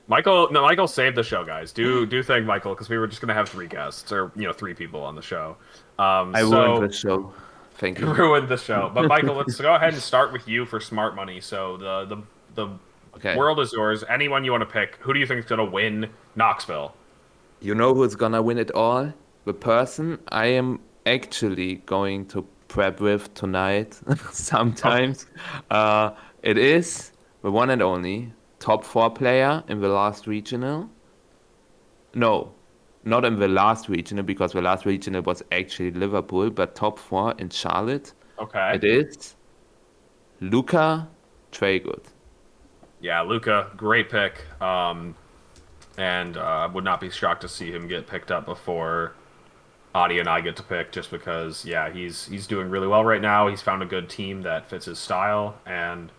Michael saved the show, guys. Do thank Michael, because we were just gonna have 3 guests, or 3 people on the show. I ruined the show. Thank you. Ruined the show. But Michael, let's go ahead and start with you for smart money. So the world is yours. Anyone you want to pick. Who do you think is gonna win Knoxville? You know who's gonna win it all? The person I am actually going to prep with tonight. Sometimes. It is the one and only top 4 player in the last regional. No, not in the last regional, because the last regional was actually Liverpool, but top 4 in Charlotte. Okay. It is Luca Treygood. Yeah, Luca, great pick. And I would not be shocked to see him get picked up before Adi and I get to pick, just because, yeah, he's doing really well right now. He's found a good team that fits his style, and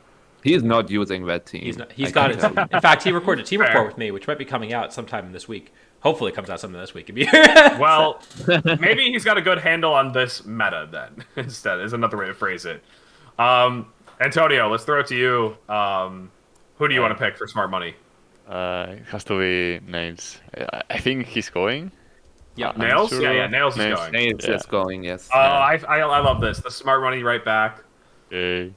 he's not using that team. He's got it. In fact, he recorded a team report with me, which might be coming out sometime this week. Hopefully, it comes out sometime this week. Well, maybe he's got a good handle on this meta. Then instead is another way to phrase it. Antonio, let's throw it to you. Who do you want to pick for smart money? It has to be Nails. I think he's going. Yeah, Nails. Sure. Yeah, Nails is going. Nails is going. Yes. Oh, I love this. The smart money right back. Hey.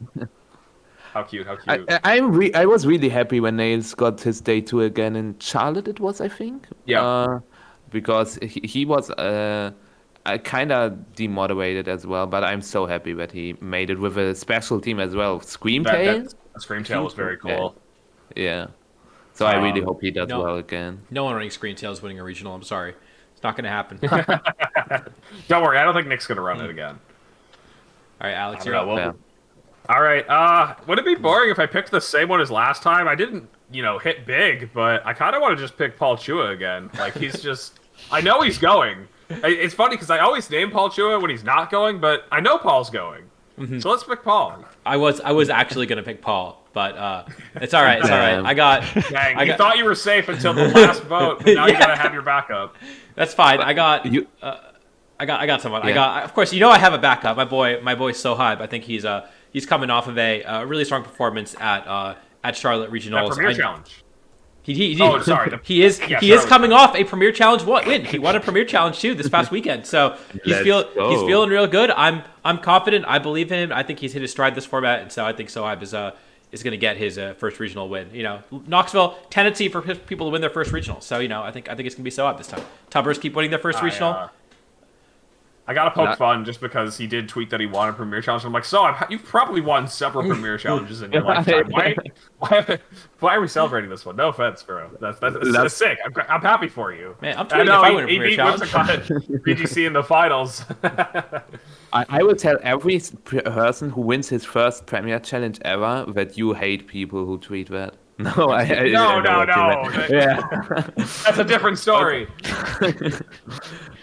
How cute! I was really happy when Nails got his day 2 again in Charlotte. It was, I think. Yeah. Because he was kind of demotivated as well, but I'm so happy that he made it with a special team as well. Screamtail. Screamtail was very cool. Yeah. So I really hope he does well again. No one running Screamtail's winning a regional. I'm sorry, it's not going to happen. Don't worry, I don't think Nick's going to run it again. All right, Alex, you're up. All right. Would it be boring if I picked the same one as last time? I didn't, hit big, but I kind of want to just pick Paul Chua again. Like, he's just... I know he's going. It's funny because I always name Paul Chua when he's not going, but I know Paul's going. Mm-hmm. So let's pick Paul. I was actually going to pick Paul, but it's all right. It's all right. I got... You thought you were safe until the last vote, but now you got to have your backup. That's fine. I got someone. Yeah. Of course, I have a backup. My boy's so high, but I think he's coming off of a really strong performance at Charlotte Regionals. Premier Challenge. Oh, sorry. He is Yeah, he is sorry. coming off a Premier Challenge win. He won a Premier Challenge too this past weekend. So he's Let's go. feeling real good. I'm confident. I believe in him. I think he's hit his stride this format, and so I think Sohaib is going to get his first regional win. Knoxville tendency for people to win their first regional. So I think it's going to be Sohaib this time. Tubbers keep winning their first regional. I gotta poke fun just because he did tweet that he won a Premier Challenge. I'm like, you've probably won several Premier Challenges in your lifetime. Why are we celebrating this one? No offense, bro. That's sick. I'm happy for you. Man, I'm tweeting if I win a Premier he Challenge. BGC in the finals. I will tell every person who wins his first Premier Challenge ever that you hate people who tweet that. No, No. Yeah. That's a different story.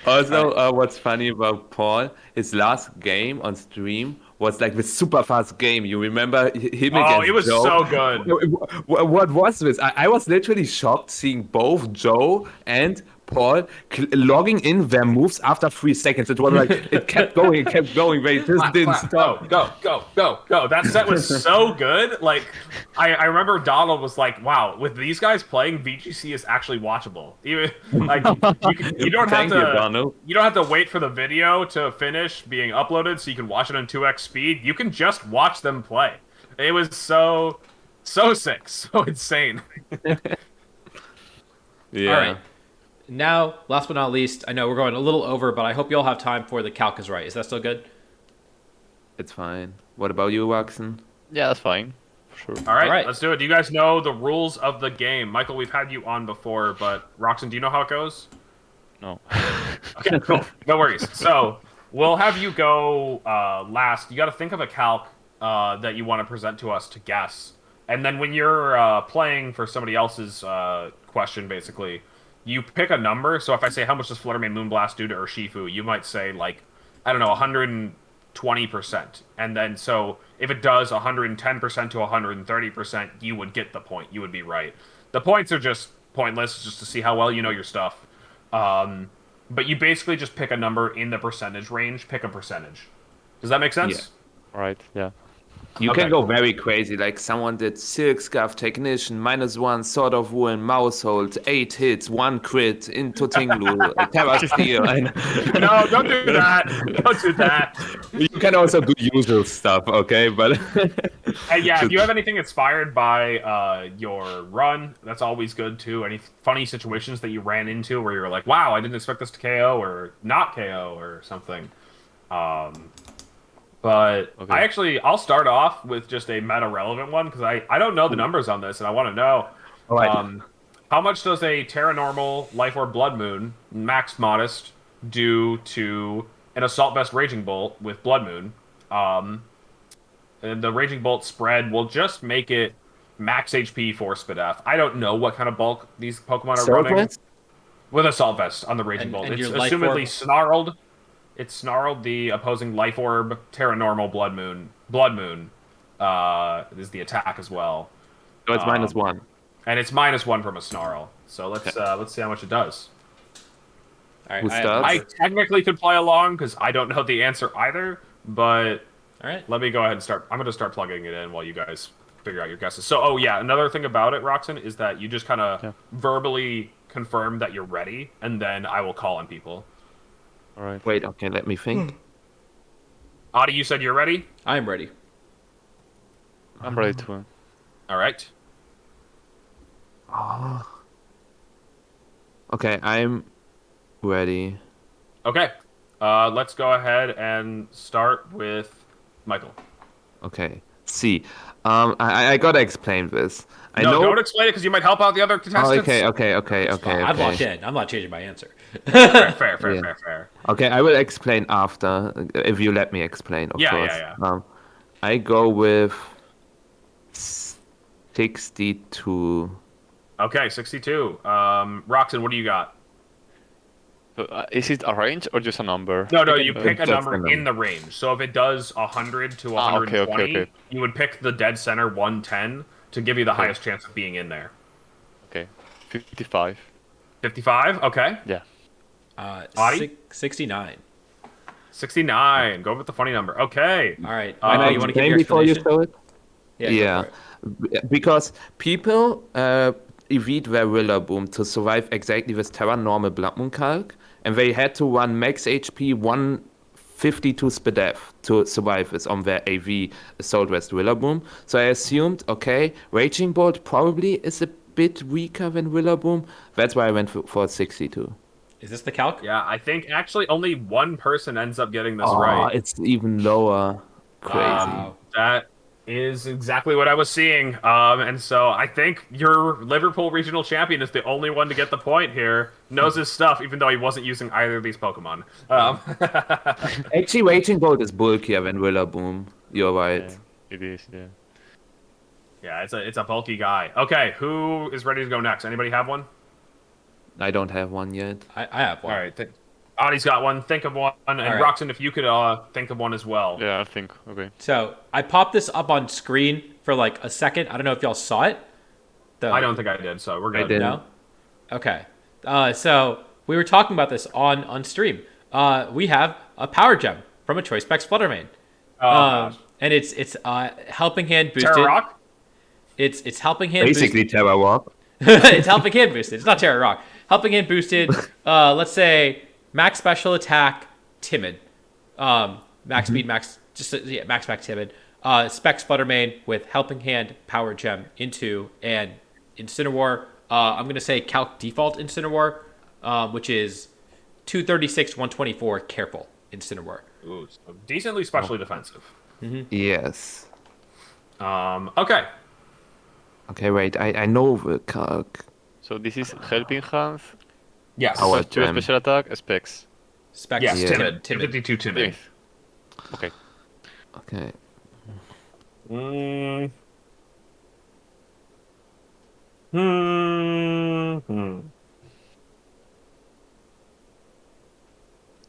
Also, what's funny about Paul, his last game on stream was like this super fast game. You remember him against it was Joe? so good. What was this? I was literally shocked seeing both Joe and Paul logging in their moves after 3 seconds. It was like, it kept going. They just didn't stop. Go. That set was so good. Like, I remember Donald was like, wow, with these guys playing, VGC is actually watchable. Even like you don't have to you don't have to wait for the video to finish being uploaded so you can watch it on 2x speed. You can just watch them play. It was so sick, so insane. Yeah. All right. Now, last but not least, I know we're going a little over, but I hope you all have time for the Calc is right. Is that still good? It's fine. What about you, Rahxen? Yeah, that's fine. For sure. All right, All right. let's do it. Do you guys know the rules of the game? Michael, we've had you on before, but Rahxen, do you know how it goes? No. Okay, cool. No worries. So we'll have you go last. You got to think of a calc that you want to present to us to guess, and then when you're playing for somebody else's question, basically, you pick a number. So if I say how much does Fluttermane Moonblast do to Urshifu, you might say like, I don't know, 120%, and then so if it does 110% to 130%, you would get the point. You would be right. The points are just pointless, just to see how well you know your stuff. But you basically just pick a number in the percentage range. Pick a percentage. Does that make sense? Yeah. Right, yeah. You Okay, can go cool. very crazy. Like someone did Silk Scarf Technician, -1, Sword of Ruin, Mousehold, 8 hits, 1 crit, into Tinglu, Terra Steel. No, don't do that. Don't do that. You can also do usual stuff, okay? But And yeah, if you have anything inspired by your run, that's always good too. Any funny situations that you ran into where you're like, wow, I didn't expect this to KO or not KO or something. But Okay. I'll start off with just a meta relevant one because I don't know the numbers on this and I want to know. All right. How much does a Terra Normal Life Orb Blood Moon, max modest, do to an Assault Vest Raging Bolt with Blood Moon? And the Raging Bolt spread will just make it max HP for Spadef. I don't know what kind of bulk these Pokemon are running. With Assault Vest on the Raging Bolt. and It's your Life assumedly Orb? snarled. It's snarled the opposing Life Orb, Terra Normal, Blood Moon. Blood Moon is the attack as well. So it's -1. And it's -1 from a snarl. So let's see how much it does. All right. Who starts? I technically could play along because I don't know the answer either, but All right. let me go ahead and start. I'm going to start plugging it in while you guys figure out your guesses. So, oh yeah, another thing about it, Rahxen, is that you just kind of verbally confirm that you're ready, and then I will call on people. All right. Wait, okay, let me think. Adi, you said you're ready? I am ready. I'm ready to. All right. Okay, I'm ready. Okay. Let's go ahead and start with Michael. Okay. See, I gotta explain this. I No, know. don't explain it because you might help out the other Oh, contestants. okay. I'm locked in. I'm not changing my answer. Fair. Okay, I will explain after, if you let me explain, of Yeah, course. yeah. I go with 62. Okay, 62. Rahxen, what do you got? So, is it a range or just a number? No, you pick a Just a number number. in the range. So if it does 100 to Ah, okay, 120, you would pick the dead center 110 to give you the highest chance of being in there. Okay. 55. 55? Okay. Yeah. Adi? 69. 69. Go with the funny number. Okay. All right. Can I Michael, you want to give explain your before you explanation? show it? Yeah. Yeah. Because people evade their Rillaboom to survive exactly with Terra normal Blood Moon Calc, and they had to run max HP 152 Spadef to survive this on their AV Assault West Rillaboom. So I assumed, okay, Raging Bolt probably is a bit weaker than Rillaboom. That's why I went for 62. Is this the calc? Yeah, I think actually only one person ends up getting this Oh, right. it's even lower. Crazy. Wow. That is exactly what I was seeing. And so I think your Liverpool regional champion is the only one to get the point here. Knows his stuff, even though he wasn't using either of these Pokemon. Actually, Raging Bolt is bulkier than Rillaboom. You're right. Yeah, it is. Yeah. Yeah, it's a bulky guy. Okay, who is ready to go next? Anybody have one? I don't have one yet. I have one. All right. Adi's got one. Think of one. And right. Rahxen, if you could think of one as well. Yeah, I think. Okay. So I popped this up on screen for like a second. I don't know if y'all saw it. I don't think I did, so we're good. I did. No? Okay. So we were talking about this on stream. We have a power gem from a Choice Specs Fluttermane. Gosh. And it's helping hand boosted. Terra Rock? It's helping hand Basically, Terra Rock. it's helping hand boosted. It's not Terra Rock. Helping hand boosted. Let's say max special attack, timid. Max speed, max timid. Specs Fluttermane with helping hand power gem into and Incineroar. I'm gonna say Calc default Incineroar, which is 236, 124. Careful Incineroar. Ooh, so decently specially defensive. Yes. Okay. Okay, wait. I know the Calc. So this is Helping Hand. Yes. Our Two gem. special attack, specs. Specs Yes, Yeah. timid. timid. 52 timid. Okay. Okay.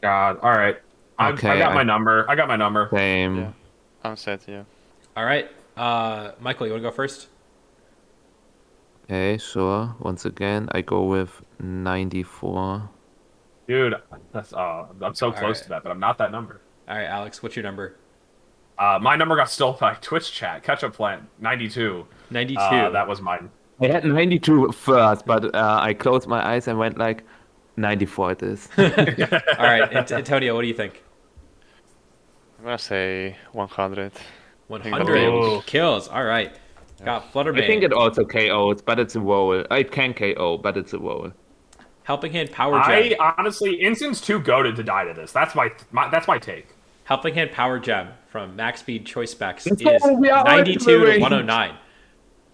God. All right. I Okay, got my number. I got my number. Same. Yeah. I'm set. Yeah. All right. Michael, you want to go first? Okay, sure. Once again, I go with 94. Dude, that's I'm so close right. to that, but I'm not that number. All right, Alex, what's your number? My number got stolen by Twitch chat. Catch up plan 92. 92. That was mine. I had 92 first, but I closed my eyes and went like 94 it is. All right, Antonio, what do you think? I'm gonna say 100. 100 Oh. kills. All right. Got Fluttermane. I think it also KOs, but it's a roll. It can KO, but it's a roll. Helping Hand Power I Gem. honestly, Instin's too goated to die to this. That's my take. Helping Hand Power Gem from Max Speed Choice Specs Let's is go, we are 92 in the to range. 109.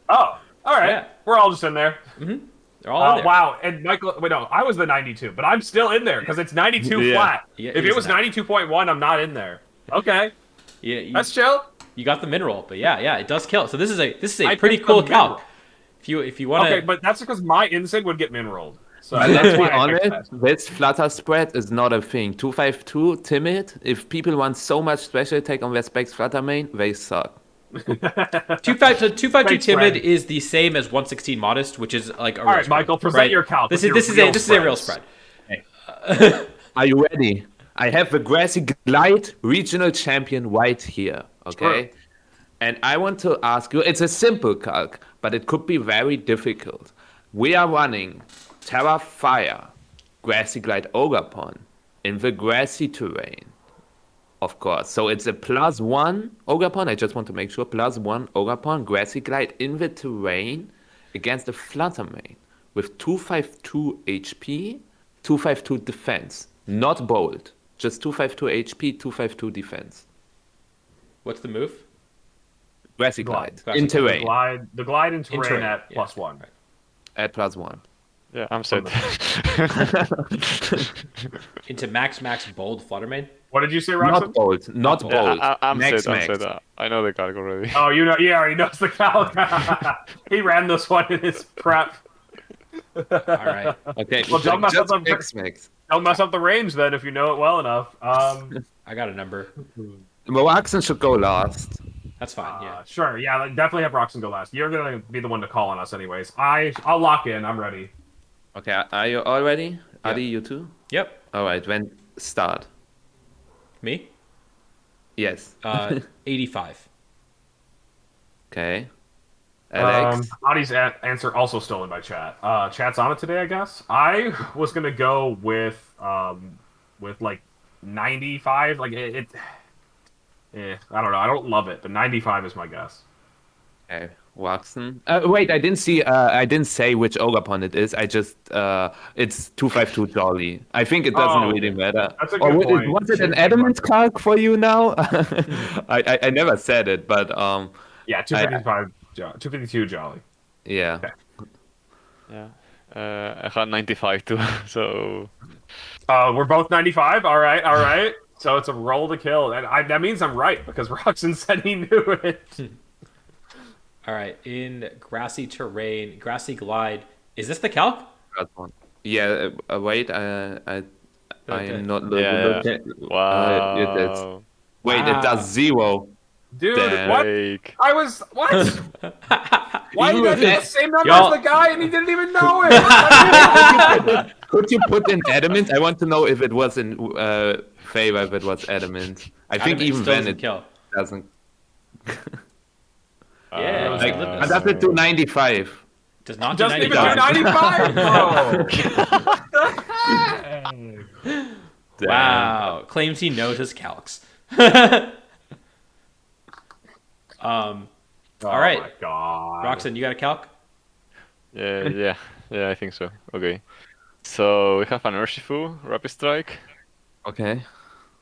Oh, all right. Yeah. We're all just in there. They're all in there. Wow. And Michael, wait, no, I was the 92, but I'm still in there because it's 92 Yeah. flat. Yeah, If he's it was not. 92.1, I'm not in there. Okay, Yeah, that's chill. you got the mineral, but yeah, it does kill. So this is a I pretty picked cool the mineral. calc. If you want to, Okay, but that's because my Instinct would get mineraled. So But let's that's be why I picked honest, that. this flutter spread is not a thing. 252 timid. If people want so much special attack on their specs flutter main, they suck. 252 Thanks, timid Fred. is the same as 116 modest, which is like a real All right, spread, Michael, present right? your calc. This with is your this is real a real spreads. spread. Are you ready? I have the Grassy Glide regional champion right here. Okay. Sure. And I want to ask you, it's a simple calc, but it could be very difficult. We are running Terra Fire, Grassy Glide Ogre in the grassy terrain. Of course. So it's a +1 Ogre I just want to make sure. +1 Ogre Grassy Glide in the terrain against a Fluttermane with 252 HP, 252 defense. Not bold. Just 252 HP, 252 defense. What's the move? Grassy Glide. Grassy In Glide. terrain. The glide in terrain, terrain, at yeah. +1. At +1. Yeah, I'm set. Into max bold Fluttermane. What did you say, Not Rahxen? bold. Not bold. bold. I'm Max, set. I'm max. set. I know the calc already. Oh, you know, yeah, he knows the calc. He ran this one in his prep. All right. Okay. Well, don't mess just up the- max. Don't mess up the range then if you know it well enough. I got a number. Well, Rahxen should go last. That's fine. Yeah. Sure, yeah, definitely have Rahxen go last. You're gonna be the one to call on us anyways. I'll lock in. I'm ready. Okay, are you all ready? Yeah. Adi, you too? Yep. All right, when start. Me. Yes. 85. Okay. Alex. Adi's answer also stolen by chat. Chat's on it today, I guess. I was gonna go with like 95. Like I don't know. I don't love it, but 95 is my guess. Okay, Rahxen. Wait, I didn't see. I didn't say which Ogapon it is. I just. It's 252 Jolly. I think it doesn't really matter. That's a Or good point. was it an adamant calc for you now? I never said it, but Yeah, 252 Jolly. yeah. Okay. Yeah. I had 95 too, so We're both 95. All right. So it's a roll to kill, and that means I'm right because Rahxen said he knew it. All right, in grassy terrain, grassy glide. Is this the Calc? Got one. Yeah. Wait. I Okay. am not. yeah. Wow. It is. Wait. Wow. It does 0. Dude, Damn. what? Like, I was what? Why did I do the same number Y'all- as the guy and he didn't even know it? Could you put in adamant? I want to know if it was in favor. If it was adamant. I think Adamant even still then doesn't it kill. doesn't. Yeah, Like, look at I does it do 95. Does not do Doesn't even do 95. 95, bro. Damn. Wow, claims he knows his calcs. All right. Oh my god. Rahxen, you got a calc? yeah, I think so. Okay. So we have an Urshifu Rapid Strike. Okay.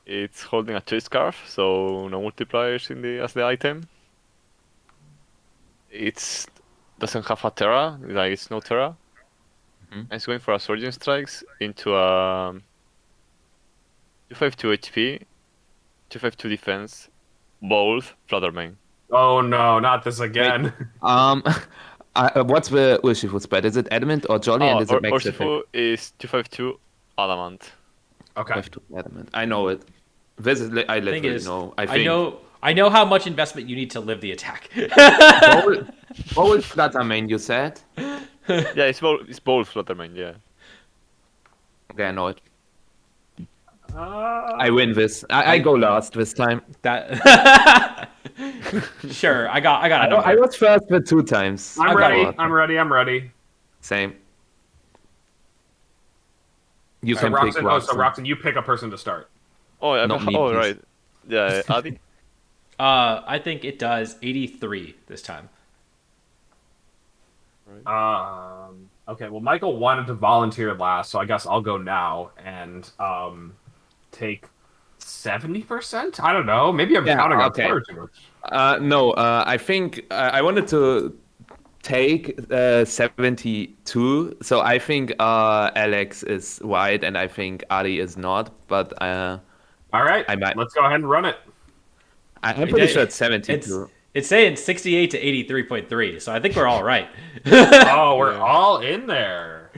It's holding a Chase Scarf, so no multipliers as the item. It's doesn't have a Terra, like it's no Terra. Mhm. And it's going for a Surging Strikes into a 252 HP, 252 defense, both Fluttermane. Oh no, not this again. What's the Urshifu spread? Is it adamant or jolly? And is it max effect? Urshifu is 252 Adamant. Okay. 252 adamant. I know it. This is I Thing literally is, know. I know how much investment you need to live the attack. Bold Fluttermane, you said? Yeah, it's both Fluttermane, yeah. Okay, I know it. I win this. I go last this time. That sure, I got a number. I was first for 2 times. I'm I got ready. one. I'm ready. Same. You So can pick Rahxen, Rahxen. Rahxen, you pick a person to start. Oh, yeah, Not me, oh please. right. Yeah, Adi? I think it does 83 this time. Okay, well, Michael wanted to volunteer last, so I guess I'll go now and take 70%. I don't know. Maybe I'm Yeah, counting on okay. Twitter too much. No, I think I wanted to take 72. So I think Alex is right, and I think Adi is not. But All right, I might- let's go ahead and run it. I'm pretty sure it's 72. It's saying 68 to 83.3, so I think we're all right. Oh, we're all in there.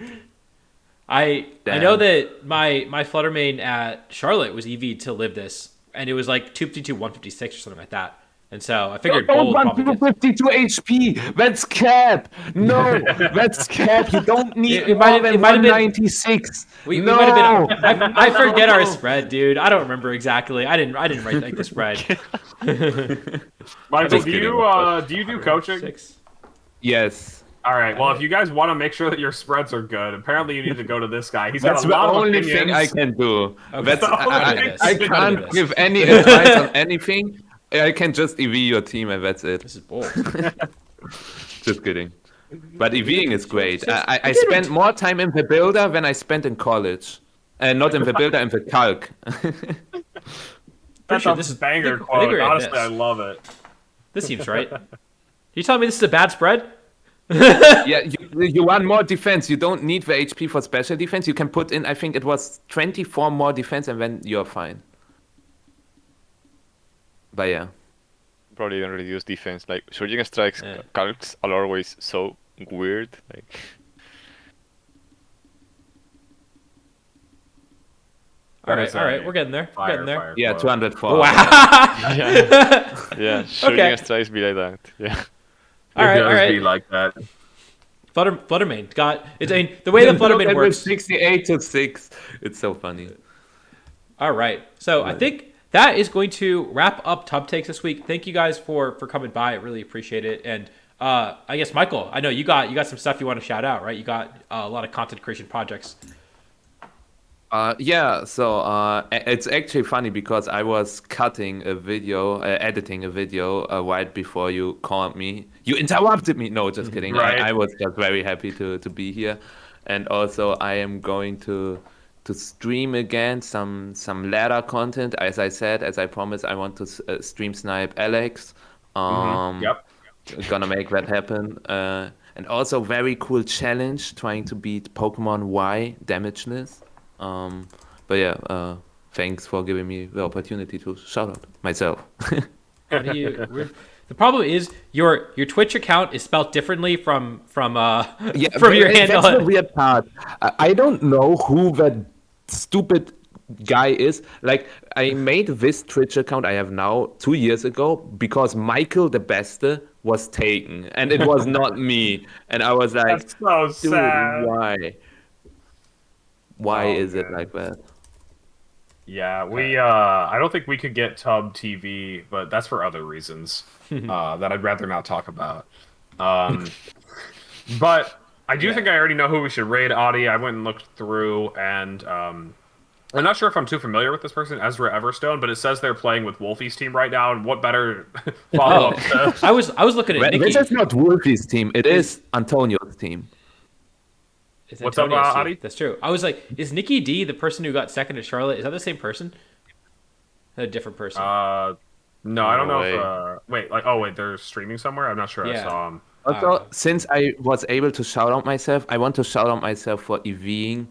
I Damn. know that my Fluttermane at Charlotte was EV to live this, and it was like 252, 156 or something like that. And so I figured Don't Bold want probably gets... 252 HP. That's cap. No, that's cap. You don't need It might have been- 196. We no. might have been. I forget our spread, dude. I don't remember exactly. I didn't write like the spread. Michael, Just do you do coaching? 6. Yes. All right. Well, if you guys want to make sure that your spreads are good, apparently you need to go to this guy. He's That's got a the lot of only opinions. thing I can do. Okay. That's, The only I, thing I I can can't do. give any advice on anything. I can just EV your team and that's it. This is bold. Just kidding. But EVing is great. I spent more time in the builder than I spent in college. And not in the builder, in the calc. That's sure a this is- banger I think quote. we're at Honestly, this. I love it. This seems right. You telling me this is a bad spread? Yeah, you want more defense. You don't need the HP for special defense. You can put in, I think it was 24 more defense and then you're fine. But yeah. Probably gonna reduce defense. Like Surging Strikes Yeah. calcs are always so weird. Like All That is right, a we're getting there. We're getting there. fire Yeah, quote. 204. Wow. yeah, Surging Okay. Strikes be like that. Yeah. All right, It all does right. be like that. Fluttermane got. It's I mean, the way the Fluttermane It was works. 68 to 6. It's so funny. All right. So I think that is going to wrap up Tub Takes this week. Thank you guys for coming by. I really appreciate it. And I guess Michael, I know you got some stuff you want to shout out, right? You got a lot of content creation projects. Yeah, so it's actually funny because I was cutting a video, editing a video right before you called me. You interrupted me. No, just kidding. Right. I was just very happy to be here, and also I am going to stream again some ladder content. As I said, as I promised, I want to stream snipe Alex. Yep. Gonna make that happen. And also very cool challenge trying to beat Pokemon Y damageless. But yeah, thanks for giving me the opportunity to shout out myself. What do the problem is your Twitch account is spelled differently from Yeah, from your handle. That's the weird part. I don't know who that stupid guy is. Like, I made this Twitch account I have now 2 years ago because Michaelderbeste was taken, and it was not me. And I was like, That's so dude, sad. why? Why Oh, is it man. like that? Yeah, we I don't think we could get Tub TV, but that's for other reasons that I'd rather not talk about. But I do think I already know who we should raid, Audie. I went and looked through, and I'm not sure if I'm too familiar with this person, Ezra Everstone, but it says they're playing with Wolfie's team right now, and what better follow-up to... I was looking at Nikki. This is not Wolfie's team. It is Antonio's team. It's What's up, Antonio's team. Adi? That's true. I was like, is Nikki D the person who got second at Charlotte? Is that the same person? A different person. No, I don't know way. wait, they're streaming somewhere? I'm not sure I Yeah. saw them. Also, since I was able to shout out myself, I want to shout out myself for EVing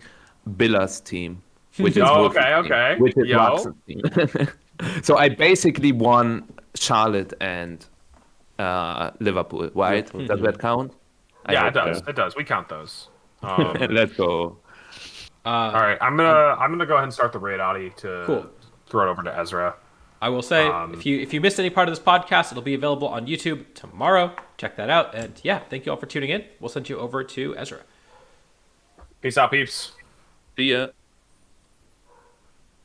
Billa's team, which is Oh, Wolfie's okay, team, okay. which is Yo. Rahxen's team. So I basically won Charlotte and Liverpool, right? Does that count? I Yeah, hope it does. so. It does. We count those. Let's go. All right, I'm gonna go ahead and start the raid, Audie, to Cool. throw it over to Ezra. I will say, if you missed any part of this podcast, it'll be available on YouTube tomorrow. Check that out. And yeah, thank you all for tuning in. We'll send you over to Ezra. Peace out, peeps. See ya.